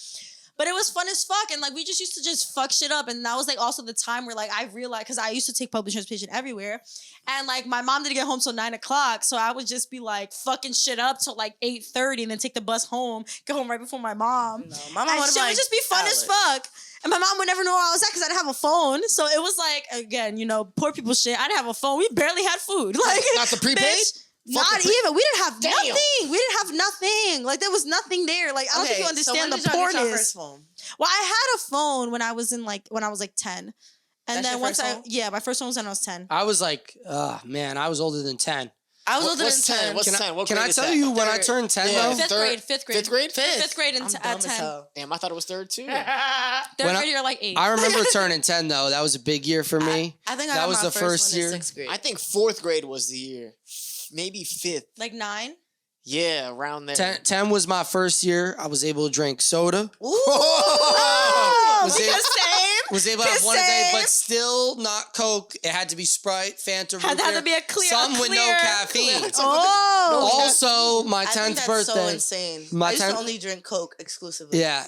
But it was fun as fuck, and like we just used to just fuck shit up, and that was like also the time where like I realized because I used to take public transportation everywhere, and like my mom didn't get home till 9 o'clock, so I would just be like fucking shit up till like 8:30, and then take the bus home, get home right before my mom. No, my mom And would shit be would like, just be fun as fuck. And my mom would never know where I was at because I didn't have a phone. So it was like, again, you know, poor people shit. I didn't have a phone. We barely had food. Like, Not the prepaid? bitch, not even. We didn't have Damn. nothing. We didn't have nothing. Like, there was nothing there. Like, I don't think you understand the poorness. First phone? Well, I had a phone when I was like 10. And That's then your once first phone? my first one was when I was 10. I was like, man, I was older than 10. I was older than What's 10? What's Can 10? What Can grade I is tell that? you when I Third. turned 10 Yeah. though? Fifth grade. Fifth grade? Fifth grade I'm at dumb as 10. hell. Damn, I thought it was third too. Third When I- grade, you're like 8. I remember turning 10 though. That was a big year for me. I think I That got was my the first first one year. in 6th grade. I think 4th grade was the year. Maybe 5th. Like 9. Yeah, around there. 10 was my first year. I was able to drink soda. Oh, Was because it- same. Was able to have one a day, Same. but still not Coke. It had to be Sprite, Fanta, root Had to beer, be a clear. some with no clear- caffeine. Oh. Also, my I think 10th that's birthday. so insane. My I used 10th to only drink Coke exclusively. Yeah,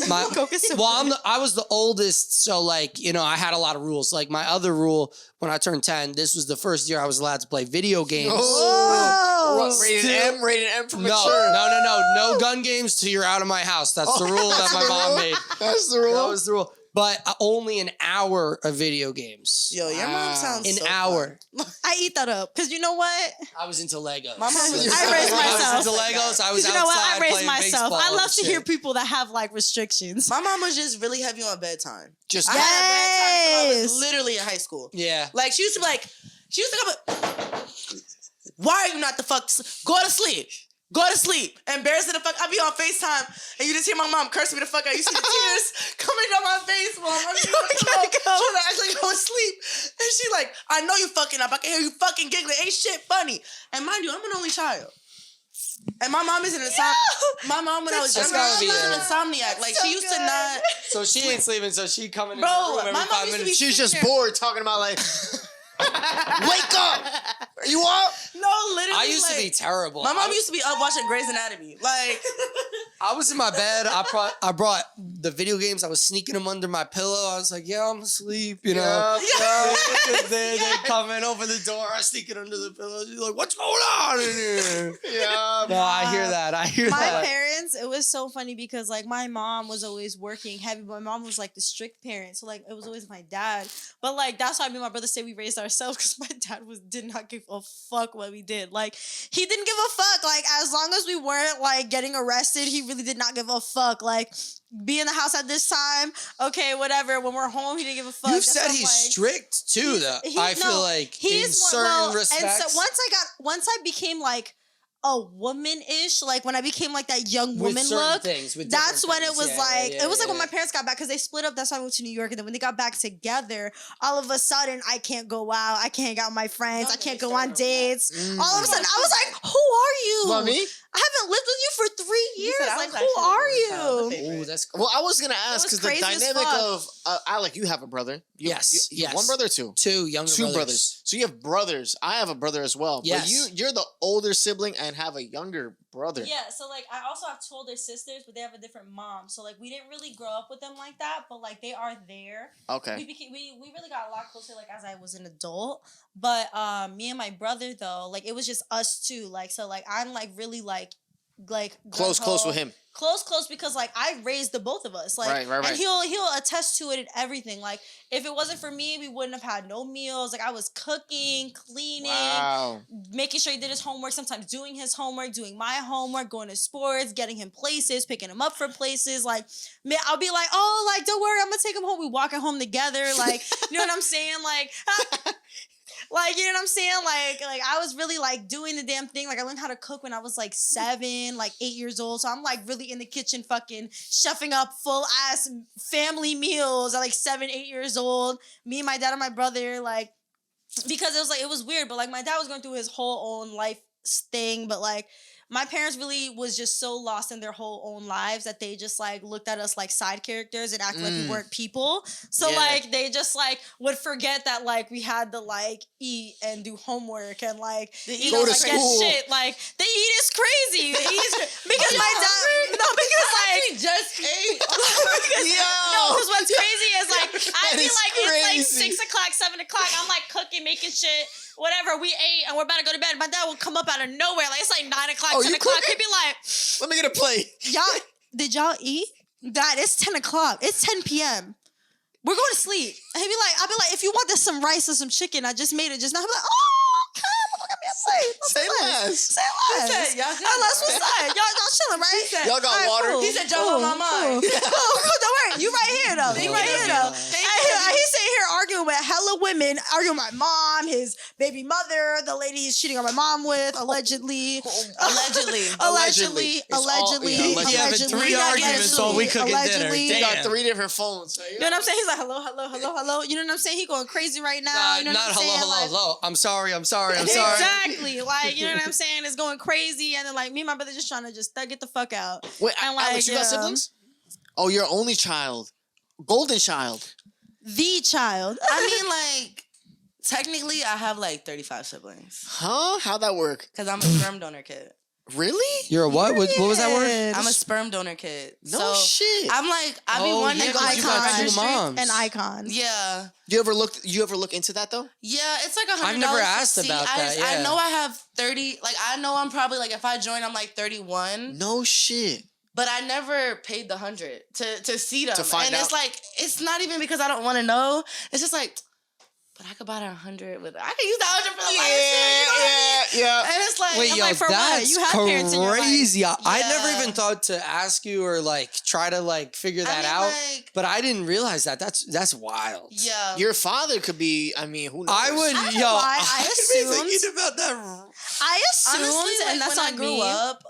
my, Coke is so well, good. I was the oldest, so like you know, I had a lot of rules. Like my other rule when I turned 10, this was the first year I was allowed to play video games. Oh. Whoa. What, rated Still- M? Rated M for No, mature? no gun games till you're out of my house. That's the rule that my mom made. That's the rule. That was the rule. But only an hour of video games. Yo, your mom sounds An so hour. fun. I eat that up because you know what? I was into Legos. My mom was I raised I myself. was into Legos. I was You know what? outside I raised playing myself. baseball I love and to hear shit. people that have like restrictions. My mom was just really heavy on bedtime. Just I had a bedtime till I Yes. was literally in high school. Yeah. Like she used to be like, she used to come. Why are you not the fuck? Go to sleep. Go to sleep. Embarrassing the fuck. I be on FaceTime and you just hear my mom curse me the fuck out. You see the tears coming down my face while I'm running the pillow. She was like, actually go to sleep. And she like, I know you fucking up. I can hear you fucking giggling. Ain't shit funny. And mind you, I'm an only child. And my mom is an insomniac. My mom, when I was That's younger, gotta she be was an it. insomniac. Like, she used to not. So she ain't sleeping, so she coming in Bro, the room every my mom 5 used to be minutes. She's just sitting there. bored talking about like, wake up! Are you up? No, literally. I used to like, be terrible. My mom I, used to be up watching Grey's Anatomy. Like, I was in my bed. I brought the video games. I was sneaking them under my pillow. I was like, yeah, I'm asleep, you know. They coming over the door. I sneak it under the pillow. She's like, what's going on in here? Yeah. No, I hear that. I hear My that. parents, it was so funny because like my mom was always working heavy, but my mom was like the strict parent. So like it was always my dad. But like that's why me and my brother say we raised ourselves because my dad did not give a fuck what we did. Like he didn't give a fuck. Like as long as we weren't like getting arrested, he really did not give a fuck. Like be in the house at this time, okay, whatever. When we're home, he didn't give a fuck. You've That's said why I'm he's like, strict too, though. I feel like in he's certain respects. And so once I became like a woman-ish, like when I became like that young with woman certain look, things, with that's different when it things. was Yeah, like yeah, it was like yeah. when my parents got back because they split up. That's why I moved to New York, and then when they got back together, all of a sudden I can't go out, I can't hang out with my friends, I can't go on dates. All of a sudden I was like, "Who are you? Mommy? I haven't lived with you for 3 years. said I Like, was who actually are the child, the you?" favorite. Oh, that's cool. Well, I was gonna ask was because the crazy as dynamic fuck. of Alec, you have a brother. Yes, you have yes. one brother or two. Two younger Two brothers. So you have brothers. I have a brother as well. Yes. But you're the older sibling and have a younger brother. Yeah, so like I also have two older sisters, but they have a different mom. So like we didn't really grow up with them like that, but like they are there. Okay. We really got a lot closer like as I was an adult. But me and my brother though, like it was just us two. Like so like I'm like really like Close with him. Close because like I raised the both of us. Like Right. and he'll attest to it and everything. Like if it wasn't for me, we wouldn't have had no meals. Like I was cooking, cleaning, Wow. making sure he did his homework, sometimes doing his homework, doing my homework, going to sports, getting him places, picking him up from places. Like, man, I'll be like, oh, like, don't worry, I'm gonna take him home. We walking home together. Like, you know what I'm saying? Like, like, you know what I'm saying? Like I was really like doing the damn thing. Like I learned how to cook when I was like 7, like 8 years old. So I'm like really in the kitchen fucking chefing up full ass family meals at like 7, 8 years old. Me, my dad, and my brother, like, because it was weird, but like my dad was going through his whole own life thing, but like my parents really was just so lost in their whole own lives that they just like looked at us like side characters and acted like we weren't people. So Yeah. like they just like would forget that like we had to like eat and do homework and like you Go know to like that school. shit. Like they eat is crazy. They eat because my dad because like just ate. no, because what's crazy is like I'd That be is like it's like crazy. 6 o'clock, 7 o'clock. I'm like cooking, making shit. Whatever, we ate and we're about to go to bed. My dad would come up out of nowhere. Like, it's like 9 o'clock, Oh, 10 you o'clock. cooking? He'd be like, Let me get a plate. did y'all eat? Dad, it's 10 o'clock. It's 10 p.m. We're going to sleep. And I'll be like, if you want this some rice or some chicken, I just made it just now. He'll be like, oh, okay, look at me a plate. Say less. Say less. said, y'all good, Let's right? what's up? Y'all chilling, right? said, Y'all got All right, water? cool, He said, y'all on my mind. Cool, don't worry. You right here, though. You right here, though. He's sitting here arguing with hella women, arguing with my mom, his baby mother, the lady he's cheating on my mom with, allegedly. Allegedly. Allegedly. It's all- Allegedly. yeah, allegedly. He having Allegedly. 3 arguments while we cooking dinner. Allegedly. They got Damn. 3 different phones. So You know what I'm saying? He's like, hello. You know what I'm saying? He going crazy right now. You know Not what I'm saying? hello. I'm sorry. Exactly. Like, you know what I'm saying? It's going crazy. And then, like, me and my brother just trying to just get the fuck out. Wait, And, like, Alex, you got yeah. siblings? Oh, you're only child. Golden child. The child. I mean, like, technically, I have like 35 siblings Huh? How'd that work? because I'm a sperm donor kid. Really? You're a what? What was that word? I'm a sperm donor kid. No so shit. I'm like, I be Oh, wanting yeah, to go 'cause to you the got two registry. moms. An icon. Yeah. You ever look into that though? Yeah, it's like $100. I've never to asked see. about that, I yeah. know I have 30. Like I know I'm probably like if I join, I'm like 31. No shit. But I never paid the 100 to see them. To find and it's out. like it's not even because I don't want to know. It's just like, but I could buy that 100 with. I could use that 100 for the life. You know what I mean? yeah. And it's like, Wait, I'm yo, like, for what? that's You have parents in your life. crazy. I never Yeah. even thought to ask you or like try to like figure that out. Like, But I didn't realize that. That's wild. yeah. Your father could be. I mean, who knows? I would, I don't yo. know why. I I've been assumed- thinking about that. I assumed, Honestly, like, and that's when on I grew me. up,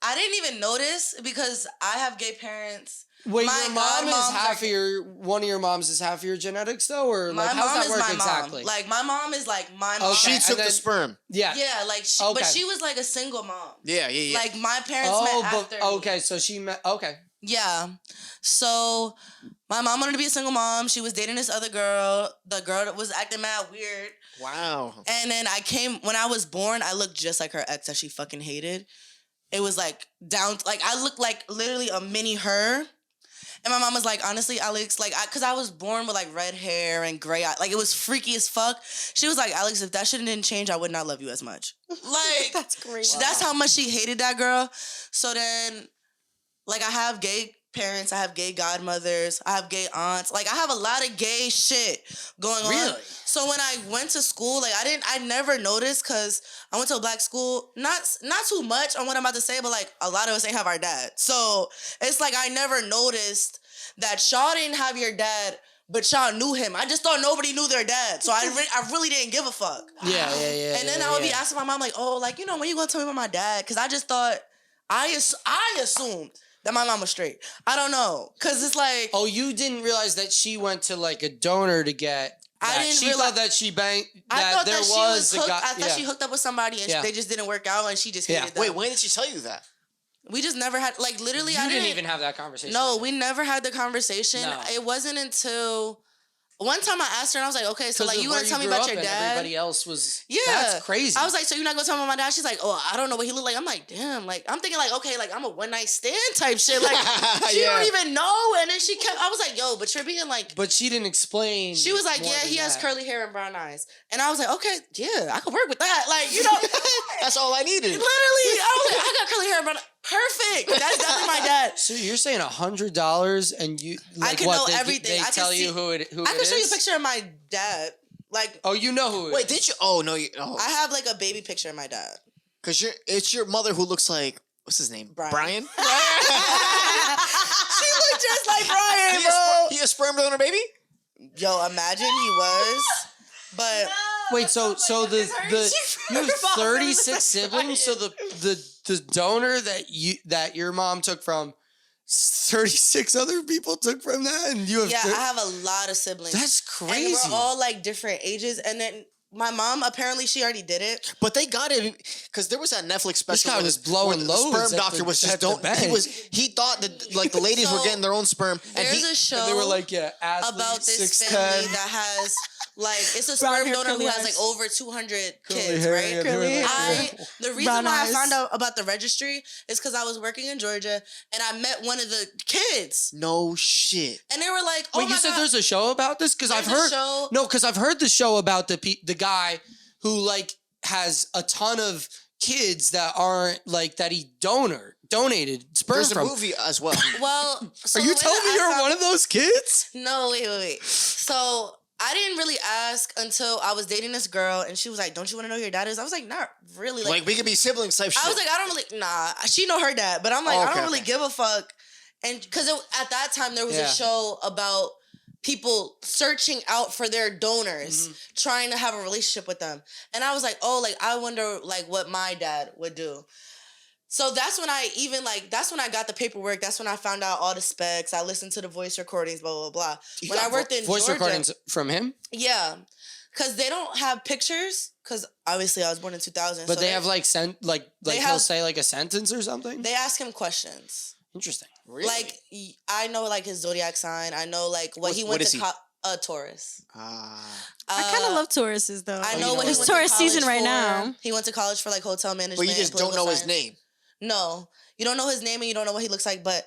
I didn't even notice because I have gay parents. Wait, My your mom is godmom's half like- of your. One of your moms is half of your genetics, though, or My like how's mom that is work my exactly? mom. Like my mom is like my mom. Okay. She and took the then- sperm. yeah. Yeah, like she, Okay. but she was like a single mom. Yeah. Like my parents Oh, met but after. me. okay, so she met. Okay. Yeah. So my mom wanted to be a single mom. She was dating this other girl. The girl that was acting mad weird. Wow. And then when I was born, I looked just like her ex that she fucking hated. It was like like I looked like literally a mini her. And my mom was like, honestly, Alex, like, cause I was born with like red hair and gray eyes. Like it was freaky as fuck. She was like, Alex, if that shit didn't change, I would not love you as much. Like, That's great. that's how much she hated that girl. So then, like, I have gay parents, I have gay godmothers, I have gay aunts. Like, I have a lot of gay shit going on. Really? So when I went to school, like, I never noticed because I went to a black school. Not too much on what I'm about to say, but like, a lot of us ain't have our dad. So it's like I never noticed that y'all didn't have your dad, but y'all knew him. I just thought nobody knew their dad. So I really didn't give a fuck. Yeah. And then I would be asking my mom, like, oh, like, you know, when you gonna tell me about my dad? Because I just thought, I assumed that my mom was straight. I don't know. Because it's like, Oh, you didn't realize that she went to like a donor to get. I that. didn't She realize- thought that she banged. I That thought there that she was a hooked. guy. I thought she hooked up with somebody and Yeah. they just didn't work out and she just Yeah. hated them. Wait, when did she tell you that? We just never had, like, literally, I didn't even have that conversation. No, with we never had the conversation. No. It wasn't until one time I asked her and I was like, okay, so like you want to tell me about your dad? Everybody else was that's crazy. I was like, so you're not gonna tell me about my dad? She's like, oh, I don't know what he looked like. I'm like, damn, like I'm thinking like, okay, like I'm a one night stand type shit. Like she Yeah. don't even know. And then she kept, I was like, yo, but you're being like, but she didn't explain. she was like, more yeah, than he has that. curly hair and brown eyes. And I was like, okay, yeah, I could work with that. Like, you know, That's all I needed. literally, I was like, I got curly hair and brown eyes. Perfect. That's definitely my dad. So you're saying $100 and you like, I can what, know they, everything. They I can tell you see- who it I is? can show you a picture of my dad. Like, Oh, you know who it is. Wait, did you? Oh no, you. Oh, I have like a baby picture of my dad. because it's your mother who looks like what's his name? Brian. She She looked just like Brian, He bro. he a sperm donor baby? Yo, imagine he was. But Wait, so the you have 36 siblings. So the donor that your mom took from, 36 other people took from that, and you have yeah, I have a lot of siblings. that's And crazy. we're all like different ages. And then my mom, apparently she already did it. But they got it because there was that Netflix special. guy where was the- blowing where the loads sperm at doctor the- was just at the don't. bank. He thought that like the ladies were So, getting their own sperm, and There's he a show they were like, yeah, athlete, about this 6'10". family that has like, it's a Brown sperm hair, donor who curly has like eyes. over 200 Curly kids, hair, right? yeah, they were like- The reason Brown why eyes. I found out about the registry is because I was working in Georgia and I met one of the kids. no shit. And they were like, oh Wait, my you said God. there's a show about this? Because I've There's a heard show- no, because I've heard the show about the guy who like has a ton of kids that aren't like that he donated sperm There's a from. movie as well. Well, so Are you the way telling that me I you're found- one of those kids? No, wait. So I didn't really ask until I was dating this girl and she was like, don't you want to know who your dad is? I was like, not really. Like we could be siblings type shit. I was like, I don't really, nah. She know her dad, but I'm like, Oh, I okay, don't really okay. give a fuck. And because at that time there was Yeah. a show about people searching out for their donors, trying to have a relationship with them. And I was like, oh, like I wonder like what my dad would do. So that's when I got the paperwork. That's when I found out all the specs. I listened to the voice recordings, blah, blah, blah. You When got I worked in Voice Georgia, recordings from him, yeah. Because they don't have pictures. Because obviously I was born in 2000. but so they have like They he'll have- say like a sentence or something. They ask him questions. Interesting. really? Like I know like his zodiac sign. I know like what he What went is to he? Taurus. I kind of love Tauruses though. I you know know what he what? went It's to Taurus college season right for. now. He went to college for like hotel management. But you just and don't know political his science. name. No, you don't know his name and you don't know what he looks like. But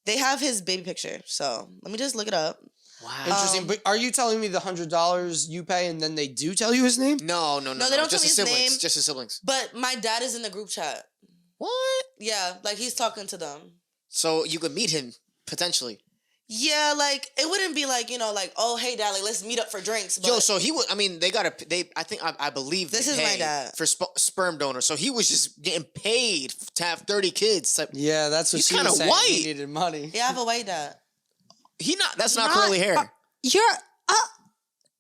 they have his baby picture. So let me just look it up. Wow. Interesting. But are you telling me the $100 you pay and then they do tell you his name? No, they don't just tell his me his siblings. name. Just his siblings. But my dad is in the group chat. What? Yeah, like he's talking to them. So you could meet him potentially. Yeah, like it wouldn't be like, you know, like, oh hey dad, like let's meet up for drinks. But Yo, so he would. I mean, I believe This they is my pay dad. for sperm donor. So he was just getting paid to have 30 kids. Type. Yeah, that's what He's she was kinda saying. white. He needed money. yeah, I have a white dad. That's not Not- curly hair. You're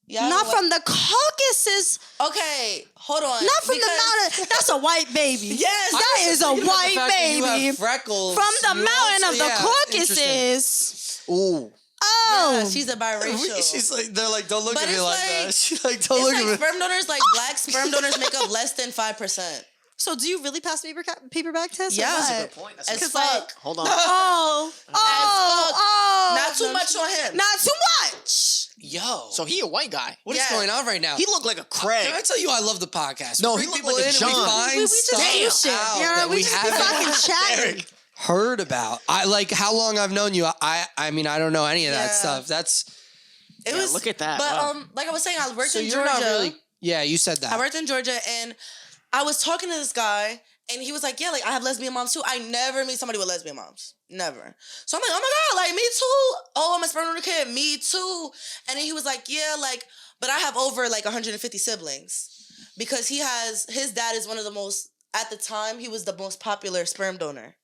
Yeah, I have not a white- from the Caucasus, Okay, hold on. not from because- the mountain. That's a white baby. Yes, that is a Thinking about the white fact that you baby have freckles. from the You mountain also- of the yeah, interesting. Caucasus. Ooh. Oh, Yeah, she's a biracial. She's like, they're like, don't look But at me it's like like- that. She's like, don't look It's at like me. sperm donors, like black sperm donors make up less than 5%. so do you really pass paperback tests? or Yeah. what? That's Good point. That's As good. fuck. Hold on. Oh, Not too much on him. Not too much. Yo. So he a white guy. What is Yeah. going on right now? He looked like a Craig. Can I tell you I love the podcast? No, We he bring looked people like a in and we John. find We just stuff do shit. out You know, that we we just be haven't fucking chatting. heard about. I like how long I've known you. I mean, I don't know any of that Yeah. stuff. That's It Yeah, was. look at that. But Wow. like I was saying, I worked so in you're Georgia. not really. Yeah, you said that. I worked in Georgia, and I was talking to this guy, and he was like, "Yeah, like I have lesbian moms too. I never meet somebody with lesbian moms, never." So I'm like, "Oh my god, like me too. Oh, I'm a sperm donor kid, me too." And then he was like, "Yeah, like, but I have over like 150 siblings because his dad is one of the most at the time he was the most popular sperm donor.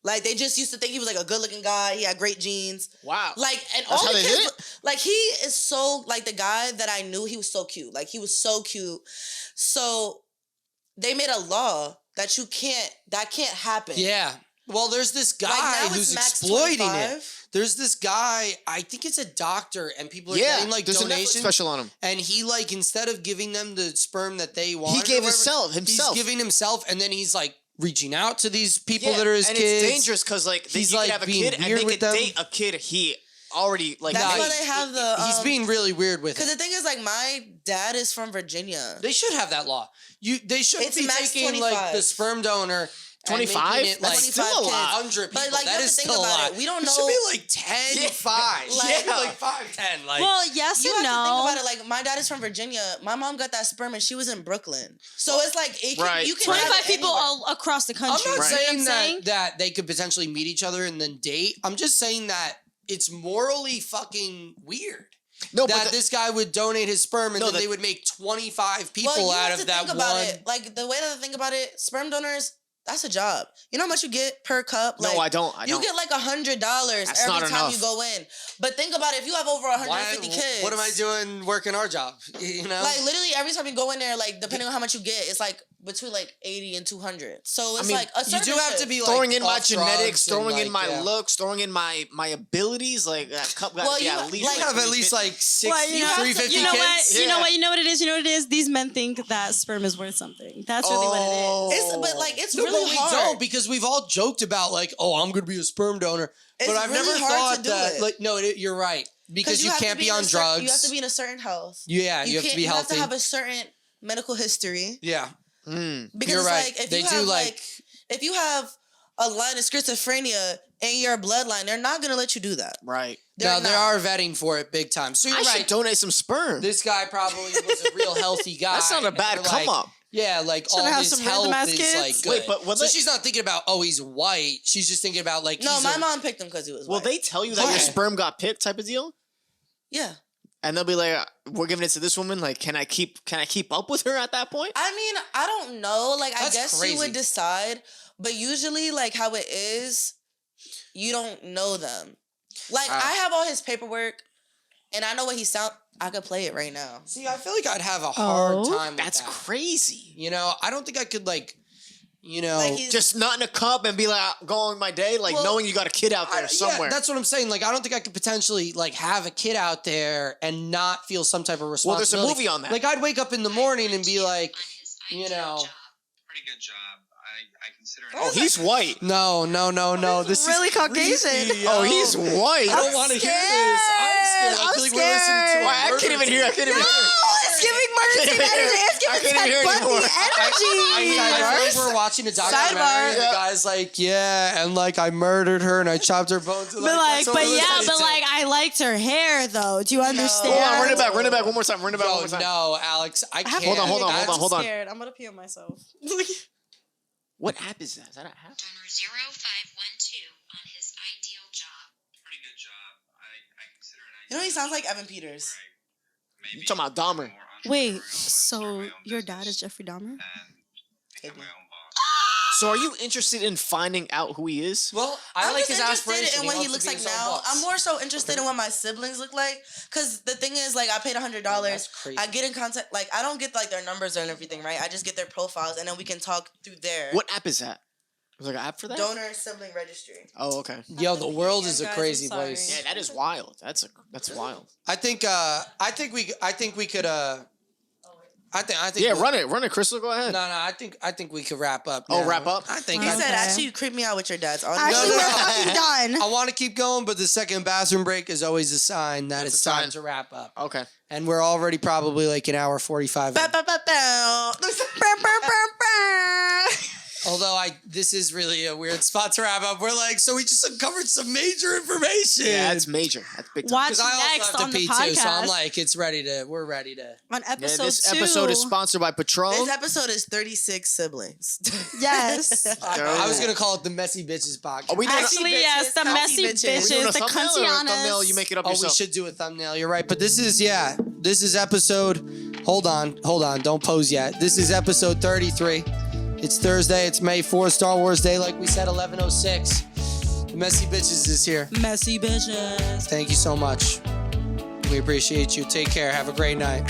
Like they just used to think he was like a good looking guy. He had great genes. Wow. Like and That's all how the they did kids, like he is so like the guy that I knew. He was so cute. Like he was so cute. So they made a law that that can't happen. Yeah. Well, there's this guy Like, now who's it's max exploiting 25. it. There's this guy, I think it's a doctor, and people are Yeah, getting like there's a Netflix donations. special on him. And he like insteed of giving them the sperm that they want, He gave himself. He's giving himself, and then he's like reaching out to these people Yeah, that are his and kids. it's dangerous because like He's, you like, could have a being kid and weird they with could them. date a kid he already like. That's Nah, why they have the. He's being really weird with Because it. the thing is, like, my dad is from Virginia. They should have that law. They shouldn't It's be max taking like 25. the sperm donor. 25? It, That's like, still a lot. 100 people. But, like, that you have is to think still a about lot. it. We don't It know- should be like 10, Yeah. 5. Like- Like 5, 10. Like, Well, yes You and have to think no. about it. Like, my dad is from Virginia. My mom got that sperm and she was in Brooklyn. So it's like, it can, Right. you can have 25 it people anywhere. all across the I'm country. not Right. saying You know what I'm that they could potentially meet each other and then date. I'm just saying that it's morally fucking weird. No, that but this guy would donate his sperm and No, then that- they would make 25 people Well, you out have of to that think about one. it. Like, the way that I think about it, sperm donors, that's a job. You know how much you get per cup? No, Like, I don't. I You don't. get like $100 That's every not time enough. you go in. But think about it. If you have over 150 kids. What am I doing working our job? You know? Like, literally every time you go in there, like, depending on how much you get, it's like between like 80 and 200. So it's mean, like a you certain do have to shit. be like Throwing in my off genetics, drugs and, throwing in like, my yeah. looks, throwing in my abilities, like that cup got Well, to be you- at least like- You have at least 350. like 60, Well, you know, 350 you know what? kids. You know Yeah. what? You know what it is? You know what it is? These men think that sperm is worth something. That's really what it is. It's, but like, it's No, really but we hard. don't because we've all joked about like, oh, I'm gonna be a sperm donor, It's but I've really never hard thought to do that. it. Like, no, you're right because you have to can't be in on a drugs. You have to be in a certain health. Yeah, you have to can't- be You have healthy. to have a certain medical history. Yeah, Because you're it's right. like, if They you do have like. if you have a line of schizophrenia in your bloodline, they're not gonna let you do that. Right. They're No, they not. are vetting for it big time. So you're I right. should donate some sperm. This guy probably was a real healthy guy. That's not a and bad they're come like, up. Yeah, like all have his some health random-ass is kids? like good. Wait, but will so they- she's not thinking about he's white. She's just thinking about like No, he's my a- mom picked him because he was Will white. they tell you that your Why? sperm got picked type of deal? Yeah. And they'll be like, "We're giving it to this woman. Like, can I keep up with her at that point?" I mean, I don't know. Like, That's I guess crazy. you would decide, but usually, like how it is, you don't know them. Like, Wow. I have all his paperwork, and I know what he sound. I could play it right now. See, I feel like I'd have a hard Oh. time. With That's that. crazy. You know, I don't think I could like, you know, Like, he's Just not in a cup and be like, go on my day, like Well, knowing you got a kid out there yeah, somewhere. that's what I'm saying. Like, I don't think I could potentially like have a kid out there and not feel some type of Well, there's a responsibility. movie on that. Like, I'd wake up in the morning and be like, you know, Pretty good job. I consider it. Oh, he's white. no. This really is Caucasian. creepy, Oh, yo. he's white. I don't want to hear this. I'm scared. I feel like we're listening to a Why, I murder can't even hear. I can't even hear. It's giving murder I team can't energy. hear- It's I giving can't hear Ted anymore. Bundy energy. I feel like we're watching a documentary. Sidebar. And the guy's like, yeah, and like I murdered her and I chopped her bones. But like, but yeah, but like, I liked her hair though. Do you understand? Hold on, run it back. Run it back one more time. Run it back one more Oh time. no, Alex, I can't. Hold on, hold on, hold on, hold on. Scared. I'm gonna pee on myself. What app is that? Is that an app? Donor 0512 on his ideal job. Pretty good job. I consider it. You know, he sounds like Evan Peters. Maybe You talking about Dahmer? more Wait, entrepreneurial and start so my own your dad is business Jeffrey Dahmer? and become my own boss. So are you interested in finding out who he is? Well, I I'm like just his interested aspiration. in what he wants to looks be like his own now. boss. I'm more so interested in what my siblings look like. Cause the thing is, like, I paid $100. That's crazy. I get in contact. Like, I don't get like their numbers and everything, right? I just get their profiles, and then we can talk through there. What app is that? Was there an app for that? Donor sibling registry. Oh, okay. Yo, the world is a Guys, I'm crazy sorry. place. Yeah, that is wild. That's wild. I think we could. I think. Yeah, run it, Krystal. Go ahead. No, I think we could wrap up. Oh, now. wrap up? I think. He Okay. said, actually, you creep me out with your dad's audio. Actually, no. we're fucking done. I want to keep going, but the second bathroom break is always a sign that That's it's a time sign. to wrap up. Okay. And we're already probably like an hour 45. in. Although this is really a weird spot to wrap up. We're like, so we just uncovered some major information. Yeah, that's major. That's big time. Watch Because I next also have on to the pee podcast. too, so I'm like, we're ready to. on Yeah, episode this 2. episode is sponsored by Patron. This episode is 36 siblings. Yes. I was gonna call it the Messy Bitches podcast. Are we doing Actually, bitches, yes, the coffee messy bitches. Are we doing bitches, a the thumbnail or a thumbnail? cuntianas. You make it up Oh, we yourself. should do a thumbnail. You're right, but this is episode. Hold on, don't pose yet. This is episode 33. It's Thursday. It's May 4th, Star Wars Day. Like we said, 11:06. The Messy Bitches is here. Messy bitches. Thank you so much. We appreciate you. Take care. Have a great night.